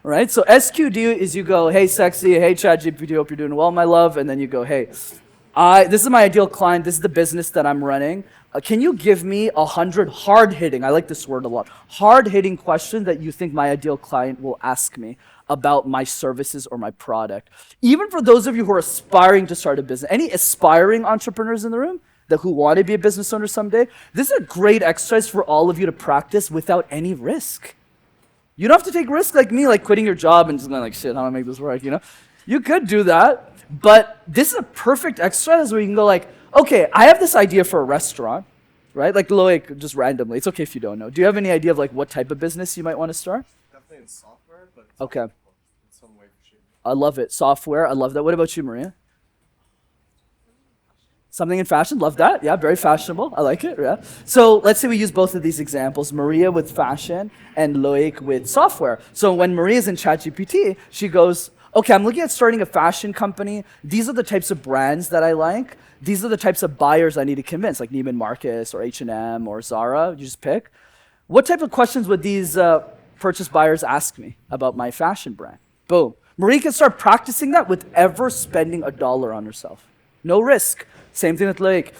Right? So SQD is you go, hey, sexy, hey, ChatGPT, hope you're doing well, my love. And then you go, hey, this is my ideal client. This is the business that I'm running. Can you give me 100 hard-hitting, I like this word a lot, hard-hitting questions that you think my ideal client will ask me about my services or my product? Even for those of you who are aspiring to start a business, any aspiring entrepreneurs in the room who want to be a business owner someday, this is a great exercise for all of you to practice without any risk. You don't have to take risks like me, like quitting your job and just going like, shit, how do I make this work, You could do that. But this is a perfect exercise where you can go like, okay, I have this idea for a restaurant, right? Like Loic, just randomly. It's okay if you don't know. Do you have any idea of like what type of business you might want to start? Definitely in software, but okay. In some way for sure. I love it. Software, I love that. What about you, Maria? Something in fashion, love that. Yeah, very fashionable. I like it, yeah. So let's say we use both of these examples, Maria with fashion and Loic with software. So when Maria's in ChatGPT, she goes, okay, I'm looking at starting a fashion company. These are the types of brands that I like. These are the types of buyers I need to convince, like Neiman Marcus or H&M or Zara. You just pick. What type of questions would these purchase buyers ask me about my fashion brand? Boom. Marie can start practicing that with ever spending $1 on herself. No risk. Same thing with Loic.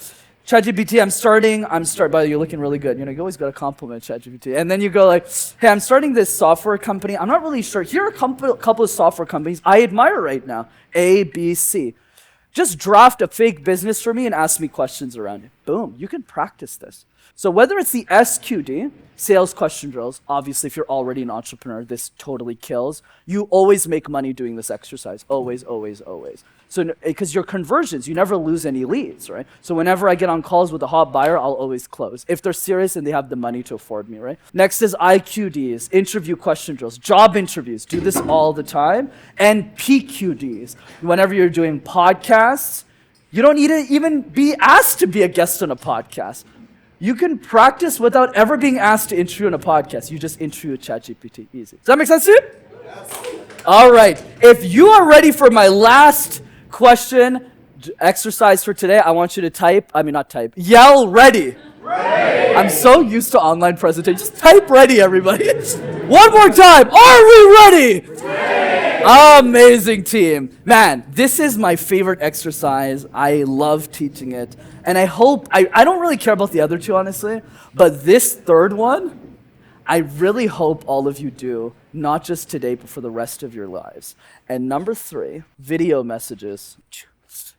ChatGPT, I'm starting, by the way, you're looking really good. You always got to compliment ChatGPT. And then you go like, hey, I'm starting this software company. I'm not really sure. Here are a couple of software companies I admire right now. A, B, C. Just draft a fake business for me and ask me questions around it. Boom, you can practice this. So whether it's the SQD, sales question drills, obviously if you're already an entrepreneur, this totally kills. You always make money doing this exercise. Always, always, always. So, because your conversions, you never lose any leads, right? So whenever I get on calls with a hot buyer, I'll always close. If they're serious and they have the money to afford me, right? Next is IQDs, interview question drills, job interviews, do this all the time. And PQDs, whenever you're doing podcasts, you don't need to even be asked to be a guest on a podcast. You can practice without ever being asked to interview on a podcast. You just interview with ChatGPT, easy. Does that make sense to you? Yes. All right, if you are ready for my last question exercise for today, I want you to yell ready. Ready. I'm so used to online presentations. Just type ready, everybody. One more time. Are we ready? Ready. Amazing team. Man, this is my favorite exercise. I love teaching it. And I hope, I don't really care about the other two, honestly, but this third one, I really hope all of you do, not just today, but for the rest of your lives. And number 3, video messages.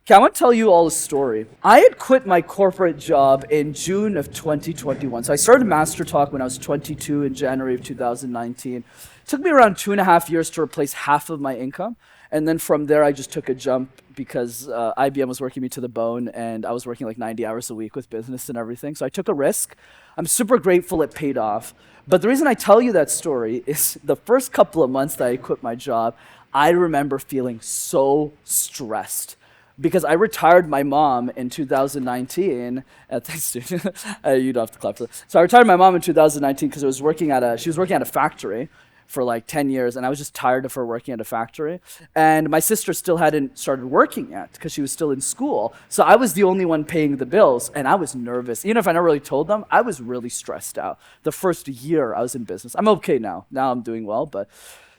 Okay, I want to tell you all a story. I had quit my corporate job in June of 2021. So I started Master Talk when I was 22 in January of 2019. took me around 2.5 years to replace half of my income. And then from there, I just took a jump because IBM was working me to the bone, and I was working like 90 hours a week with business and everything. So I took a risk. I'm super grateful it paid off. But the reason I tell you that story is the first couple of months that I quit my job, I remember feeling so stressed. Because I retired my mom in 2019. Thanks, dude. You don't have to clap for that. So I retired my mom in 2019 because she was working at a factory for like 10 years, and I was just tired of her working at a factory. And my sister still hadn't started working yet because she was still in school. So I was the only one paying the bills, and I was nervous. Even if I never really told them, I was really stressed out. The first year I was in business. I'm okay now. Now I'm doing well. But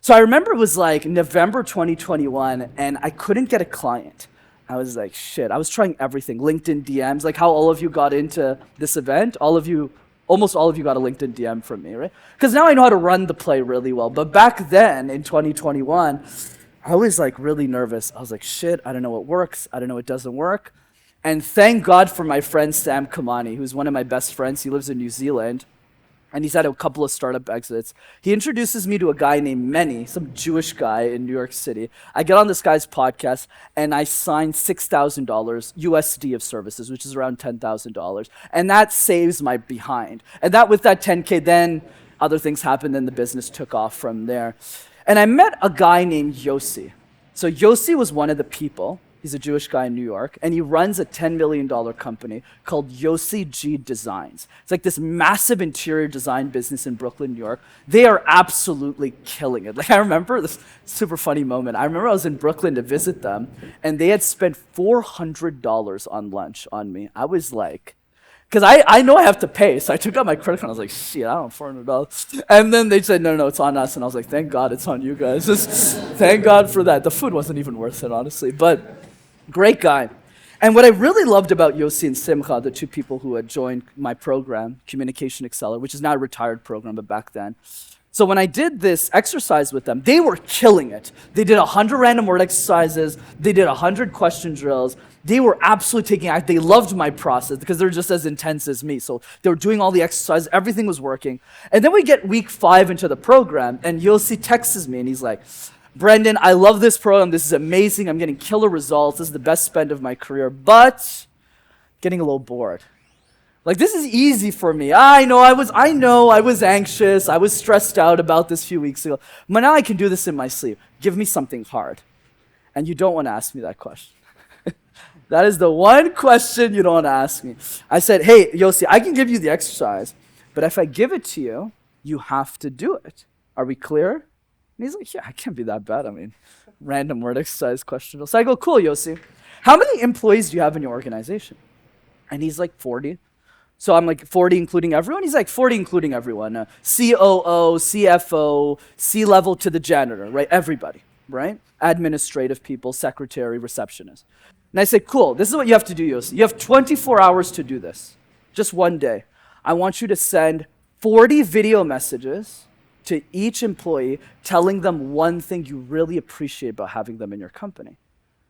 so I remember it was like November 2021, and I couldn't get a client. I was like, shit. I was trying everything. LinkedIn DMs, like how all of you got into this event. Almost all of you got a LinkedIn DM from me, right? Because now I know how to run the play really well. But back then, in 2021, I was like really nervous. I was like, shit, I don't know what works. I don't know what doesn't work. And thank God for my friend Sam Kamani, who's one of my best friends. He lives in New Zealand. And he's had a couple of startup exits. He introduces me to a guy named Meni, some Jewish guy in New York City. I get on this guy's podcast, and I sign $6,000 USD of services, which is around $10,000. And that saves my behind. And that with that 10K, then other things happened, and the business took off from there. And I met a guy named Yossi. So Yossi was one of the people. He's a Jewish guy in New York, and he runs a $10 million company called Yossi G Designs. It's like this massive interior design business in Brooklyn, New York. They are absolutely killing it. Like I remember this super funny moment. I remember I was in Brooklyn to visit them, and they had spent $400 on lunch on me. I was like, because I know I have to pay, so I took out my credit card. I was like, shit, I don't have $400. And then they said, no, it's on us. And I was like, thank God it's on you guys. Thank God for that. The food wasn't even worth it, honestly. But great guy. And what I really loved about Yossi and Simcha, the two people who had joined my program, Communication Accelerator, which is now a retired program, but back then. So when I did this exercise with them, they were killing it. They did 100 random word exercises. They did 100 question drills. They were absolutely taking act. They loved my process because they're just as intense as me. So they were doing all the exercises. Everything was working. And then we get week 5 into the program, and Yossi texts me, and he's like, Brendan, I love this program. This is amazing. I'm getting killer results. This is the best spend of my career, but getting a little bored. Like, this is easy for me. I know I was anxious. I was stressed out about this a few weeks ago. But now I can do this in my sleep. Give me something hard. And you don't want to ask me that question. That is the one question you don't want to ask me. I said, hey, Yossi, I can give you the exercise, but if I give it to you, you have to do it. Are we clear? And he's like, yeah, I can't be that bad. I mean, random word exercise question. So I go, cool, Yossi. How many employees do you have in your organization? And he's like, 40. So I'm like, 40 including everyone? He's like, 40 including everyone. COO, CFO, C-level to the janitor, right? Everybody, right? Administrative people, secretary, receptionist. And I say, cool, this is what you have to do, Yossi. You have 24 hours to do this. Just one day. I want you to send 40 video messages to each employee telling them one thing you really appreciate about having them in your company.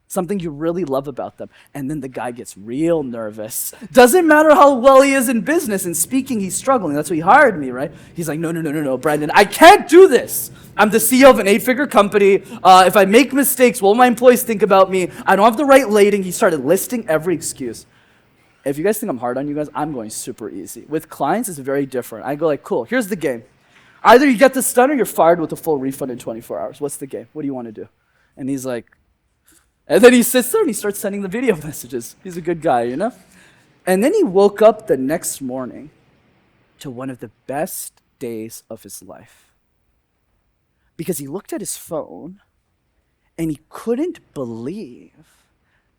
Something you really love about them. And then the guy gets real nervous. Doesn't matter how well he is in business and speaking, he's struggling. That's why he hired me, right? He's like, no, Brandon, I can't do this. I'm the CEO of an 8-figure company. If I make mistakes, what will my employees think about me? I don't have the right rating. He started listing every excuse. If you guys think I'm hard on you guys, I'm going super easy. With clients, it's very different. I go like, cool, here's the game. Either you get this done or you're fired with a full refund in 24 hours. What's the game? What do you want to do? And he's like, and then he sits there and he starts sending the video messages. He's a good guy, you know? And then he woke up the next morning to one of the best days of his life. Because he looked at his phone and he couldn't believe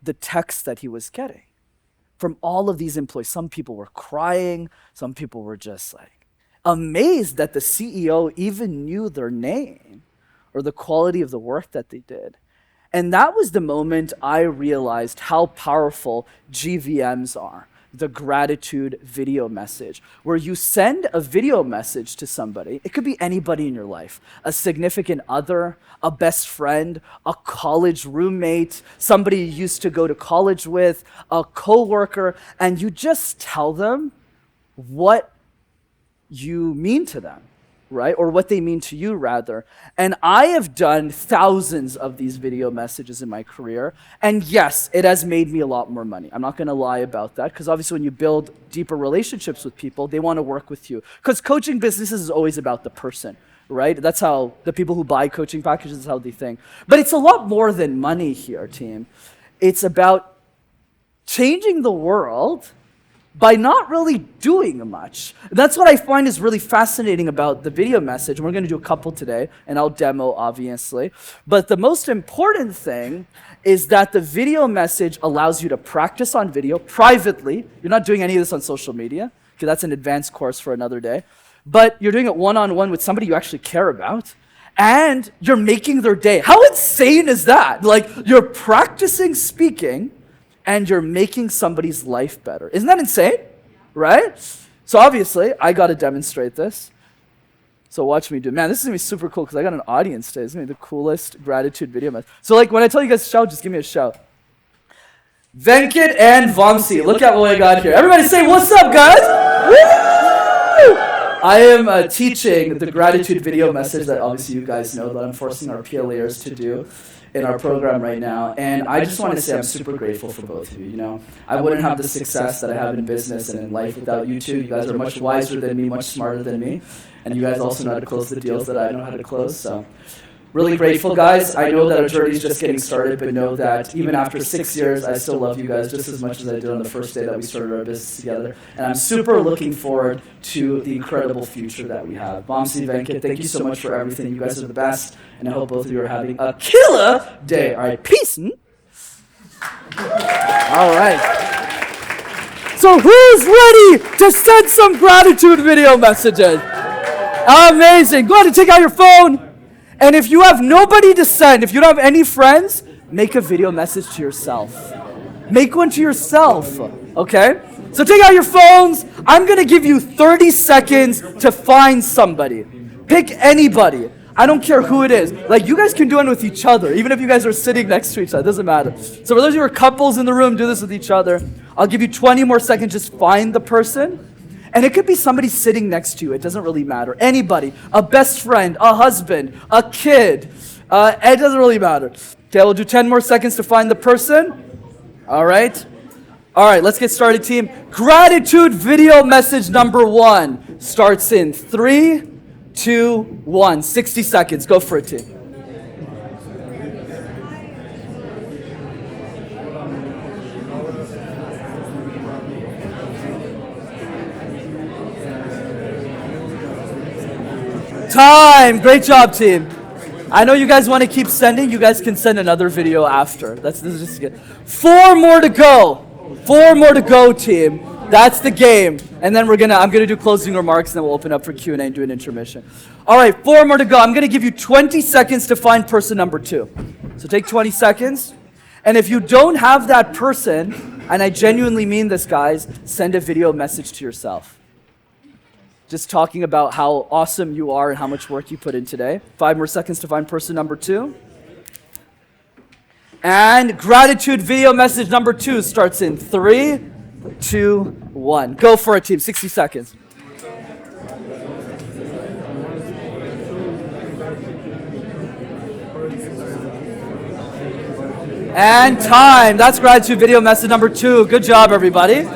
the text that he was getting from all of these employees. Some people were crying. Some people were just like, amazed that the CEO even knew their name or the quality of the work that they did. And that was the moment I realized how powerful GVMs are, the gratitude video message, where you send a video message to somebody. It could be anybody in your life, a significant other, a best friend, a college roommate, somebody you used to go to college with, a coworker, and you just tell them what you mean to them. right? Or what they mean to you, rather. And I have done thousands of these video messages in my career. And yes, it has made me a lot more money. I'm not going to lie about that, because obviously when you build deeper relationships with people, they want to work with you. Because coaching businesses is always about the person, right? That's how the people who buy coaching packages is how they think. But it's a lot more than money here, team. It's about changing the world by not really doing much. That's what I find is really fascinating about the video message. We're going to do a couple today, and I'll demo, obviously. But the most important thing is that the video message allows you to practice on video privately. You're not doing any of this on social media, because that's an advanced course for another day. But you're doing it one-on-one with somebody you actually care about, and you're making their day. How insane is that? Like, you're practicing speaking, and you're making somebody's life better. Isn't that insane? Right? So obviously, I got to demonstrate this. So watch me do it. Man, this is going to be super cool because I got an audience today. This is going to be the coolest gratitude video message. So like when I tell you guys to shout, just give me a shout. Venkat and Vamsi, look at what I got here. Everybody say, what's up, guys? Woo! I am teaching the gratitude video message that obviously you guys know that I'm forcing our PLAers to do in our program right now, and I just want to say I'm super grateful for both of you. You know, I wouldn't have the success that I have in business and in life without you two. You guys are much wiser than me, much smarter than me, and you guys also know how to close the deals that I know how to close. So, really grateful, guys. I know that our journey is just getting started, but know that even after 6 years, I still love you guys just as much as I did on the first day that we started our business together. And I'm super looking forward to the incredible future that we have. Vamsi, Venkat, thank you so much for everything. You guys are the best, and I hope both of you are having a killer day. All right, peace. All right. So who's ready to send some gratitude video messages? Amazing. Go ahead and take out your phone. And if you have nobody to send, if you don't have any friends, make a video message to yourself. Make one to yourself, okay? So take out your phones. I'm going to give you 30 seconds to find somebody. Pick anybody. I don't care who it is. Like, you guys can do it with each other, even if you guys are sitting next to each other. It doesn't matter. So for those of you who are couples in the room, do this with each other. I'll give you 20 more seconds. Just find the person. And it could be somebody sitting next to you. It doesn't really matter. Anybody. A best friend, a husband, a kid. It doesn't really matter. Okay, we'll do 10 more seconds to find the person. All right. All right, let's get started, team. Gratitude video message number 1 starts in 3, 2, 1. 60 seconds. Go for it, team. Time. Great job, team. I know you guys want to keep sending. You guys can send another video after. This is just good. 4 more to go. 4 more to go, team. That's the game. And then I'm gonna do closing remarks, and then we'll open up for Q&A and do an intermission. All right, 4 more to go. I'm gonna give you 20 seconds to find person number 2. So take 20 seconds. And if you don't have that person, and I genuinely mean this, guys, send a video message to yourself. Just talking about how awesome you are and how much work you put in today. 5 more seconds to find person number 2. And gratitude video message number 2 starts in 3, 2, 1. Go for it, team. 60 seconds. And time. That's gratitude video message number 2. Good job, everybody.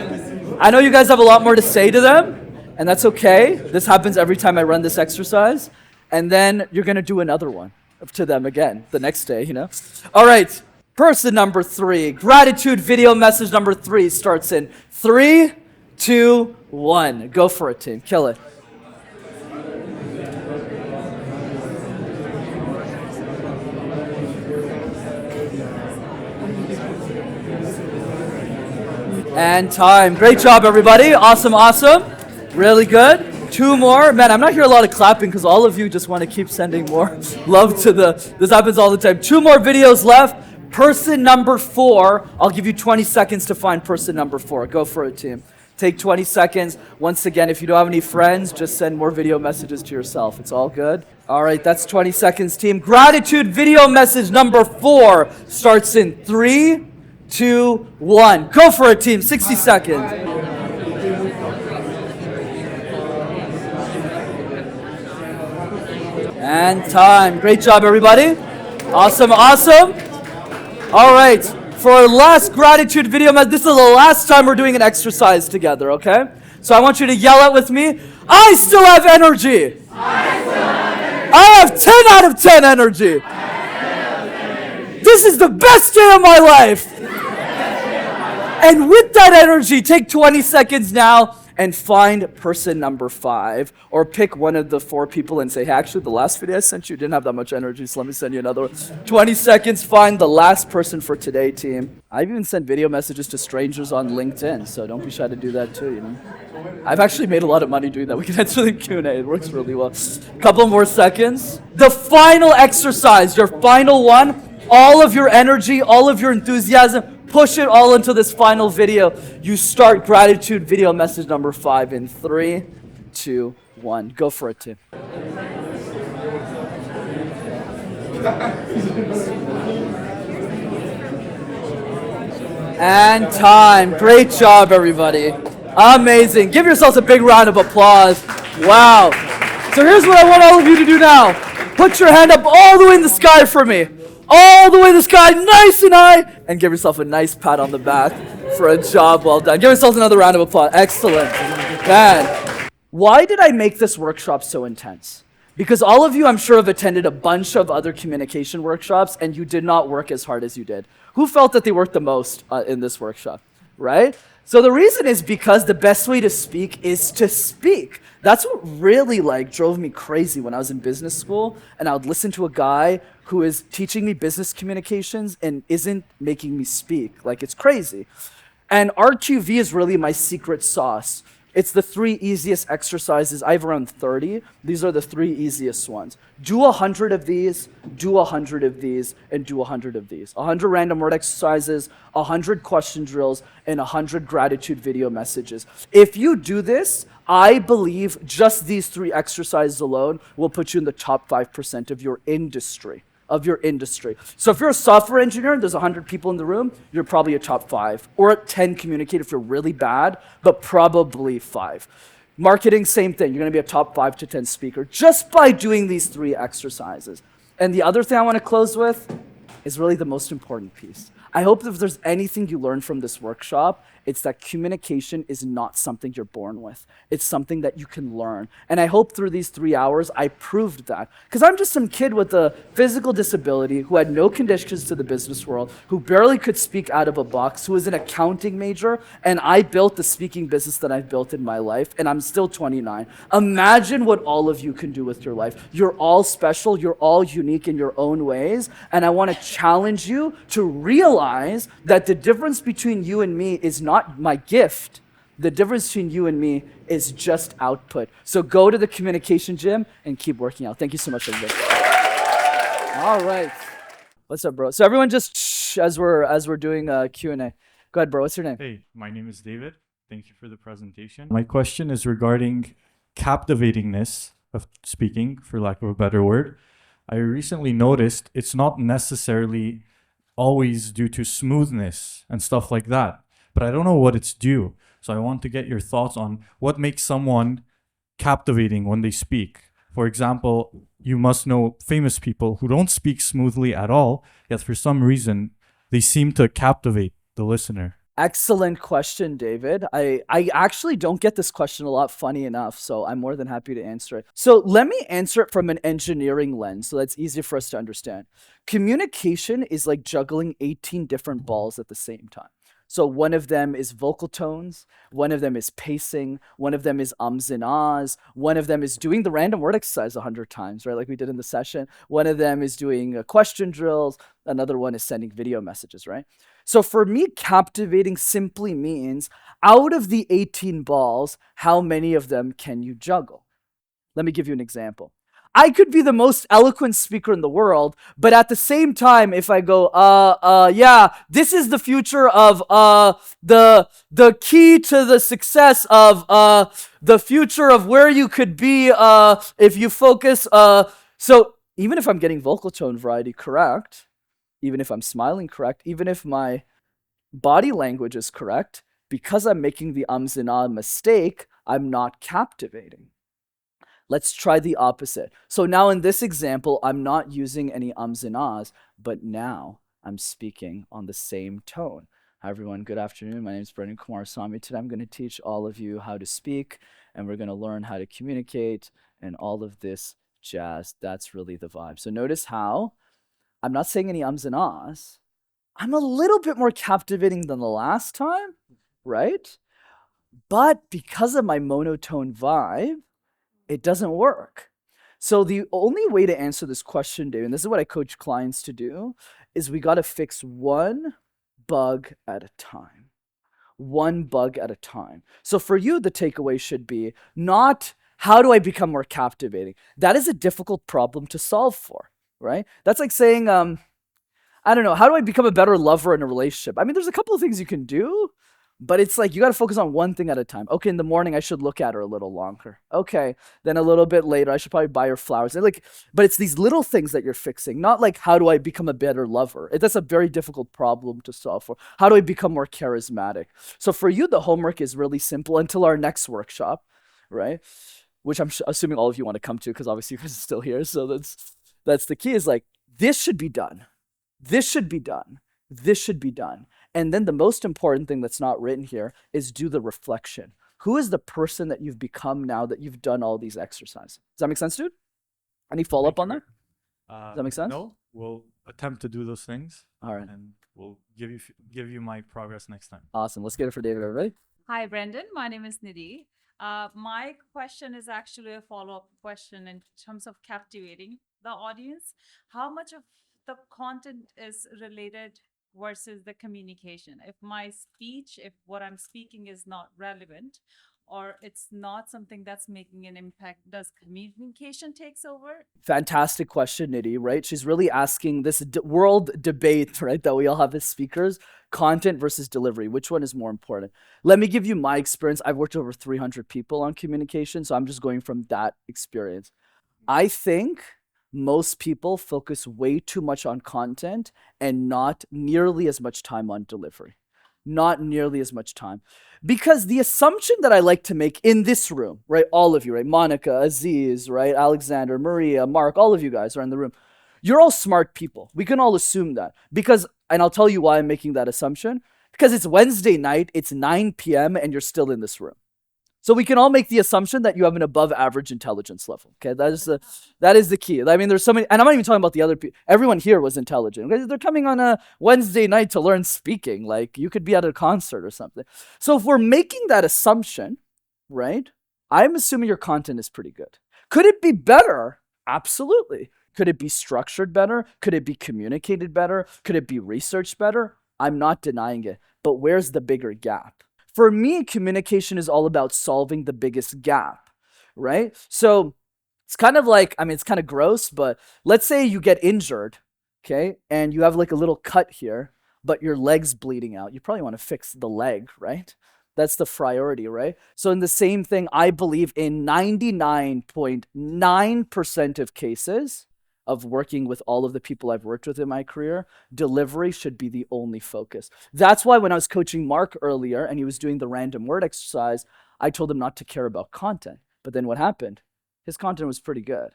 I know you guys have a lot more to say to them. And that's okay. This happens every time I run this exercise. And then you're going to do another one to them again the next day, you know? All right. Person number 3. Gratitude video message number 3 starts in 3, 2, 1. Go for it, team. Kill it. And time. Great job, everybody. Awesome, awesome. Really good. 2 more. Man, I'm not hearing a lot of clapping because all of you just want to keep sending more love to this happens all the time. 2 more videos left. Person number 4. I'll give you 20 seconds to find person number 4. Go for it, team. Take 20 seconds. Once again, if you don't have any friends, just send more video messages to yourself. It's all good. All right, that's 20 seconds, team. Gratitude video message number 4 starts in 3, 2, 1. Go for it, team. 60 seconds. And time. Great job, everybody. Awesome, awesome. All right. For our last gratitude video, this is the last time we're doing an exercise together, okay? So I want you to yell out with me, I still have energy. I have 10 out of 10 energy. This is the best day of my life. And with that energy, take 20 seconds now and find person number 5. Or pick one of the 4 people and say, hey, actually, the last video I sent you didn't have that much energy, so let me send you another one. 20 seconds, find the last person for today, team. I've even sent video messages to strangers on LinkedIn, so don't be shy to do that too, you know. I've actually made a lot of money doing that. We can answer the Q&A. It works really well. Couple more seconds. The final exercise, your final one, all of your energy, all of your enthusiasm, push it all into this final video. You start gratitude video message number 5 in 3, 2, 1. Go for it, team. And time. Great job, everybody. Amazing. Give yourselves a big round of applause. Wow. So here's what I want all of you to do now. Put your hand up all the way in the sky for me. All the way in the sky, nice and high. And give yourself a nice pat on the back for a job well done. Give yourselves another round of applause. Excellent. Man, why did I make this workshop so intense? Because all of you, I'm sure, have attended a bunch of other communication workshops and you did not work as hard as you did. Who felt that they worked the most in this workshop, right? So the reason is because the best way to speak is to speak. That's what really drove me crazy when I was in business school and I would listen to a guy who is teaching me business communications and isn't making me speak. It's crazy. And RQV is really my secret sauce. It's the 3 easiest exercises. I have around 30. These are the 3 easiest ones. Do 100 of these, do 100 of these, and do 100 of these. 100 random word exercises, 100 question drills, and 100 gratitude video messages. If you do this, I believe just these 3 exercises alone will put you in the top 5% of your industry. So if you're a software engineer and there's 100 people in the room, you're probably a top 5. Or at 10 communicate if you're really bad, but probably 5. Marketing, same thing. You're gonna be a top 5 to 10 speaker just by doing these 3 exercises. And the other thing I wanna close with is really the most important piece. I hope that if there's anything you learn from this workshop, it's that communication is not something you're born with. It's something that you can learn. And I hope through these 3 hours, I proved that. Because I'm just some kid with a physical disability who had no connections to the business world, who barely could speak out of a box, who was an accounting major, and I built the speaking business that I've built in my life, and I'm still 29. Imagine what all of you can do with your life. You're all special, you're all unique in your own ways, and I want to challenge you to realize that the difference between you and me is not my gift. The difference between you and me is just output. So go to the communication gym and keep working out. Thank you so much, everybody. All right. What's up, bro? So everyone just shh as we're doing Q&A. Go ahead, bro. What's your name? Hey, my name is David. Thank you for the presentation. My question is regarding captivatingness of speaking, for lack of a better word. I recently noticed it's not necessarily always due to smoothness and stuff like that, but I don't know what it's due. So I want to get your thoughts on what makes someone captivating when they speak. For example, you must know famous people who don't speak smoothly at all, yet for some reason, they seem to captivate the listener. Excellent question, David. I actually don't get this question a lot, funny enough, so I'm more than happy to answer it. So let me answer it from an engineering lens, so that's easier for us to understand. Communication is like juggling 18 different balls at the same time. So one of them is vocal tones, one of them is pacing, one of them is ums and ahs, one of them is doing the random word exercise 100 times, right, like we did in the session. One of them is doing question drills, another one is sending video messages, right? So for me, captivating simply means out of the 18 balls, how many of them can you juggle? Let me give you an example. I could be the most eloquent speaker in the world, but at the same time, if I go, yeah, this is the future of the key to the success of the future of where you could be if you focus. So even if I'm getting vocal tone variety correct, even if I'm smiling correct, even if my body language is correct, because I'm making the ums and ah mistake, I'm not captivating. Let's try the opposite. So now in this example, I'm not using any ums and ahs, but now I'm speaking on the same tone. Hi everyone, good afternoon. My name is Brendan Kumarasamy. Today I'm going to teach all of you how to speak, and we're going to learn how to communicate and all of this jazz. That's really the vibe. So notice how I'm not saying any ums and ahs. I'm a little bit more captivating than the last time, right? But because of my monotone vibe, it doesn't work. So the only way to answer this question, Dave, and this is what I coach clients to do, is we got to fix one bug at a time. One bug at a time. So for you, the takeaway should be not how do I become more captivating? That is a difficult problem to solve for, right? That's like saying, I don't know, how do I become a better lover in a relationship? I mean, there's a couple of things you can do, but it's like you got to focus on one thing at a time. Okay, in the morning I should look at her a little longer. Okay, then a little bit later I should probably buy her flowers. And like, but it's these little things that you're fixing, not like how do I become a better lover? That's a very difficult problem to solve for. How do I become more charismatic? So for you, the homework is really simple until our next workshop, right? Which I'm assuming all of you want to come to because obviously you guys are still here. So that's the key. Is like this should be done. This should be done. This should be done. And then the most important thing that's not written here is do the reflection. Who is the person that you've become now that you've done all these exercises? Does that make sense, dude? Any follow-up on that? Does that make sense? No, we'll attempt to do those things. All right. And we'll give you my progress next time. Awesome. Let's get it for David, everybody. Hi, Brendan. My name is Nidhi. My question is actually a follow-up question in terms of captivating the audience. How much of the content is related versus the communication? If my speech, if what I'm speaking is not relevant or it's not something that's making an impact, does communication takes over? Fantastic question, Nidhi, right? She's really asking this world debate, right, that we all have as speakers, content versus delivery. Which one is more important? Let me give you my experience. I've worked with over 300 people on communication, so I'm just going from that experience. I think most people focus way too much on content and not nearly as much time on delivery. Not nearly as much time. Because the assumption that I like to make in this room, right, all of you, right, Monica, Aziz, right, Alexander, Maria, Mark, all of you guys are in the room. You're all smart people. We can all assume that. Because, and I'll tell you why I'm making that assumption, because it's Wednesday night, it's 9 p.m., and you're still in this room. So we can all make the assumption that you have an above average intelligence level. Okay, that is the key. I mean, there's so many, and I'm not even talking about the other people. Everyone here was intelligent. Okay? They're coming on a Wednesday night to learn speaking. Like you could be at a concert or something. So if we're making that assumption, right, I'm assuming your content is pretty good. Could it be better? Absolutely. Could it be structured better? Could it be communicated better? Could it be researched better? I'm not denying it. But where's the bigger gap? For me, communication is all about solving the biggest gap, right? So it's kind of like, I mean, it's kind of gross, but let's say you get injured, okay? And you have like a little cut here, but your leg's bleeding out. You probably want to fix the leg, right? That's the priority, right? So in the same thing, I believe in 99.9% of cases of working with all of the people I've worked with in my career, delivery should be the only focus. That's why when I was coaching Mark earlier and he was doing the random word exercise, I told him not to care about content. But then what happened? His content was pretty good.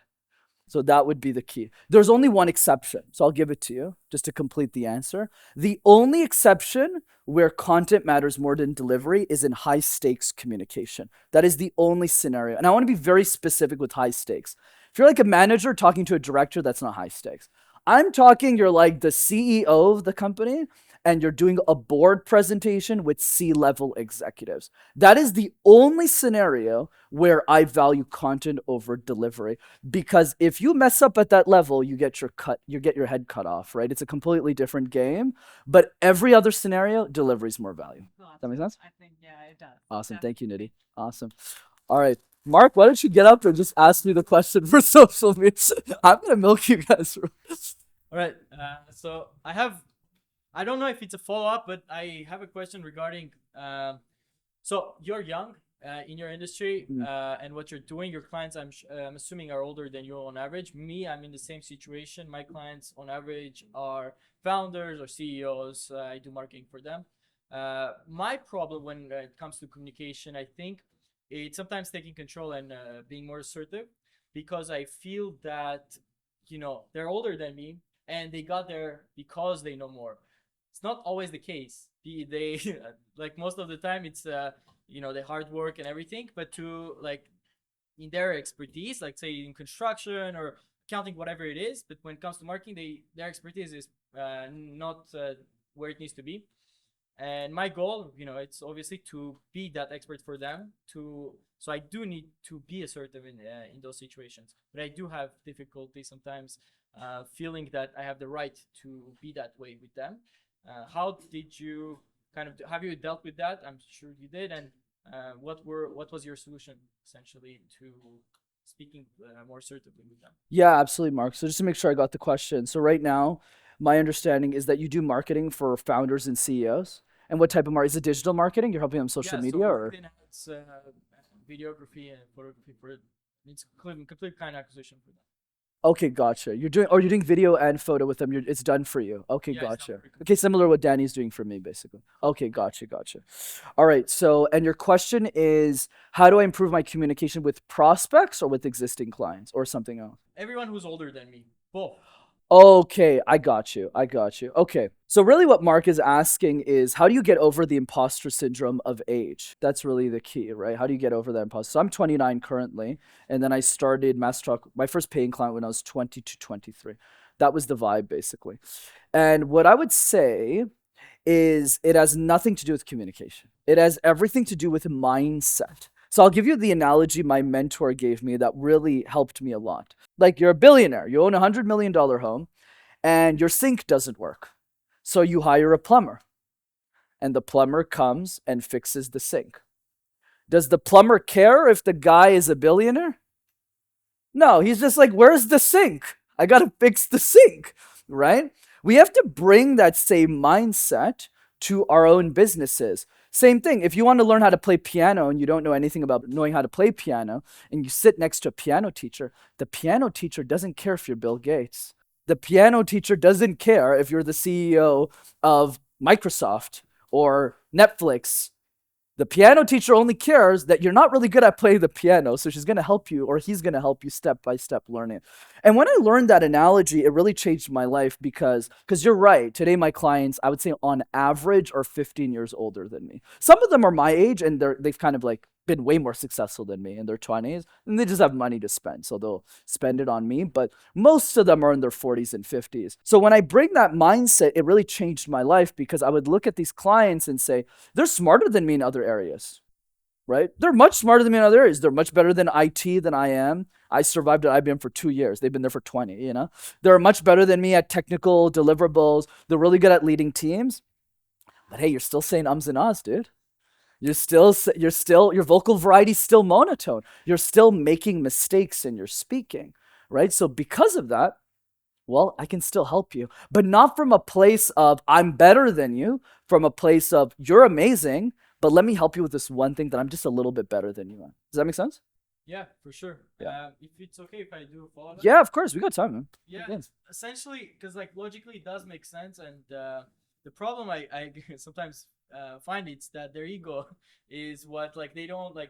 So that would be the key. There's only one exception, so I'll give it to you just to complete the answer. The only exception where content matters more than delivery is in high stakes communication. That is the only scenario. And I want to be very specific with high stakes. If you're like a manager talking to a director, that's not high stakes. I'm talking, you're like the CEO of the company and you're doing a board presentation with C-level executives. That is the only scenario where I value content over delivery. Because if you mess up at that level, you get your head cut off, right? It's a completely different game. But every other scenario, delivery is more value. Does that make sense? I think, yeah, it does. Awesome. Thank you, Nidhi. awesome. All right. Mark, why don't you get up and just ask me the question for social media? I'm going to milk you guys. All right. So I don't know if it's a follow-up, but I have a question regarding, so you're young in your industry and what you're doing. Your clients, I'm assuming, are older than you on average. Me, I'm in the same situation. My clients on average are founders or CEOs. I do marketing for them. My problem when it comes to communication, I think, it's sometimes taking control and being more assertive. because I feel that, they're older than me and they got there because they know more. It's not always the case. They like most of the time it's the hard work and everything, but to like in their expertise, like say in construction or accounting, whatever it is. But when it comes to marketing, their expertise is not where it needs to be. And my goal, it's obviously to be that expert for them. So I do need to be assertive in those situations, but I do have difficulty sometimes feeling that I have the right to be that way with them. How did you have you dealt with that? I'm sure you did. And what was your solution essentially to speaking more assertively with them? Yeah, absolutely, Mark. So just to make sure I got the question. So right now, my understanding is that you do marketing for founders and CEOs. And what type of marketing? Is it digital marketing? You're helping them social media, or? LinkedIn ads, videography and photography for it. It's complete kind of acquisition for them. Okay, gotcha. You're doing video and photo with them. It's done for you. Okay, Yeah, it's done gotcha. for you. Okay, similar to what Danny's doing for me, basically. Okay, gotcha. All right. So, and your question is, how do I improve my communication with prospects or with existing clients or something else? Everyone who's older than me, both. Okay, I got you. Okay. So really what Mark is asking is, how do you get over the imposter syndrome of age? That's really the key, right? How do you get over that imposter? So I'm 29 currently, and then I started Master Talk, my first paying client, when I was 20 to 23. That was the vibe, basically. And what I would say is it has nothing to do with communication. It has everything to do with mindset. So I'll give you the analogy my mentor gave me that really helped me a lot. Like, you're a billionaire, you own $100 million home, and your sink doesn't work. So you hire a plumber, and the plumber comes and fixes the sink. Does the plumber care if the guy is a billionaire? No, he's just like, where's the sink? I gotta fix the sink, right? We have to bring that same mindset to our own businesses. Same thing. If you want to learn how to play piano and you don't know anything about knowing how to play piano, and you sit next to a piano teacher, the piano teacher doesn't care if you're Bill Gates. The piano teacher doesn't care if you're the CEO of Microsoft or Netflix. The piano teacher only cares that you're not really good at playing the piano, so she's going to help you, or he's going to help you step by step learning it. And when I learned that analogy, it really changed my life because you're right. Today, my clients, I would say on average, are 15 years older than me. Some of them are my age, and they've kind of like been way more successful than me in their 20s, and they just have money to spend, so they'll spend it on me. But most of them are in their 40s and 50s. So when I bring that mindset, it really changed my life, because I would look at these clients and say, they're smarter than me in other areas, right? They're much smarter than me in other areas. They're much better than IT than I am. I survived at IBM for 2 years. They've been there for 20, They're much better than me at technical deliverables. They're really good at leading teams. But hey, you're still saying ums and ahs, dude. Your vocal variety's still monotone. You're still making mistakes in your speaking, right? So because of that, well, I can still help you, but not from a place of I'm better than you, from a place of you're amazing, but let me help you with this one thing that I'm just a little bit better than you on. Does that make sense? Yeah, for sure. Yeah. If it's okay if I do a follow up. Yeah, of course. We got time, man. Yeah, essentially, because like logically it does make sense, and the problem I sometimes find it's that their ego is what, like, they don't like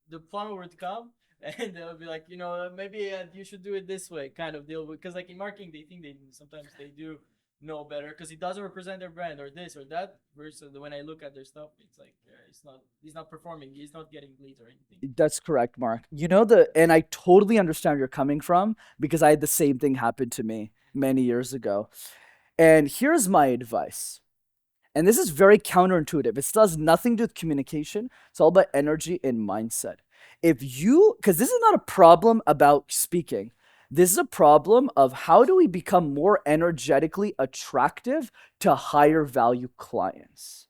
the plumber would come and they'll be like, maybe you should do it this way, kind of deal, because like in marketing they think sometimes they do know better because it doesn't represent their brand or this or that, versus when I look at their stuff, it's like he's not performing, he's not getting leads or anything. That's correct, Mark. And I totally understand where you're coming from, because I had the same thing happen to me many years ago. And here's my advice. And this is very counterintuitive. It still has nothing to do with communication. It's all about energy and mindset. Because this is not a problem about speaking. This is a problem of how do we become more energetically attractive to higher value clients.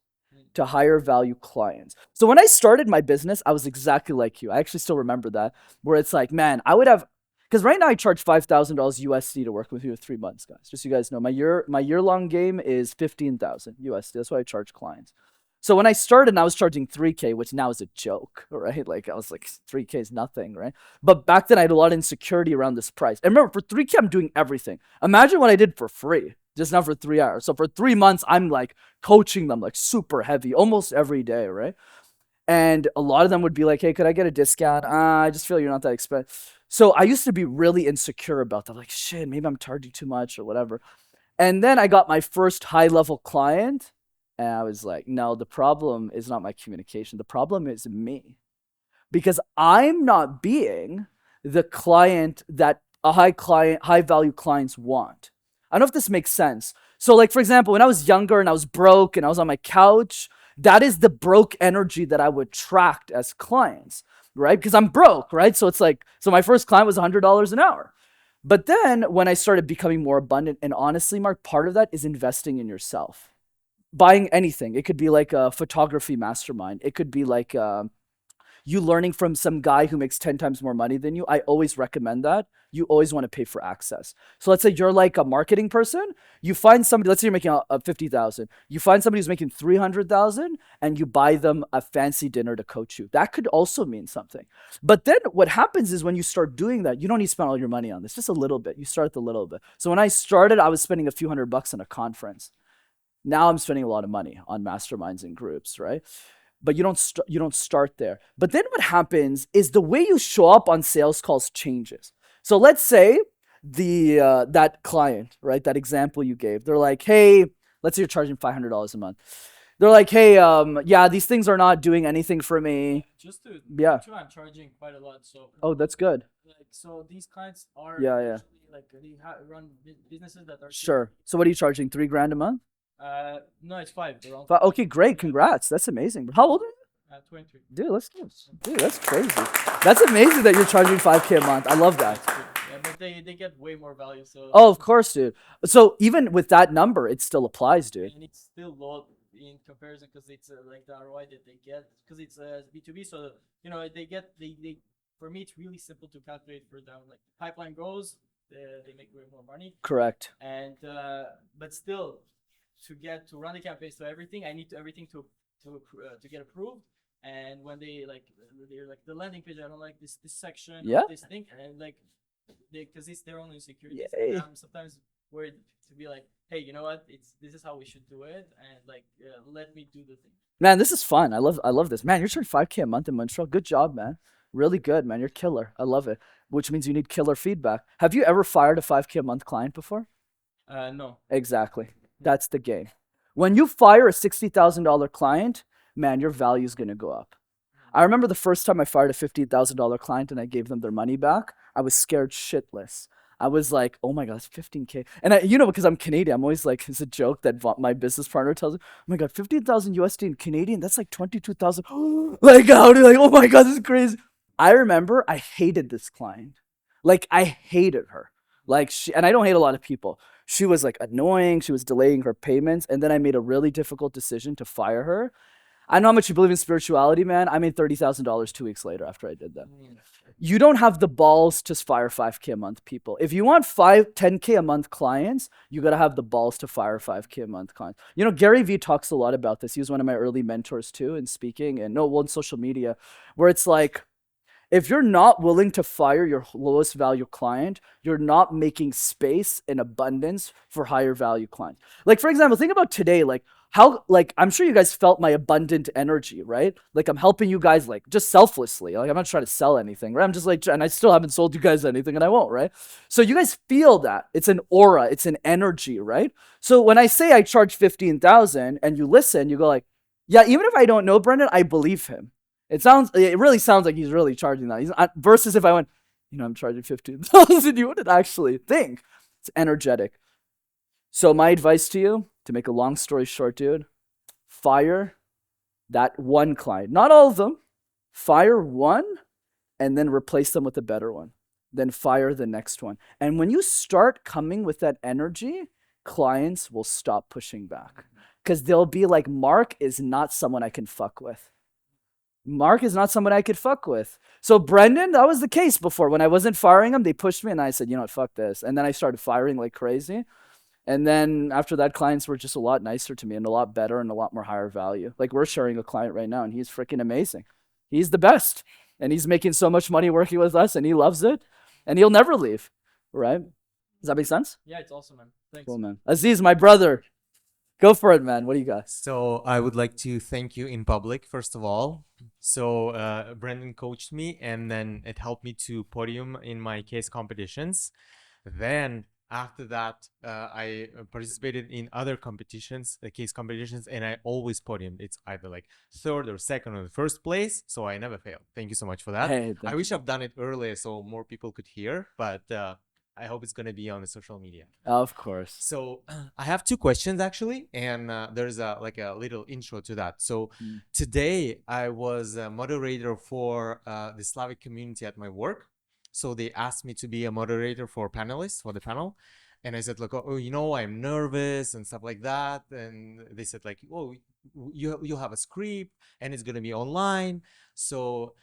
So when I started my business, I was exactly like you. I actually still remember that, where it's like, man, I would have, because right now I charge $5,000 USD to work with you for 3 months, guys. Just so you guys know, my year-long game is $15,000 USD. That's what I charge clients. So when I started, I was charging $3K, which now is a joke, right? Like, I was like, $3K is nothing, right? But back then I had a lot of insecurity around this price. And remember, for $3K, I'm doing everything. Imagine what I did for free, just now for 3 hours. So for 3 months, I'm like coaching them like super heavy, almost every day, right? And a lot of them would be like, hey, could I get a discount? I just feel you're not that expensive. So I used to be really insecure about that. Like, shit, maybe I'm charging too much or whatever. And then I got my first high level client, and I was like, no, the problem is not my communication. The problem is me, because I'm not being the client that high value clients want. I don't know if this makes sense. So like, for example, when I was younger and I was broke and I was on my couch, that is the broke energy that I would attract as clients, right? Because I'm broke, right? So it's like, so my first client was $100 an hour. But then when I started becoming more abundant, and honestly, Mark, part of that is investing in yourself. Buying anything. It could be like a photography mastermind. It could be like you learning from some guy who makes 10 times more money than you. I always recommend that. You always want to pay for access. So let's say you're like a marketing person. You find somebody, let's say you're making a 50,000. You find somebody who's making 300,000 and you buy them a fancy dinner to coach you. That could also mean something. But then what happens is when you start doing that, you don't need to spend all your money on this, just a little bit. You start with a little bit. So when I started, I was spending a few $100 on a conference. Now I'm spending a lot of money on masterminds and groups, right? But you don't start there. But then what happens is the way you show up on sales calls changes. So let's say that client, right? That example you gave, they're like, hey, let's say you're charging $500 a month. They're like, hey, yeah, these things are not doing anything for me. Just to Yeah. sure, I'm charging quite a lot. So Oh, that's good. like, so these clients are Yeah, yeah. usually, like they run businesses that are Sure. So what are you charging? $3,000 a month? No, it's five. Around Okay, great. Congrats. That's amazing. How old are you? 23. Dude, dude, that's crazy. That's amazing that you're charging $5,000 a month. I love that. Yeah, but they get way more value. So Oh, of course, dude. So even with that number, it still applies, dude. and it's still low in comparison because it's like the ROI that they get because it's B2B. So you know they for me it's really simple to calculate for them. Like the pipeline grows, they make way more money. Correct. And but still, to run the campaign, so everything I need everything to get approved. And when they're like the landing page, I don't like this section, Yeah. this thing, and like because it's their own insecurities. Yay. And I'm sometimes worried to be like, hey, you know what? This is how we should do it, and like let me do the thing. Man, this is fun. I love this. Man, you're charging $5,000 a month in Montreal. Good job, man. Really good, man. You're killer. I love it. Which means you need killer feedback. Have you ever fired a $5,000 a month client before? No. Exactly. That's the game. When you fire a $60,000 client, man, your value is going to go up. I remember the first time I fired a $50,000 client and I gave them their money back, I was scared shitless. I was like, oh my God, it's $15,000. And because I'm Canadian, I'm always like, it's a joke that my business partner tells me, oh my God, 15,000 USD in Canadian, that's like 22,000. Like, oh my God, this is crazy. I remember I hated this client. Like, I hated her. Like, and I don't hate a lot of people. She was like annoying. She was delaying her payments. And then I made a really difficult decision to fire her. I know how much you believe in spirituality, man. I made $30,000 2 weeks later after I did that. You don't have the balls to fire $5,000 a month people. If you want $10,000 a month clients, you got to have the balls to fire $5,000 a month clients. Gary Vee talks a lot about this. He was one of my early mentors too in speaking and in social media, where it's like, if you're not willing to fire your lowest value client, you're not making space and abundance for higher value clients. Like, for example, think about today, I'm sure you guys felt my abundant energy, right? Like, I'm helping you guys, like, just selflessly. Like, I'm not trying to sell anything, right? I'm just like, and I still haven't sold you guys anything and I won't, right? So you guys feel that. It's an aura, it's an energy, right? So when I say I charge 15,000 and you listen, you go like, yeah, even if I don't know Brendan, I believe him. It really sounds like he's really charging that. Versus if I went, I'm charging 15,000, you wouldn't actually think. It's energetic. So my advice to you, to make a long story short, dude, fire that one client. Not all of them. Fire one and then replace them with a better one. Then fire the next one. And when you start coming with that energy, clients will stop pushing back. Because they'll be like, Mark is not someone I can fuck with. Mark is not someone I could fuck with. So Brendan, that was the case before. When I wasn't firing him, they pushed me and I said, you know what, fuck this. And then I started firing like crazy. And then after that, clients were just a lot nicer to me and a lot better and a lot more higher value. Like, we're sharing a client right now and he's freaking amazing. He's the best. And he's making so much money working with us and he loves it. And he'll never leave, right? Does that make sense? Yeah, it's awesome, man. Thanks. Cool, man. Aziz, my brother. Go for it, man. What do you got? So I would like to thank you in public, first of all. So Brendan coached me, and then it helped me to podium in my case competitions. Then after that, I participated in other competitions, case competitions, and I always podiumed. It's either like third or second or first place, so I never failed. Thank you so much for that. Hey, I thank wish I've done it earlier so more people could hear, but I hope it's gonna be on the social media. Of course. So I have two questions actually, and there's like a little intro to that. So today I was a moderator for the Slavic community at my work. So they asked me to be a moderator for panelists for the panel, and I said like, oh, I'm nervous and stuff like that. And they said like, oh, you have a script and it's gonna be online. So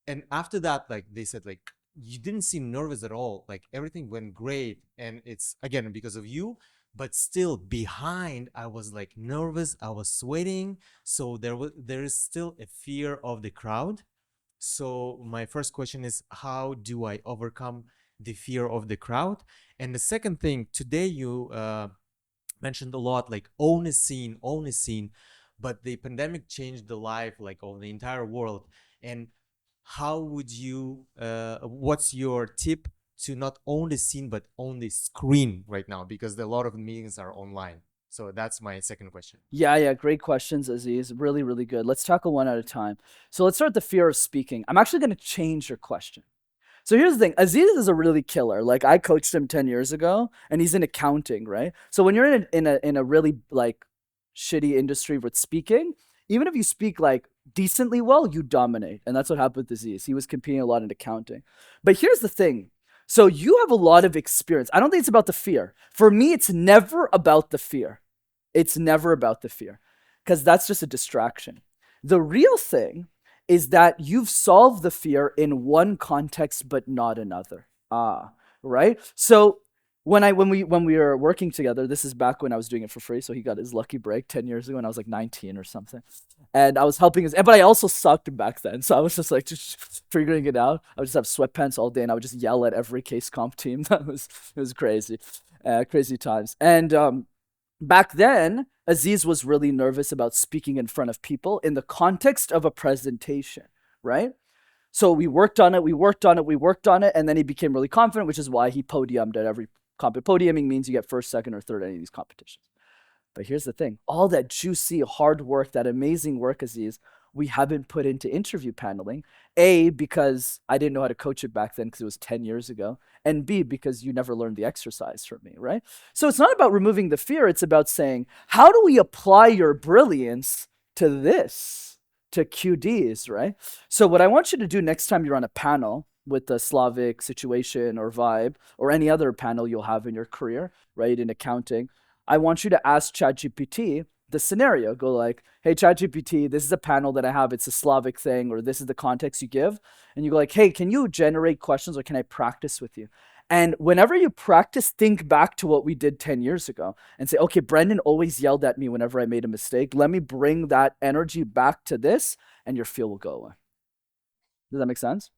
and after that, like they said like, you didn't seem nervous at all, like everything went great, and it's again because of you, but still behind I was like nervous, I was sweating, so there is still a fear of the crowd. So my first question is, how do I overcome the fear of the crowd? And the second thing, today you mentioned a lot like own a scene, but the pandemic changed the life like of the entire world. And how would you what's your tip to not own the scene but own the screen right now, because a lot of meetings are online? So that's my second question. Yeah, great questions, Aziz. Really, really good. Let's tackle one at a time. So let's start with the fear of speaking. I'm actually going to change your question. So here's the thing. Aziz is a really killer. Like, I coached him 10 years ago, and he's in accounting, right? So when you're in a really like shitty industry with speaking, even if you speak like decently well, you dominate. And that's what happened with Aziz. He was competing a lot in accounting. But here's the thing. So you have a lot of experience. I don't think it's about the fear. For me, it's never about the fear. It's never about the fear, because that's just a distraction. The real thing is that you've solved the fear in one context but not another. Right? So when we were working together, this is back when I was doing it for free, so he got his lucky break 10 years ago when I was like 19 or something. And I was helping his, but I also sucked back then. So I was just like just figuring it out. I would just have sweatpants all day and I would just yell at every case comp team. It was crazy. Crazy times. And back then, Aziz was really nervous about speaking in front of people in the context of a presentation, right? So we worked on it, and then he became really confident, which is why he podiumed at every podiuming means you get first, second, or third at any of these competitions. But here's the thing. All that juicy, hard work, that amazing work, Aziz, we haven't put into interview paneling. A, because I didn't know how to coach it back then because it was 10 years ago. And B, because you never learned the exercise from me, right? So it's not about removing the fear. It's about saying, how do we apply your brilliance to this, to QDs, right? So what I want you to do next time you're on a panel with the Slavic situation or vibe or any other panel you'll have in your career, right, in accounting, I want you to ask ChatGPT the scenario. Go like, hey, ChatGPT, this is a panel that I have. It's a Slavic thing, or this is the context you give. And you go like, hey, can you generate questions or can I practice with you? And whenever you practice, think back to what we did 10 years ago and say, okay, Brendan always yelled at me whenever I made a mistake. Let me bring that energy back to this and your feel will go away. Does that make sense?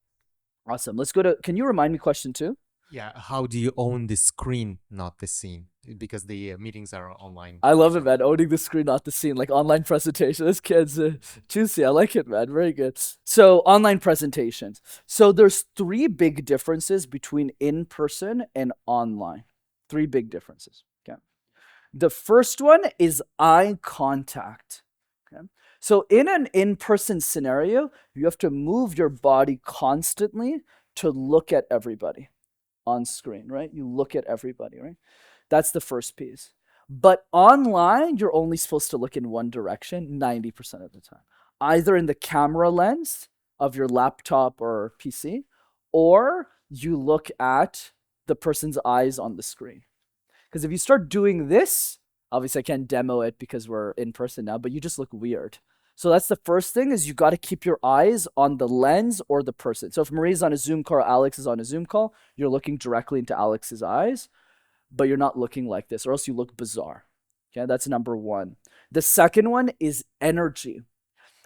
Awesome. Let's go to, can you remind me question 2? Yeah, how do you own the screen, not the scene? Because the meetings are online. I love it, man. Owning the screen, not the scene. Like online presentation. This kid's juicy. I like it, man. Very good. So online presentations. So there's 3 big differences between in-person and online. 3 big differences. Okay. The first one is eye contact. Okay. So in an in-person scenario, you have to move your body constantly to look at everybody on screen, right? You look at everybody, right? That's the first piece. But online, you're only supposed to look in one direction 90% of the time, either in the camera lens of your laptop or PC, or you look at the person's eyes on the screen. Because if you start doing this, obviously I can't demo it because we're in person now, but you just look weird. So that's the first thing, is you got to keep your eyes on the lens or the person. So if Marie's on a Zoom call or Alex is on a Zoom call, you're looking directly into Alex's eyes, but you're not looking like this, or else you look bizarre. Okay, that's number 1. The second one is energy.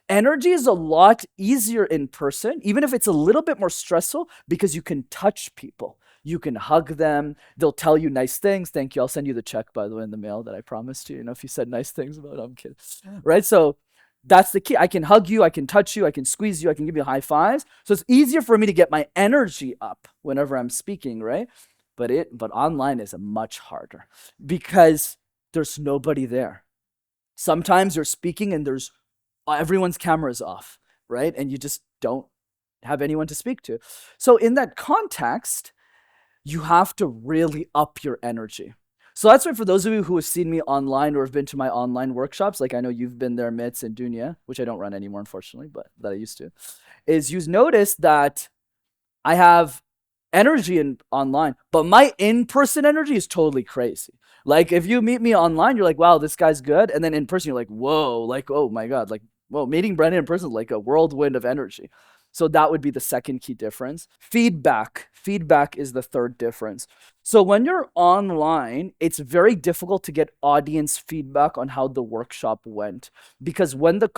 Energy is a lot easier in person, even if it's a little bit more stressful, because you can touch people. You can hug them. They'll tell you nice things. Thank you. I'll send you the check, by the way, in the mail that I promised you. You know, if you said nice things about it, I'm kidding. Right? So That's the key. I can hug you, I can touch you, I can squeeze you, I can give you high fives. So it's easier for me to get my energy up whenever I'm speaking, right? But online is much harder because there's nobody there. Sometimes you're speaking and there's everyone's camera's off, right? And you just don't have anyone to speak to. So in that context, you have to really up your energy. So that's why for those of you who have seen me online or have been to my online workshops, like I know you've been there, Mitz and Dunya, which I don't run anymore, unfortunately, but that I used to, is you notice that I have energy online, but my in-person energy is totally crazy. Like if you meet me online, you're like, wow, this guy's good. And then in person, you're like, whoa, like, oh my God, like, whoa, meeting Brendan in person is like a whirlwind of energy. So that would be the second key difference. Feedback is the third difference. So when you're online, it's very difficult to get audience feedback on how the workshop went, because when the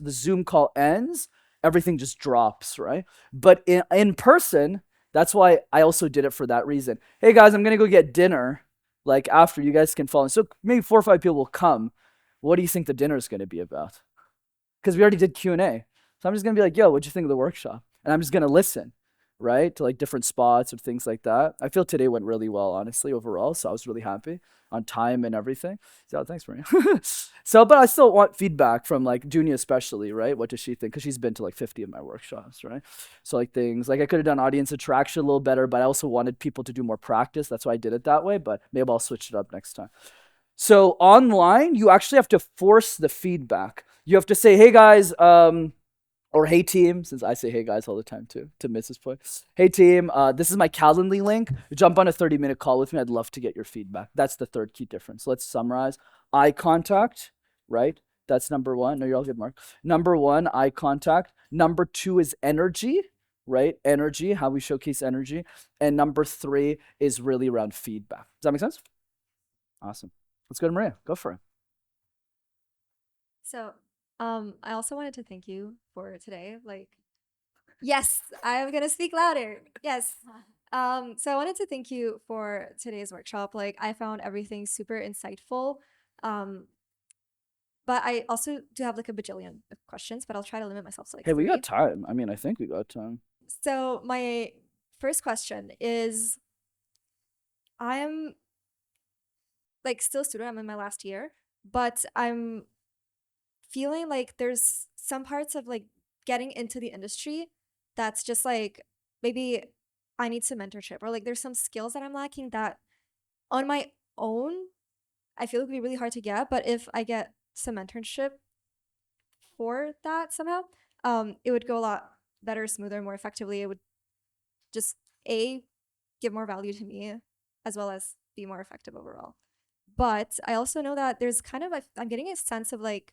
Zoom call ends, everything just drops, right? But in person, that's why I also did it for that reason. Hey guys, I'm gonna go get dinner. Like after, you guys can follow. So maybe 4 or 5 people will come. What do you think the dinner is gonna be about? Because we already did Q&A. So I'm just gonna be like, yo, what'd you think of the workshop? And I'm just gonna listen, right? To like different spots or things like that. I feel today went really well, honestly, overall. So I was really happy on time and everything. So thanks, Maria. So, but I still want feedback from like Dunya especially, right? What does she think? Because she's been to like 50 of my workshops, right? So like things, like I could have done audience attraction a little better, but I also wanted people to do more practice. That's why I did it that way, but maybe I'll switch it up next time. So online, you actually have to force the feedback. You have to say, hey guys, or hey team, since I say hey guys all the time too, to Mrs. Point. Hey team, this is my Calendly link. Jump on a 30-minute call with me. I'd love to get your feedback. That's the third key difference. Let's summarize. Eye contact, right? That's number one. No, you're all good, Mark. Number one, eye contact. Number two is energy, right? Energy, how we showcase energy. And number three is really around feedback. Does that make sense? Awesome. Let's go to Maria. Go for it. So, I also wanted to thank you for today. Like, yes, I'm gonna speak louder. Yes. So I wanted to thank you for today's workshop. Like, I found everything super insightful. But I also do have like a bajillion of questions, but I'll try to limit myself to like Hey, we three. got time. I mean, I think we got time. So my first question is, I'm like still a student. I'm in my last year, but I'm feeling like there's some parts of like getting into the industry that's just like maybe I need some mentorship, or like there's some skills that I'm lacking that on my own I feel it would be really hard to get. But if I get some mentorship for that somehow, it would go a lot better, smoother, more effectively. It would just give more value to me, as well as be more effective overall. But I also know that there's kind of I'm getting a sense of like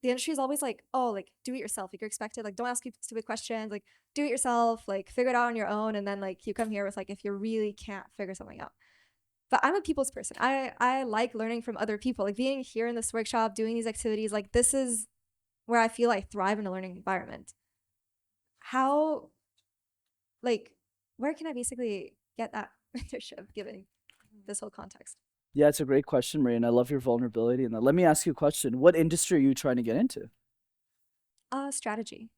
the industry is always like, oh, like do it yourself. Like you're expected, like don't ask you stupid questions, like do it yourself, like figure it out on your own. And then like you come here with like if you really can't figure something out. But I'm a people's person. I like learning from other people. Like being here in this workshop, doing these activities, like this is where I feel I thrive in a learning environment. How, like, where can I basically get that mentorship given this whole context? Yeah, it's a great question, Maria, and I love your vulnerability in that. Let me ask you a question. What industry are you trying to get into? Strategy.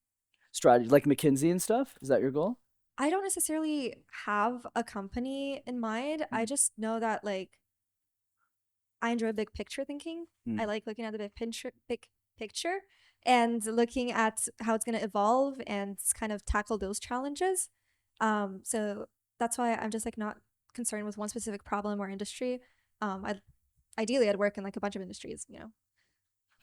Strategy, like McKinsey and stuff? Is that your goal? I don't necessarily have a company in mind. I just know that like I enjoy big picture thinking. I like looking at the big picture and looking at how it's going to evolve and kind of tackle those challenges. So that's why I'm just like not concerned with one specific problem or industry. Ideally I'd work in like a bunch of industries, you know.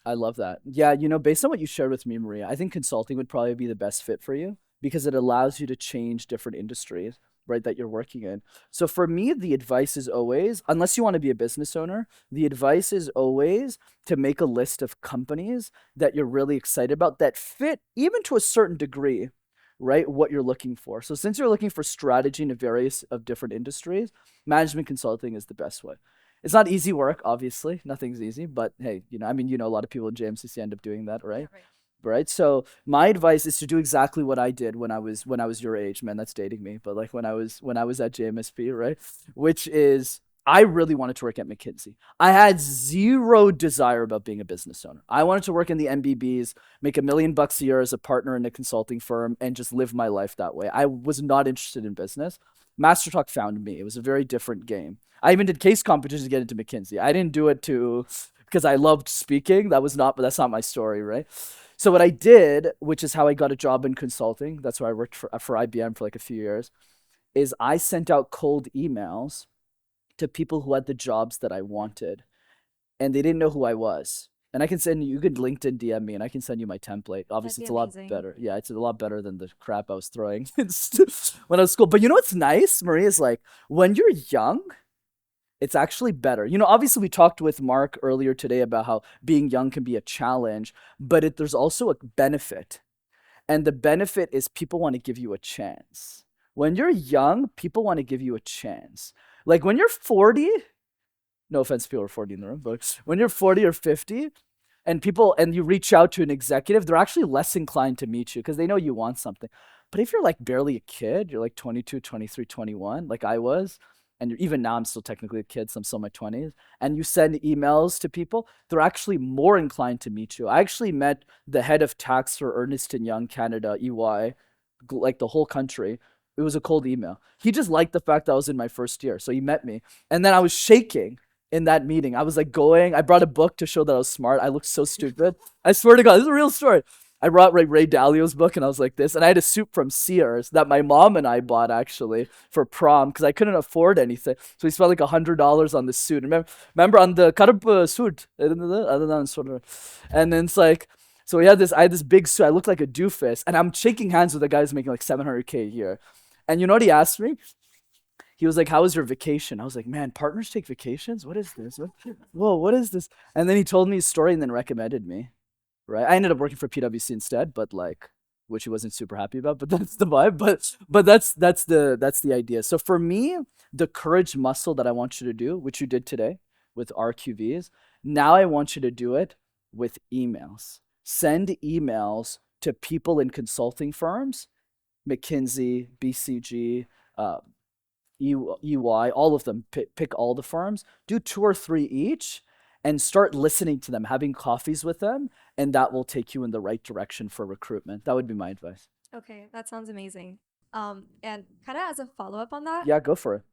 I love that. Yeah, based on what you shared with me, Maria, I think consulting would probably be the best fit for you because it allows you to change different industries, right, that you're working in. So for me, the advice is always, unless you want to be a business owner, the advice is always to make a list of companies that you're really excited about that fit, even to a certain degree, right, what you're looking for. So since you're looking for strategy in various of different industries, management consulting is the best way. It's not easy work, obviously. Nothing's easy, but hey, a lot of people in JMCC end up doing that, right? Yeah, right. So my advice is to do exactly what I did when I was your age. Man, that's dating me. But like when I was at JMSP, right? Which is I really wanted to work at McKinsey. I had zero desire about being a business owner. I wanted to work in the MBBs, make $1 million a year as a partner in a consulting firm, and just live my life that way. I was not interested in business. Master Talk found me. It was a very different game. I even did case competitions to get into McKinsey. I didn't do it because I loved speaking. That's not my story, right? So what I did, which is how I got a job in consulting, that's where I worked for IBM for like a few years, is I sent out cold emails to people who had the jobs that I wanted, and they didn't know who I was. And I can send you could LinkedIn DM me and I can send you my template. Obviously, it's a lot better. Yeah, it's a lot better than the crap I was throwing when I was school. But you know what's nice, Maria, is like when you're young, it's actually better. You know, obviously we talked with Mark earlier today about how being young can be a challenge, but there's also a benefit. And the benefit is people want to give you a chance. When you're young, people want to give you a chance. Like when you're 40, no offense to people who are 40 in the room, but when you're 40 or 50 and you reach out to an executive, they're actually less inclined to meet you because they know you want something. But if you're like barely a kid, you're like 22, 23, 21, like I was, and even now I'm still technically a kid, so I'm still in my 20s, and you send emails to people, they're actually more inclined to meet you. I actually met the head of tax for Ernst & Young Canada, EY, like the whole country. It was a cold email. He just liked the fact that I was in my first year. So he met me. And then I was shaking in that meeting. I was like I brought a book to show that I was smart. I looked so stupid. I swear to God, this is a real story. I brought Ray Dalio's book and I was like this. And I had a suit from Sears that my mom and I bought actually for prom because I couldn't afford anything. So we spent like $100 on this suit. Remember on the karab suit. And then it's like, so I had this big suit. I looked like a doofus. And I'm shaking hands with a guy who's making like $700K a year. And you know what he asked me? He was like, how was your vacation? I was like, man, partners take vacations? What is this? Whoa, what is this? And then he told me his story and then recommended me, right? I ended up working for PwC instead, but like, which he wasn't super happy about, but that's the vibe. But that's the idea. So for me, the courage muscle that I want you to do, which you did today with RQVs, now I want you to do it with emails. Send emails to people in consulting firms, McKinsey, BCG, EY, all of them. Pick all the firms. Do 2 or 3 each, and start listening to them, having coffees with them, and that will take you in the right direction for recruitment. That would be my advice. Okay, that sounds amazing. And kind of as a follow-up on that. Yeah, go for it.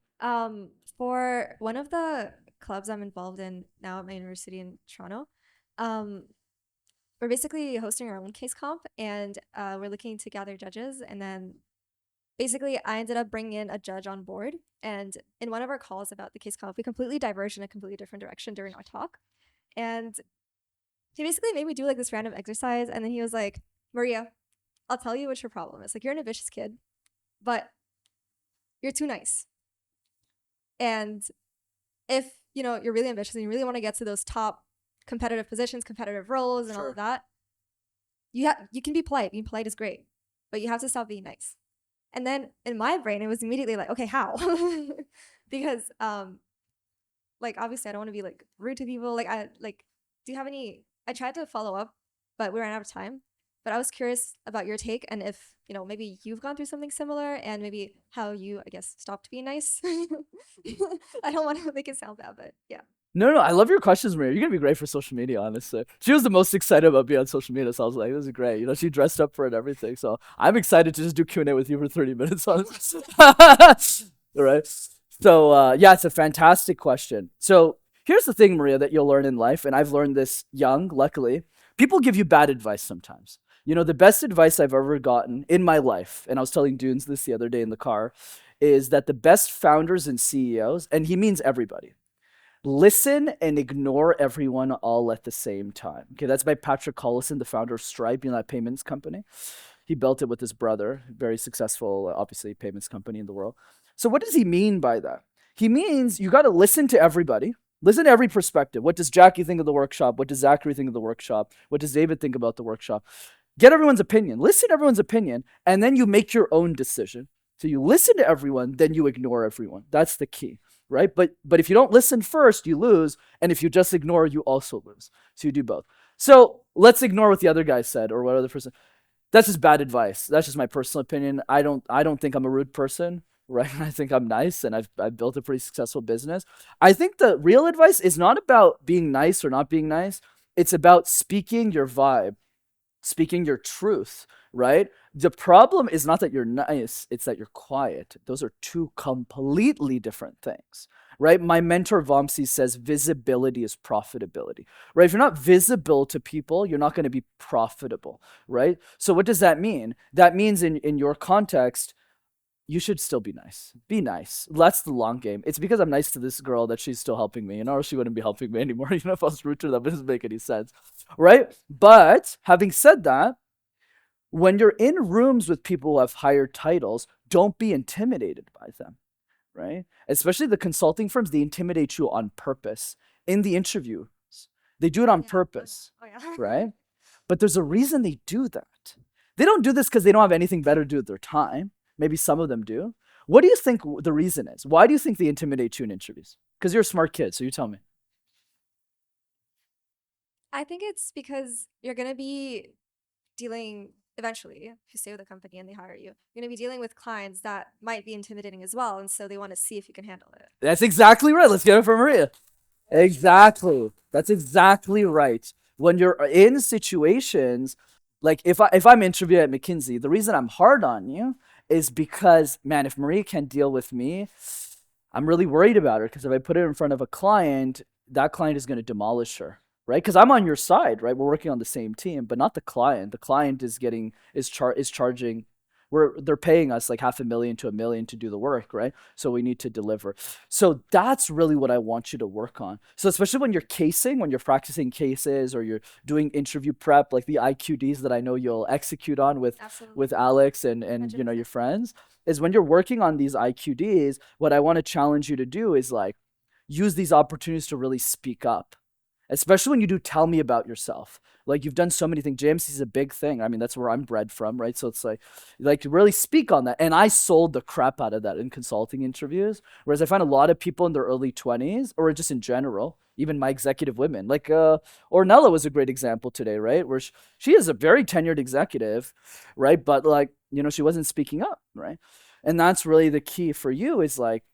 For one of the clubs I'm involved in now at my university in Toronto, we're basically hosting our own case comp, and we're looking to gather judges. And then basically I ended up bringing in a judge on board. And in one of our calls about the case comp, we completely diverged in a completely different direction during our talk. And he basically made me do like this random exercise. And then he was like, Maria, I'll tell you what your problem is. Like, you're an ambitious kid, but you're too nice. And if, you're really ambitious and you really want to get to those top competitive positions, competitive roles, and all of that, you can be polite. Being polite is great, but you have to stop being nice. And then in my brain, it was immediately like, okay, how? Because like obviously I don't want to be like rude to people. Do you have any? I tried to follow up, but we ran out of time. But I was curious about your take, and if maybe you've gone through something similar, and maybe how you, I guess, stopped being nice. I don't want to make it sound bad, but yeah. No, I love your questions, Maria. You're gonna be great for social media, honestly. She was the most excited about being on social media, so I was like, this is great. She dressed up for it and everything. So I'm excited to just do Q&A with you for 30 minutes, honestly. All right. So yeah, it's a fantastic question. So here's the thing, Maria, that you'll learn in life, and I've learned this young, luckily. People give you bad advice sometimes. The best advice I've ever gotten in my life, and I was telling Dunes this the other day in the car, is that the best founders and CEOs, and he means everybody, listen and ignore everyone all at the same time. Okay, that's by Patrick Collison, the founder of Stripe, that payments company. He built it with his brother, very successful, obviously, payments company in the world. So what does he mean by that? He means you got to listen to everybody. Listen to every perspective. What does Jackie think of the workshop? What does Zachary think of the workshop? What does David think about the workshop? Get everyone's opinion. Listen to everyone's opinion, and then you make your own decision. So you listen to everyone, then you ignore everyone. That's the key, right? But if you don't listen first, you lose. And if you just ignore, you also lose. So you do both. So let's ignore what the other guy said or what other person. That's just bad advice. That's just my personal opinion. I don't think I'm a rude person. right? I think I'm nice and I've built a pretty successful business. I think the real advice is not about being nice or not being nice. It's about speaking your vibe, speaking your truth, right? The problem is not that you're nice, it's that you're quiet. Those are two completely different things, right? My mentor Vamsi says visibility is profitability, right? If you're not visible to people, you're not going to be profitable, right? So what does that mean? That means in your context, you should still be nice. Be nice. That's the long game. It's because I'm nice to this girl that she's still helping me, or she wouldn't be helping me anymore. If I was rude to them, it doesn't make any sense, right? But having said that, when you're in rooms with people who have higher titles, don't be intimidated by them, right? Especially the consulting firms, they intimidate you on purpose. In the interviews, they do it on purpose, right? But there's a reason they do that. They don't do this because they don't have anything better to do with their time. Maybe some of them do. What do you think the reason is? Why do you think they intimidate you in interviews? Because you're a smart kid, so you tell me. I think it's because you're going to be dealing eventually, if you stay with a company and they hire you, you're going to be dealing with clients that might be intimidating as well. And so they want to see if you can handle it. That's exactly right. Let's get it from Maria. Exactly. That's exactly right. When you're in situations, like if I'm interviewed at McKinsey, the reason I'm hard on you is because, man, if Maria can't deal with me, I'm really worried about her, because if I put her in front of a client, that client is going to demolish her, right? Because I'm on your side, right? We're working on the same team, but not the client. The client is charging. They're paying us like $500,000 to $1 million to do the work, right? So we need to deliver. So that's really what I want you to work on. So especially when you're practicing cases, or you're doing interview prep, like the IQDs that I know you'll execute on with Alex and your friends, is when you're working on these IQDs, what I want to challenge you to do is like use these opportunities to really speak up. Especially when you do tell me about yourself. Like, you've done so many things. JMC is a big thing. I mean, that's where I'm bred from, right? So it's like really speak on that. And I sold the crap out of that in consulting interviews. Whereas I find a lot of people in their early 20s, or just in general, even my executive women, like Ornella was a great example today, right? Where she is a very tenured executive, right? But like, she wasn't speaking up, right? And that's really the key for you, is like,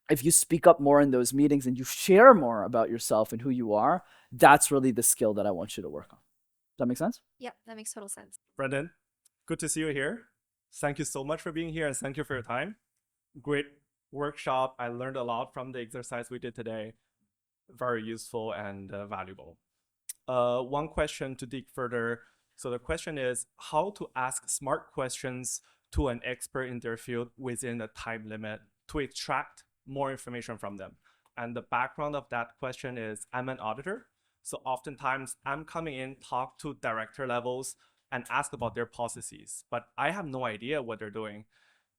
if you speak up more in those meetings and you share more about yourself and who you are, that's really the skill that I want you to work on. Does that make sense? Yep, that makes total sense. Brendan, good to see you here. Thank you so much for being here, and thank you for your time. Great workshop. I learned a lot from the exercise we did today. Very useful and valuable. One question to dig further. So the question is how to ask smart questions to an expert in their field within a time limit to extract more information from them. And the background of that question is, I'm an auditor. So oftentimes I'm coming in, talk to director levels and ask about their processes, but I have no idea what they're doing.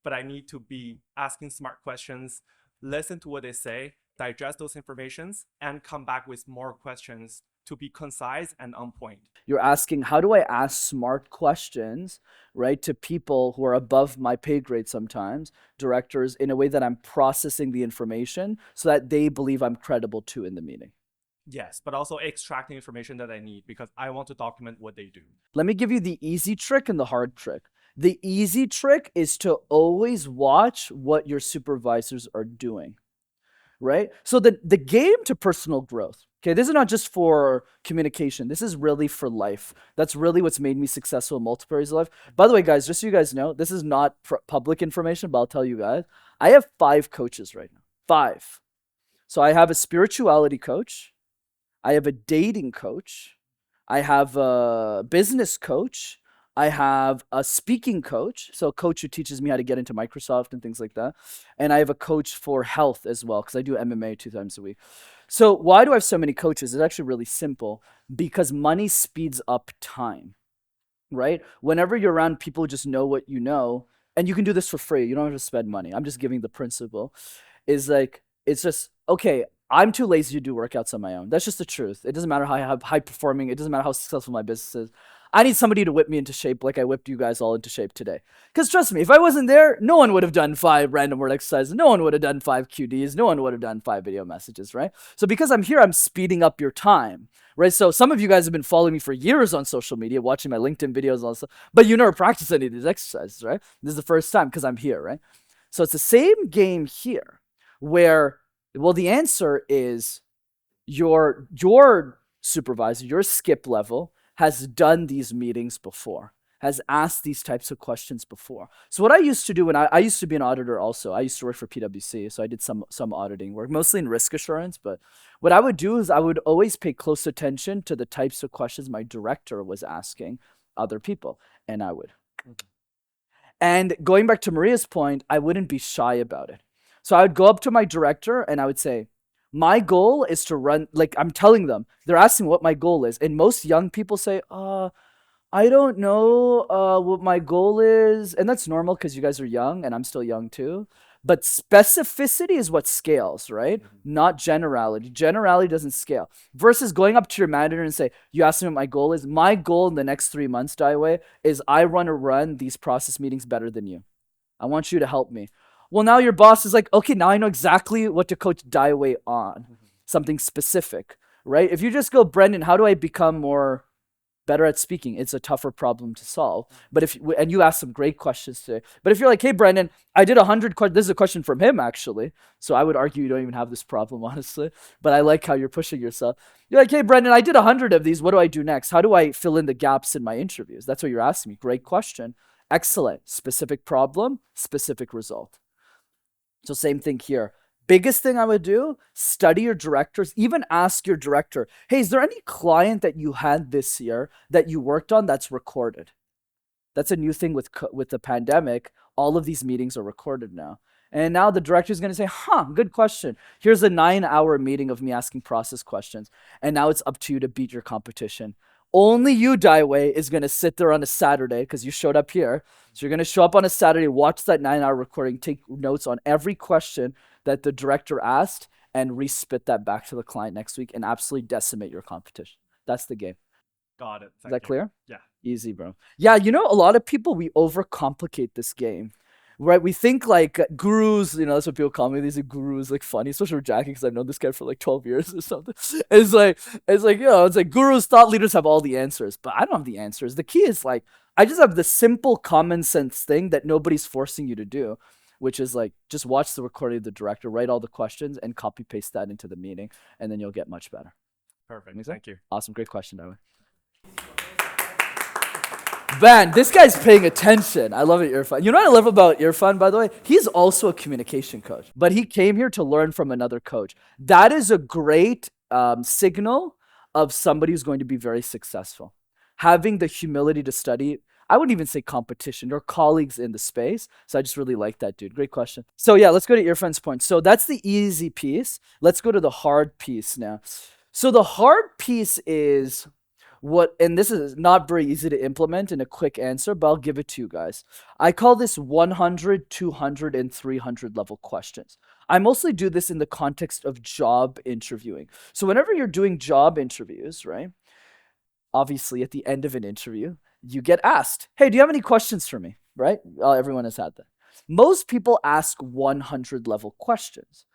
But I need to be asking smart questions, listen to what they say, digest those informations, and come back with more questions to be concise and on point. You're asking, how do I ask smart questions, right, to people who are above my pay grade sometimes, directors, in a way that I'm processing the information so that they believe I'm credible too in the meeting. Yes, but also extracting information that I need, because I want to document what they do. Let me give you the easy trick and the hard trick. The easy trick is to always watch what your supervisors are doing, right? So the game to personal growth, okay, this is not just for communication. This is really for life. That's really what's made me successful in multiple areas of life. By the way, guys, just so you guys know, this is not public information, but I'll tell you guys, I have 5 coaches right now. 5. So I have a spirituality coach. I have a dating coach. I have a business coach. I have a speaking coach, so a coach who teaches me how to get into Microsoft and things like that. And I have a coach for health as well, because I do MMA 2 times a week. So why do I have so many coaches? It's actually really simple, because money speeds up time, right? Whenever you're around people who just know what you know, and you can do this for free, you don't have to spend money. I'm just giving the principle, is like, it's just, okay, I'm too lazy to do workouts on my own. That's just the truth. It doesn't matter how high performing, it doesn't matter how successful my business is. I need somebody to whip me into shape like I whipped you guys all into shape today. Because trust me, if I wasn't there, no one would have done 5 random word exercises. No one would have done 5 QDs. No one would have done 5 video messages, right? So because I'm here, I'm speeding up your time, right? So some of you guys have been following me for years on social media, watching my LinkedIn videos and all that stuff, but you never practice any of these exercises, right? This is the first time because I'm here, right? So it's the same game here where, well, the answer is your supervisor, your skip level, has done these meetings before, has asked these types of questions before. So what I used to do when I used to be an auditor also, I used to work for PwC, so I did some auditing work, mostly in risk assurance, but what I would do is I would always pay close attention to the types of questions my director was asking other people, and I would. And going back to Maria's point, I wouldn't be shy about it. So I would go up to my director and I would say, my goal is to run, like I'm telling them, they're asking what my goal is. And most young people say, I don't know what my goal is. And that's normal because you guys are young and I'm still young too. But specificity is what scales, right? Not generality. Generality doesn't scale. Versus going up to your manager and say, you asked me what my goal is. My goal in the next 3 months, Daiwei, is I want to run these process meetings better than you. I want you to help me. Well, now your boss is like, okay, now I know exactly what to coach Daiwei on. Something specific, right? If you just go, Brendan, how do I become more better at speaking? It's a tougher problem to solve. But and you asked some great questions today. But if you're like, hey, Brendan, I did 100 questions. This is a question from him, actually. So I would argue you don't even have this problem, honestly. But I like how you're pushing yourself. You're like, hey, Brendan, I did 100 of these. What do I do next? How do I fill in the gaps in my interviews? That's what you're asking me. Great question. Excellent. Specific problem, specific result. So same thing here. Biggest thing I would do, study your directors, even ask your director, hey, is there any client that you had this year that you worked on that's recorded? That's a new thing with the pandemic. All of these meetings are recorded now. And now the director is going to say, good question. Here's a 9-hour meeting of me asking process questions. And now it's up to you to beat your competition. Only you, Daiwei, is going to sit there on a Saturday because you showed up here. So you're going to show up on a Saturday, watch that 9-hour recording, take notes on every question that the director asked, and re-spit that back to the client next week and absolutely decimate your competition. That's the game. Got it. Is that clear? Yeah. Easy, bro. Yeah, a lot of people, we overcomplicate this game. Right, we think like gurus, that's what people call me. These are gurus, like funny, especially with Jackie, because I've known this guy for like 12 years or something. It's like gurus, thought leaders have all the answers, but I don't have the answers. The key is like, I just have the simple common sense thing that nobody's forcing you to do, which is like, just watch the recording of the director, write all the questions, and copy paste that into the meeting, and then you'll get much better. Perfect. Thank you. Awesome. Great question, Darwin. Man, this guy's paying attention. I love it, Irfan. You know what I love about Irfan, by the way? He's also a communication coach, but he came here to learn from another coach. That is a great signal of somebody who's going to be very successful. Having the humility to study, I wouldn't even say competition, or colleagues in the space. So I just really like that, dude. Great question. So yeah, let's go to Irfan's point. So that's the easy piece. Let's go to the hard piece now. So the hard piece is and this is not very easy to implement in a quick answer, but I'll give it to you guys. I call this 100, 200, and 300 level questions. I mostly do this in the context of job interviewing. So whenever you're doing job interviews, right? Obviously, at the end of an interview, you get asked, hey, do you have any questions for me? Right? Everyone has had that. Most people ask 100 level questions.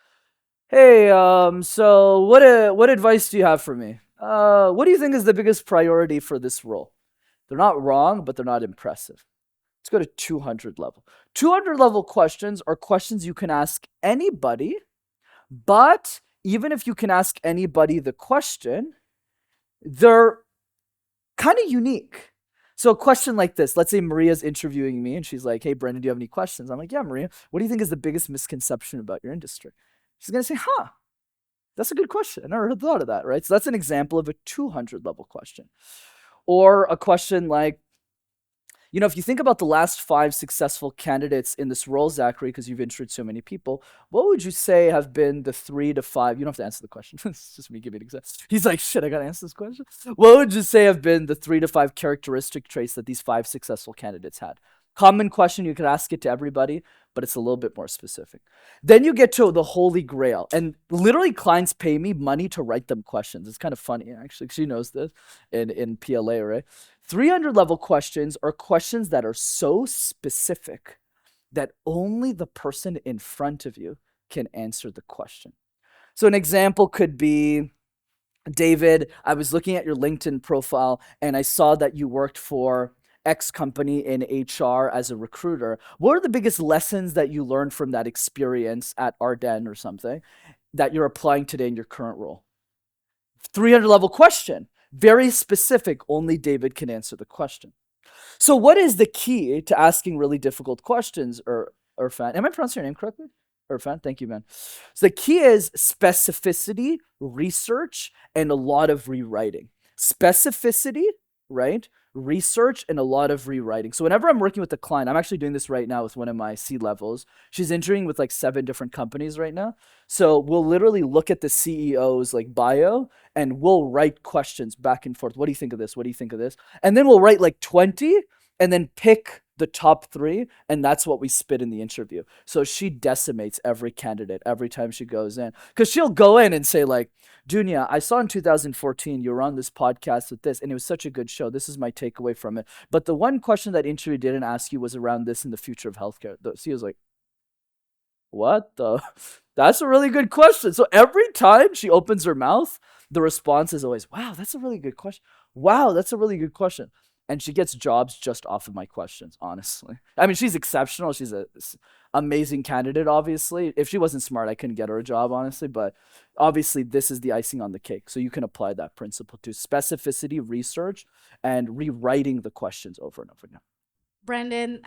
Hey, so what advice do you have for me? What do you think is the biggest priority for this role? They're not wrong, but they're not impressive. Let's go to 200 level. 200 level questions are questions you can ask anybody, but even if you can ask anybody the question, they're kind of unique. So a question like this, let's say Maria's interviewing me and she's like, hey, Brendan, do you have any questions? I'm like, yeah, Maria, what do you think is the biggest misconception about your industry? She's going to say, that's a good question. I never thought of that, right? So that's an example of a 200 level question. Or a question like, if you think about the last 5 successful candidates in this role, Zachary, because you've interviewed so many people, what would you say have been the 3 to 5? You don't have to answer the question. It's just me giving an example. He's like, shit, I got to answer this question. What would you say have been the 3 to 5 characteristic traits that these 5 successful candidates had? Common question, you could ask it to everybody, but it's a little bit more specific. Then you get to the holy grail. And literally clients pay me money to write them questions. It's kind of funny, actually. She knows this in PLA, right? 300 level questions are questions that are so specific that only the person in front of you can answer the question. So an example could be, David, I was looking at your LinkedIn profile and I saw that you worked for X company in HR as a recruiter. What are the biggest lessons that you learned from that experience at Ardennes or something that you're applying today in your current role? 300 level question. Very specific. Only David can answer the question. So what is the key to asking really difficult questions, Irfan? Am I pronouncing your name correctly? Irfan, thank you, man. So the key is specificity, research, and a lot of rewriting. Specificity, right? Research and a lot of rewriting. So whenever I'm working with a client, I'm actually doing this right now with one of my C levels. She's interviewing with like 7 different companies right now. So we'll literally look at the CEO's like bio and we'll write questions back and forth. What do you think of this? What do you think of this? And then we'll write like 20 and then pick the top 3, and that's what we spit in the interview. So she decimates every candidate every time she goes in, because she'll go in and say like, Dunya, I saw in 2014 you were on this podcast with this, and it was such a good show. This is my takeaway from it. But the one question that interview didn't ask you was around this in the future of healthcare. The CEO was like, what the? That's a really good question. So every time she opens her mouth, the response is always, wow, that's a really good question. Wow, that's a really good question. And she gets jobs just off of my questions, honestly. I mean, she's exceptional. She's an amazing candidate, obviously. If she wasn't smart, I couldn't get her a job, honestly. But obviously, this is the icing on the cake. So you can apply that principle to specificity, research, and rewriting the questions over and over again. Brendan,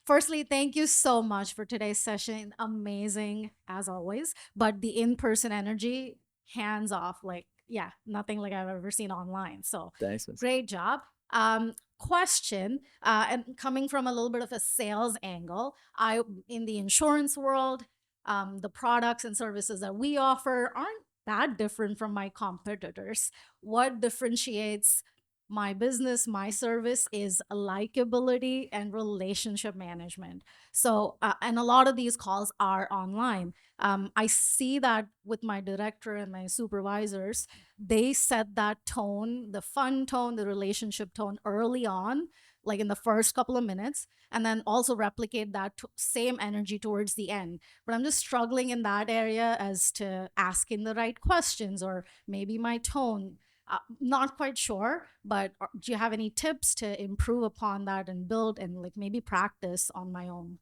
firstly, thank you so much for today's session. Amazing, as always. But the in-person energy, hands off. Like, yeah, nothing like I've ever seen online. So thanks. Great job. Question, and coming from a little bit of a sales angle, in the insurance world, the products and services that we offer aren't that different from my competitors. What differentiates my business, my service is likability and relationship management. So, and a lot of these calls are online. I see that with my director and my supervisors, they set that tone, the fun tone, the relationship tone early on, like in the first couple of minutes, and then also replicate that same energy towards the end. But I'm just struggling in that area as to asking the right questions or maybe my tone. Not quite sure, but do you have any tips to improve upon that and build and like maybe practice on my own?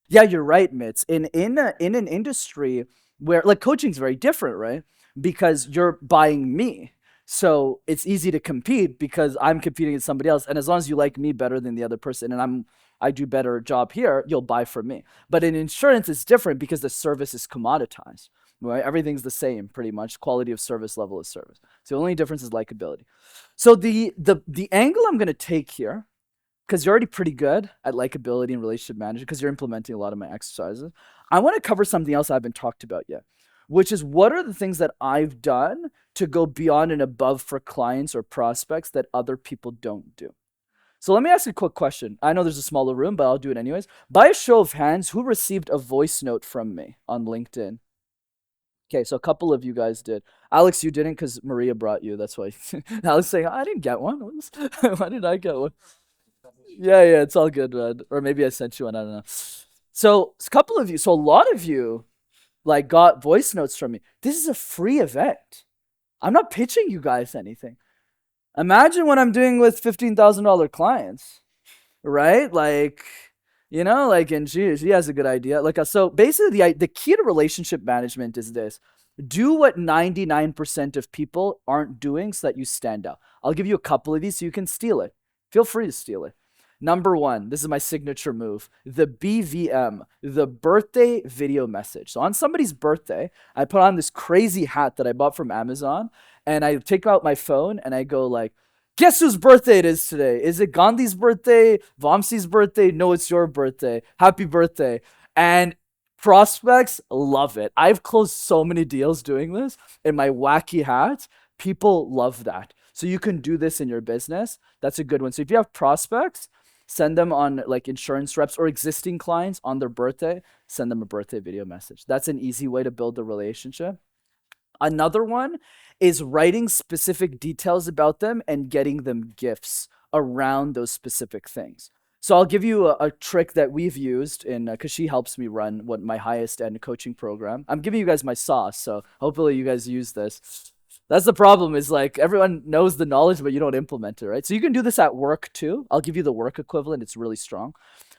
Yeah, you're right, Mitz. In an industry where like coaching is very different, right? Because you're buying me. So it's easy to compete because I'm competing against somebody else. And as long as you like me better than the other person and I do better job here, you'll buy from me. But in insurance, it's different because the service is commoditized, right? Everything's the same pretty much. Quality of service, level of service. So the only difference is likability. So the angle I'm going to take here, because you're already pretty good at likability and relationship management because you're implementing a lot of my exercises, I want to cover something else I haven't talked about yet, which is what are the things that I've done to go beyond and above for clients or prospects that other people don't do. So let me ask you a quick question. I know there's a smaller room, but I'll do it anyways. By a show of hands, who received a voice note from me on LinkedIn? Okay, so a couple of you guys did. Alex, you didn't because Maria brought you. That's why. Alex saying, I didn't get one. Why did I get one? Yeah, it's all good, man. Or maybe I sent you one. I don't know. So a couple of you, so a lot of you like got voice notes from me. This is a free event. I'm not pitching you guys anything. Imagine what I'm doing with $15,000 clients, right? Like, you know, like, and she has a good idea. Like, so basically the key to relationship management is this. Do what 99% of people aren't doing so that you stand out. I'll give you a couple of these so you can steal it. Feel free to steal it. Number 1, this is my signature move, the BVM, the birthday video message. So on somebody's birthday, I put on this crazy hat that I bought from Amazon, and I take out my phone and I go like, guess whose birthday it is today? Is it Gandhi's birthday? Vamsi's birthday? No, it's your birthday. Happy birthday. And prospects love it. I've closed so many deals doing this in my wacky hat. People love that. So you can do this in your business. That's a good one. So if you have prospects, send them on like insurance reps or existing clients on their birthday, send them a birthday video message. That's an easy way to build the relationship. Another one is writing specific details about them and getting them gifts around those specific things. So I'll give you a trick that we've used because she helps me run my highest end coaching program. I'm giving you guys my sauce, so hopefully you guys use this. That's the problem, is like everyone knows the knowledge, but you don't implement it, right? So you can do this at work too. I'll give you the work equivalent. It's really strong.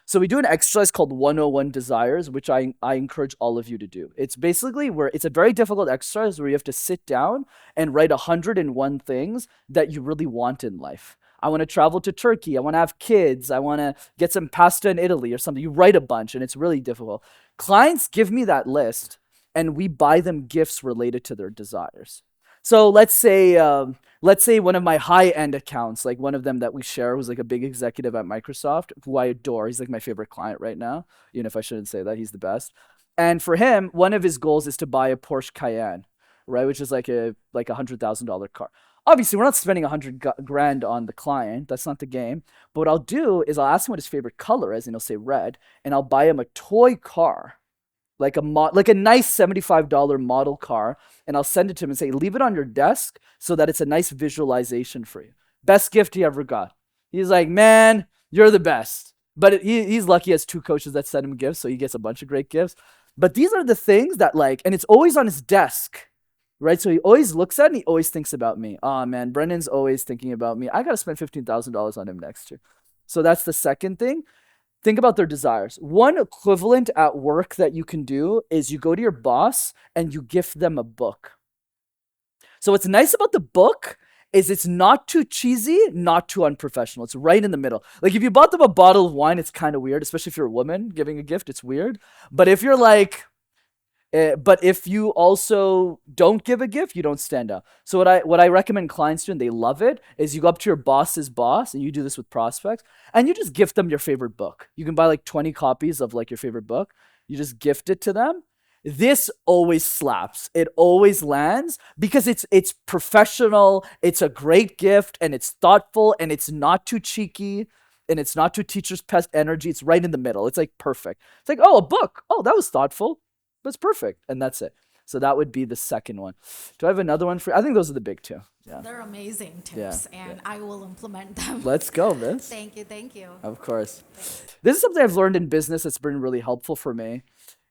So we do an exercise called 101 desires, which I encourage all of you to do. It's basically where it's a very difficult exercise where you have to sit down and write 101 things that you really want in life. I want to travel to Turkey. I want to have kids. I want to get some pasta in Italy or something. You write a bunch and it's really difficult. Clients give me that list and we buy them gifts related to their desires. So let's say one of my high-end accounts, like one of them that we share, who's like a big executive at Microsoft, who I adore. He's like my favorite client right now, even if I shouldn't say that. He's the best. And for him, one of his goals is to buy a Porsche Cayenne, right, which is like a $100,000 car. Obviously, we're not spending 100 grand on the client. That's not the game. But what I'll do is I'll ask him what his favorite color is, and he'll say red, and I'll buy him a toy car, like a nice $75 model car, and I'll send it to him and say, leave it on your desk so that it's a nice visualization for you. Best gift he ever got. He's like, man, you're the best. But he's lucky he has 2 coaches that send him gifts, so he gets a bunch of great gifts. But these are the things that and it's always on his desk, right? So he always looks at it and he always thinks about me. Oh man, Brendan's always thinking about me. I got to spend $15,000 on him next year. So that's the second thing. Think about their desires. One equivalent at work that you can do is you go to your boss and you gift them a book. So what's nice about the book is it's not too cheesy, not too unprofessional. It's right in the middle. Like if you bought them a bottle of wine, it's kind of weird, especially if you're a woman giving a gift, it's weird. But if you're like, but if you also don't give a gift, you don't stand out. So what I recommend clients do, and they love it, is you go up to your boss's boss, and you do this with prospects, and you just gift them your favorite book. You can buy like 20 copies of like your favorite book. You just gift it to them. This always slaps. It always lands because it's professional, it's a great gift, and it's thoughtful, and it's not too cheeky, and it's not too teacher's pet energy. It's right in the middle. It's like perfect. It's like, oh, a book. Oh, that was thoughtful. That's perfect. And that's it. So that would be the second one. Do I have another one for you? I think those are the big 2. Yeah. They're amazing tips, and I will implement them. Let's go, Vince. Thank you, thank you. Of course. This is something I've learned in business that's been really helpful for me.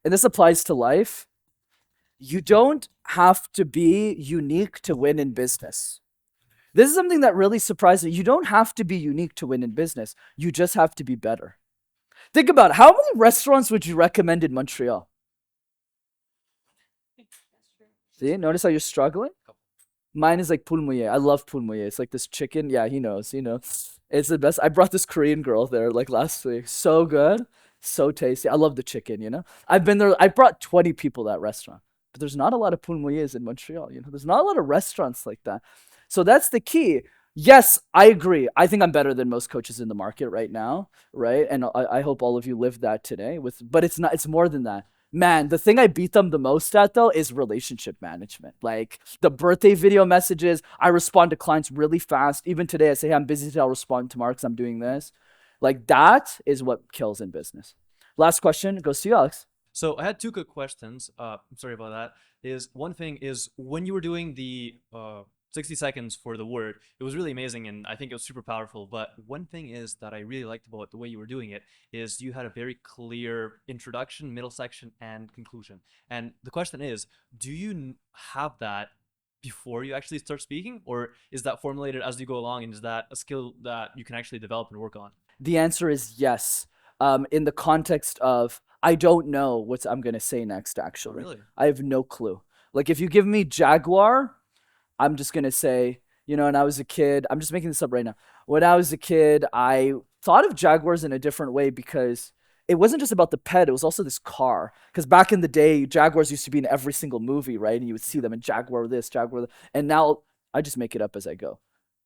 And this applies to life. You don't have to be unique to win in business. This is something that really surprised me. You don't have to be unique to win in business. You just have to be better. Think about it. How many restaurants would you recommend in Montreal? See, notice how you're struggling? Mine is like poule mouillé. I love poule mouillé. It's like this chicken. Yeah, he knows. It's the best. I brought this Korean girl there like last week. So good. So tasty. I love the chicken. I've been there. I brought 20 people to that restaurant. But there's not a lot of poule mouillés in Montreal. There's not a lot of restaurants like that. So that's the key. Yes, I agree. I think I'm better than most coaches in the market right now, right? And I hope all of you live that today. But it's not. It's more than that. Man, the thing I beat them the most at, though, is relationship management. Like the birthday video messages, I respond to clients really fast. Even today, I say, hey, I'm busy today. I'll respond tomorrow because I'm doing this. Like that is what kills in business. Last question goes to you, Alex. So I had 2 quick questions. Sorry about that. One thing is when you were doing the 60 seconds for the word, it was really amazing and I think it was super powerful. But one thing is that I really liked about the way you were doing it is you had a very clear introduction, middle section, and conclusion. And the question is, do you have that before you actually start speaking, or is that formulated as you go along, and is that a skill that you can actually develop and work on? The answer is yes. In the context of, I don't know what I'm going to say next, actually. Oh, really? I have no clue. Like if you give me Jaguar, I'm just going to say, when I was a kid, I'm just making this up right now. When I was a kid, I thought of Jaguars in a different way because it wasn't just about the pet, it was also this car. Because back in the day, Jaguars used to be in every single movie, right? And you would see them in Jaguar this, Jaguar that. And now I just make it up as I go.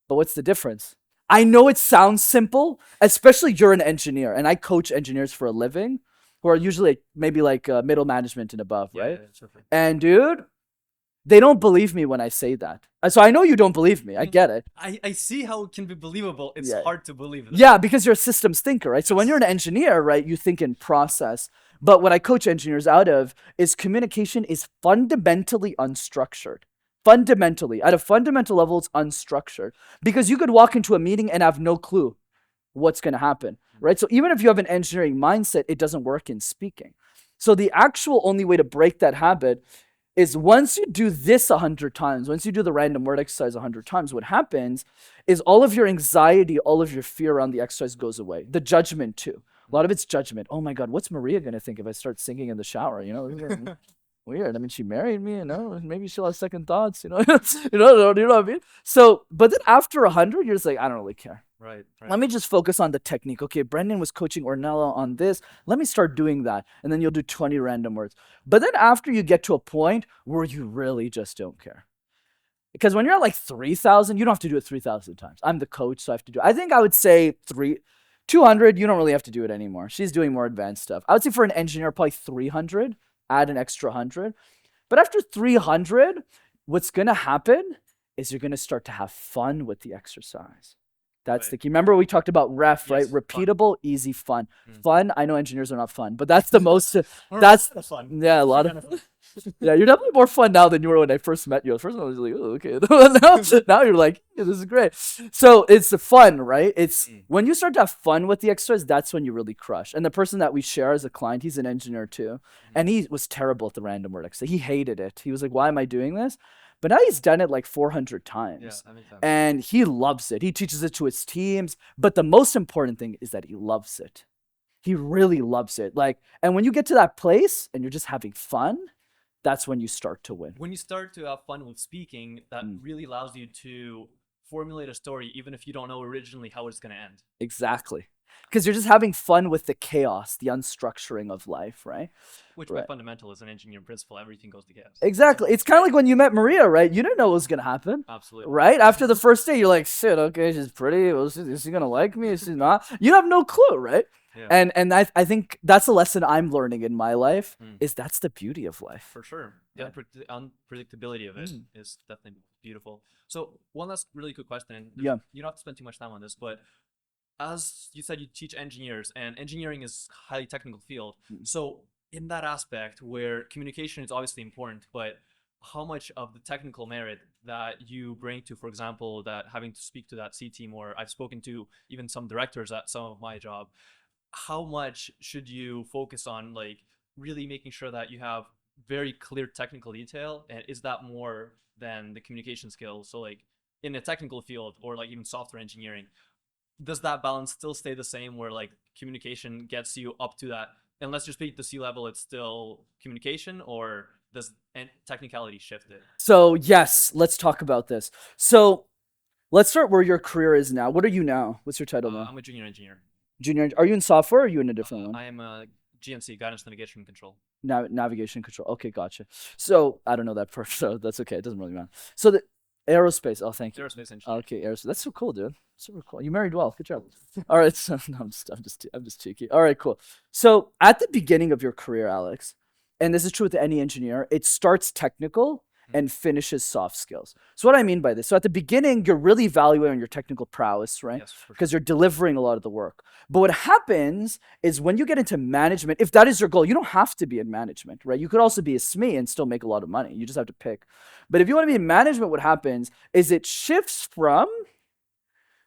But what's the difference? I know it sounds simple, especially you're an engineer, and I coach engineers for a living who are usually maybe like middle management and above, right? Yeah, and dude, they don't believe me when I say that. So I know you don't believe me. I get it. I see how it can be believable. It's hard to believe it. Yeah, because you're a systems thinker, right? So when you're an engineer, right, you think in process. But what I coach engineers out of is communication is fundamentally unstructured. Fundamentally, at a fundamental level, it's unstructured. Because you could walk into a meeting and have no clue what's going to happen, right? So even if you have an engineering mindset, it doesn't work in speaking. So the actual only way to break that habit, is once you do this 100 times, once you do the random word exercise 100 times, what happens is all of your anxiety, all of your fear around the exercise goes away. The judgment too. A lot of it's judgment. Oh my God, what's Maria going to think if I start singing in the shower? You know, weird. I mean, she married me, you know, maybe she'll have second thoughts, you know, you know what I mean? So, but then after 100, you're just like, I don't really care. Right. Let me just focus on the technique. Okay, Brendan was coaching Ornella on this. Let me start doing that. And then you'll do 20 random words. But then after you get to a point where you really just don't care. Because when you're at like 3,000, you don't have to do it 3,000 times. I'm the coach, so I have to do it. I think I would say 200, you don't really have to do it anymore. She's doing more advanced stuff. I would say for an engineer, probably 300, add an extra 100. But after 300, what's going to happen is you're going to start to have fun with the exercise. That's the key. Remember we talked about ref, right? Repeatable, easy, fun. Fun, I know engineers are not fun, but that's the most, that's, fun. yeah, a lot of, yeah, you're definitely more fun now than you were when I first met you. At first I was like, oh, okay. now you're like, yeah, this is great. So it's fun, right? It's when you start to have fun with the exercise, that's when you really crush. And the person that we share as a client, he's an engineer too. And he was terrible at the random word exercise. He hated it. He was like, why am I doing this? But now he's done it like 400 times. Yeah, that makes sense. And he loves it. He teaches it to his teams. But the most important thing is that he loves it. He really loves it. Like, and when you get to that place and you're just having fun, that's when you start to win. When you start to have fun with speaking, that really allows you to formulate a story, even if you don't know originally how it's going to end. Exactly. Because you're just having fun with the chaos, the unstructuring of life, right? Which by fundamental is an engineering principle. Everything goes to chaos. Exactly. It's kind of like when you met Maria, right? You didn't know what was going to happen. Absolutely. Right? After the first day, you're like, shit, okay, she's pretty. Is she going to like me? Is she not? You have no clue, right? Yeah. And I think that's a lesson I'm learning in my life, is that's the beauty of life. For sure. The unpredictability of it is definitely beautiful. So one last really quick question, and you don't have to spend too much time on this, but as you said, you teach engineers, and engineering is a highly technical field. So in that aspect where communication is obviously important, but how much of the technical merit that you bring to, for example, that having to speak to that C team, or I've spoken to even some directors at some of my job, how much should you focus on like really making sure that you have very clear technical detail? And is that more than the communication skills? So like in a technical field or like even software engineering, does that balance still stay the same where like communication gets you up to that? Unless you're speaking to C-level, it's still communication, or does technicality shift it? So yes, let's talk about this. So let's start where your career is now. What are you now? What's your title now? I'm a junior engineer. Junior, are you in software or are you in a different one? I am a GNC, guidance, navigation, and control. Navigation control. Okay, gotcha. So I don't know that part, so that's okay. It doesn't really matter. So the aerospace. Oh, thank you. Aerospace engineer. Okay, aerospace. That's so cool, dude. Super cool. You married well. Good job. All right. So no, I'm just cheeky. All right, cool. So at the beginning of your career, Alex, and this is true with any engineer, it starts technical and finishes soft skills. So what I mean by this, so at the beginning, you're really evaluating your technical prowess, right? Yes, for sure. Because you're delivering a lot of the work. But what happens is when you get into management, if that is your goal, you don't have to be in management, right? You could also be a SME and still make a lot of money. You just have to pick. But if you want to be in management, what happens is it shifts from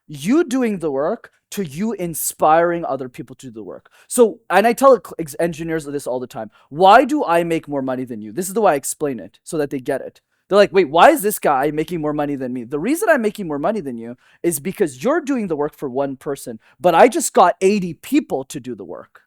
you doing the work to you inspiring other people to do the work. So, and I tell engineers this all the time. Why do I make more money than you? This is the way I explain it so that they get it. They're like, wait, why is this guy making more money than me? The reason I'm making more money than you is because you're doing the work for one person, but I just got 80 people to do the work.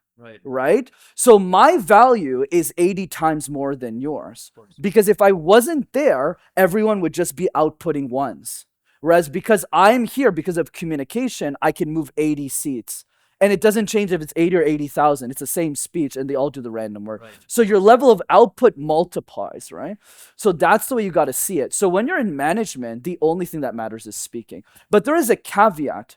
Right? So my value is 80 times more than yours. Because if I wasn't there, everyone would just be outputting ones. Whereas because I'm here because of communication, I can move 80 seats. And it doesn't change if it's 80 or 80,000. It's the same speech and they all do the random work. So your level of output multiplies, right? So that's the way you got to see it. So when you're in management, the only thing that matters is speaking. But there is a caveat,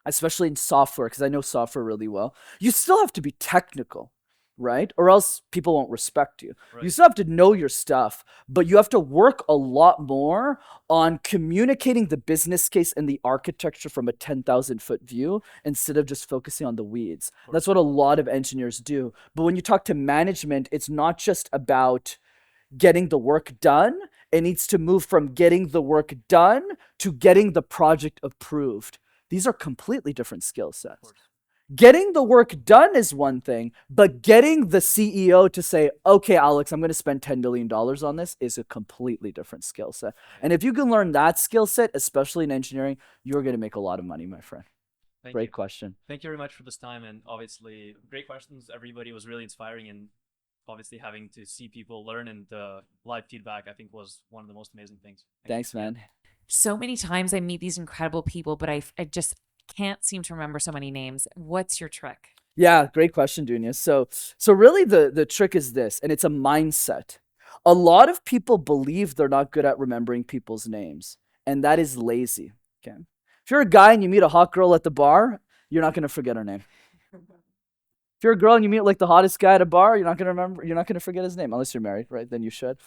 especially in software, because I know software really well. You still have to be technical, right? Or else people won't respect you. You still have to know your stuff, but you have to work a lot more on communicating the business case and the architecture from a 10,000-foot view instead of just focusing on the weeds. That's what a lot of engineers do. But when you talk to management, it's not just about getting the work done. It needs to move from getting the work done to getting the project approved. These are completely different skill sets. Getting the work done is one thing, but getting the CEO to say, okay, Alex, I'm going to spend $10 million on this is a completely different skill set. And if you can learn that skill set, especially in engineering, you're going to make a lot of money, my friend. Great question. Thank you very much for this time, and obviously great questions. Everybody was really inspiring, and obviously having to see people learn and the live feedback, I think, was one of the most amazing things. Thanks, man. So many times I meet these incredible people, but I just can't seem to remember so many names. What's your trick? Yeah, great question, Dunya. So really the trick is this, and it's a mindset. A lot of people believe they're not good at remembering people's names, and that is lazy. Okay. If you're a guy and you meet a hot girl at the bar, you're not going to forget her name. If you're a girl and you meet like the hottest guy at a bar, you're not gonna forget his name, unless you're married, right? Then you should.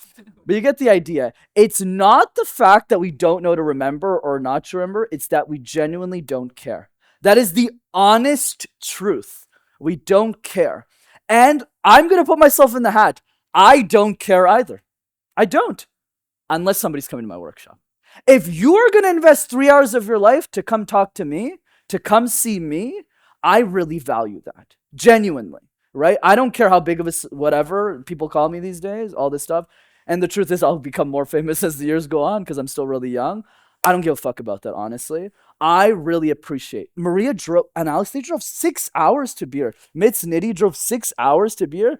But you get the idea. It's not the fact that we don't know to remember or not to remember, it's that we genuinely don't care. That is the honest truth. We don't care. And I'm gonna put myself in the hat. I don't care either. I don't. Unless somebody's coming to my workshop. If you are gonna invest 3 hours of your life to come talk to me, to come see me, I really value that. Genuinely, right? I don't care how big of a whatever people call me these days, all this stuff. And the truth is I'll become more famous as the years go on because I'm still really young. I don't give a fuck about that, honestly. I really appreciate. Maria drove, and Alex, they drove 6 hours to be here. Mitz Nitty drove 6 hours to be here.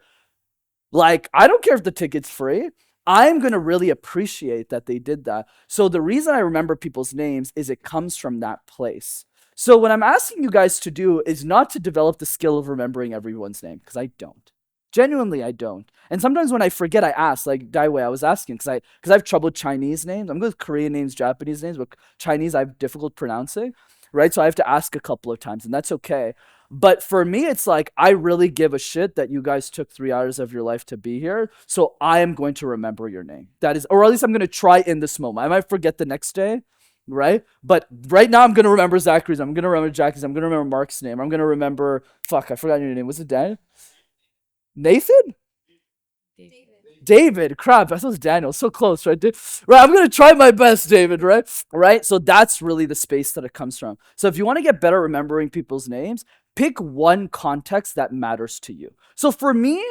Like, I don't care if the ticket's free. I'm going to really appreciate that they did that. So the reason I remember people's names is it comes from that place. So what I'm asking you guys to do is not to develop the skill of remembering everyone's name, because I don't. Genuinely, I don't. And sometimes when I forget, I ask, like Daiwei, I was asking, because I have trouble with Chinese names. I'm good with Korean names, Japanese names, but Chinese I have difficult pronouncing, right? So I have to ask a couple of times, and that's okay. But for me, it's like, I really give a shit that you guys took 3 hours of your life to be here. So I am going to remember your name. That is, or at least I'm going to try in this moment. I might forget the next day, right? But right now I'm going to remember Zachary's. I'm going to remember Jackie's. I'm going to remember Mark's name. I'm going to remember, fuck, I forgot your name. Was it Dan? Nathan? David, crap, I thought it was Daniel. So close, right? Right, I'm going to try my best, David, right? Right? So that's really the space that it comes from. So if you want to get better remembering people's names, pick one context that matters to you. So for me,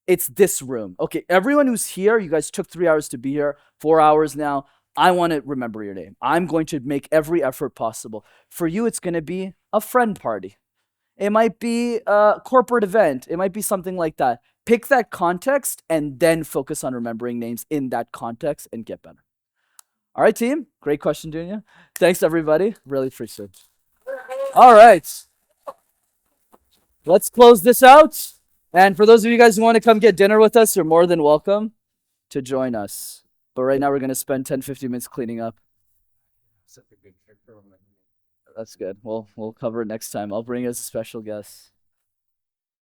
it's this room. Okay, everyone who's here, you guys took 3 hours to be here, 4 hours now. I want to remember your name. I'm going to make every effort possible. For you, it's going to be a friend party. It might be a corporate event. It might be something like that. Pick that context and then focus on remembering names in that context and get better. All right, team. Great question, Dunya. Thanks, everybody. Really appreciate it. All right. Let's close this out. And for those of you guys who want to come get dinner with us, you're more than welcome to join us. But right now we're going to spend 10, 15 minutes cleaning up. That's good. We'll cover it next time. I'll bring you as a special guest.